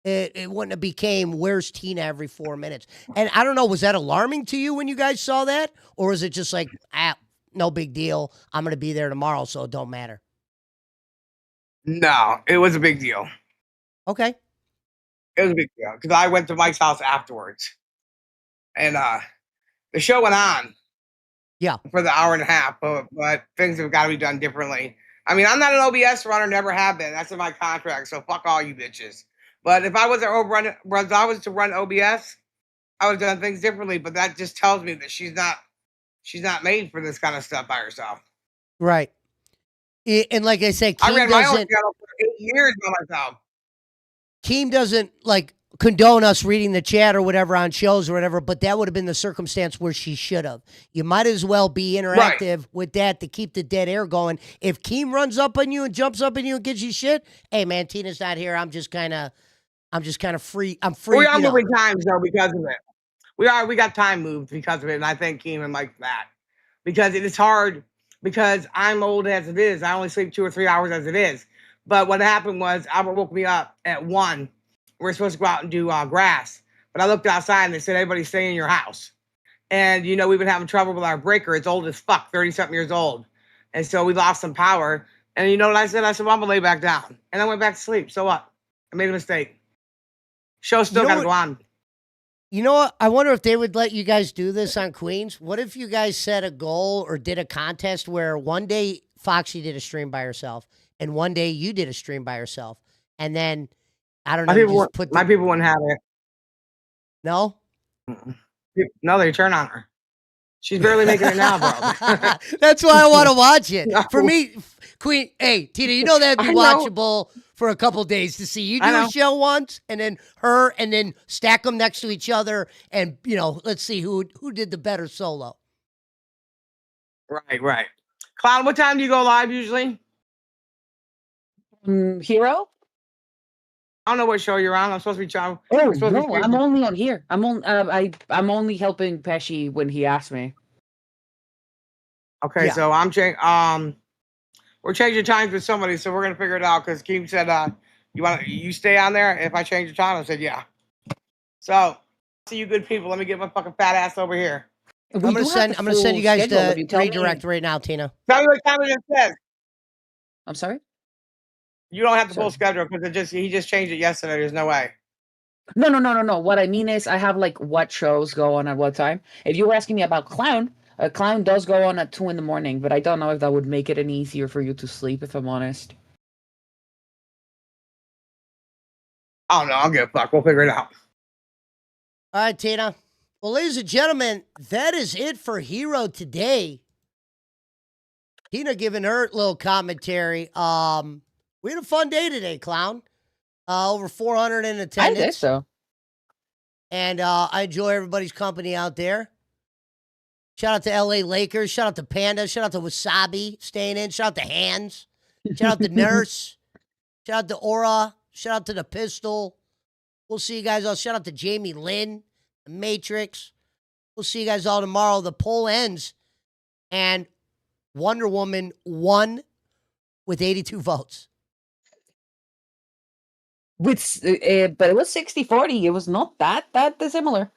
It wouldn't have became, where's Tina every 4 minutes? And I don't know, was that alarming to you when you guys saw that? Or is it just like, no big deal. I'm going to be there tomorrow, so it don't matter.
No, it was a big deal.
Okay.
It was a big deal because I went to Mike's house afterwards. And the show went on.
Yeah.
For the hour and a half, but things have got to be done differently. I mean, I'm not an OBS runner, never have been. That's in my contract, so fuck all you bitches. But if I was to run OBS, I would have done things differently. But that just tells me that she's not made for this kind of stuff by herself.
Right. And like I said,
I ran my own channel for 8 years by myself.
Keem doesn't like condone us reading the chat or whatever on shows or whatever, but that would have been the circumstance where she should have. You might as well be interactive with that to keep the dead air going. If Keem runs up on you and jumps up on you and gives you shit, hey man, Tina's not here. I'm just kind of free. I'm free.
We are moving times though because of it. We got time moved because of it, and I thank Keem and Mike for that. Because it is hard because I'm old as it is. I only sleep 2 or 3 hours as it is. But what happened was Albert woke me up at 1. We're supposed to go out and do grass. But I looked outside and they said, everybody stay in your house. And, you know, we've been having trouble with our breaker. It's old as fuck, 30-something years old. And so we lost some power. And you know what I said? I said, well, I'm going to lay back down. And I went back to sleep. So what? I made a mistake. Show's still got to go on.
You know what? I wonder if they would let you guys do this on Queens. What if you guys set a goal or did a contest where one day Foxy did a stream by herself and one day you did a stream by yourself? And then, I don't know.
My people wouldn't have it.
No?
No, they turn on her. She's barely making it now, bro.
That's why I want to watch it.
No.
For me, Queen, hey, Tina, you know that'd be
I know.
watchable for a couple days to see you
I
do a
know.
show once and then her and then stack them next to each other and, let's see who did the better solo.
Right. Clown, what time do you go live usually?
Hero?
I don't know what show you're on. I'm supposed to be trying.
Oh
supposed to be
no, I'm only on here. I'm only helping Pesci when he asked me.
Okay,
Yeah.
so we're changing times with somebody, so we're gonna figure it out. Because Keem said, you stay on there if I change the time? I said, yeah. So, see you good people. Let me get my fucking fat ass over here.
I'm gonna send you guys the redirect right now, Tina.
Tell me what time it says.
I'm sorry?
You don't have the full schedule because he just changed it yesterday. There's no way.
No. What I mean is I have like what shows go on at what time. If you were asking me about Clown, Clown does go on at 2 a.m, but I don't know if that would make it any easier for you to sleep, if I'm honest.
Oh no, I'll give a fuck. We'll figure it out.
All right, Tina. Well, ladies and gentlemen, that is it for Hero today. Tina giving her little commentary. We had a fun day today, Clown. Over 400 in attendance.
I think so.
And I enjoy everybody's company out there. Shout out to LA Lakers. Shout out to Panda. Shout out to Wasabi staying in. Shout out to Hands. Shout out to Nurse. Shout out to Aura. Shout out to the Pistol. We'll see you guys all. Shout out to Jamie Lynn, the Matrix. We'll see you guys all tomorrow. The poll ends. And Wonder Woman won with 82 votes.
But it was 60-40. It was not that dissimilar.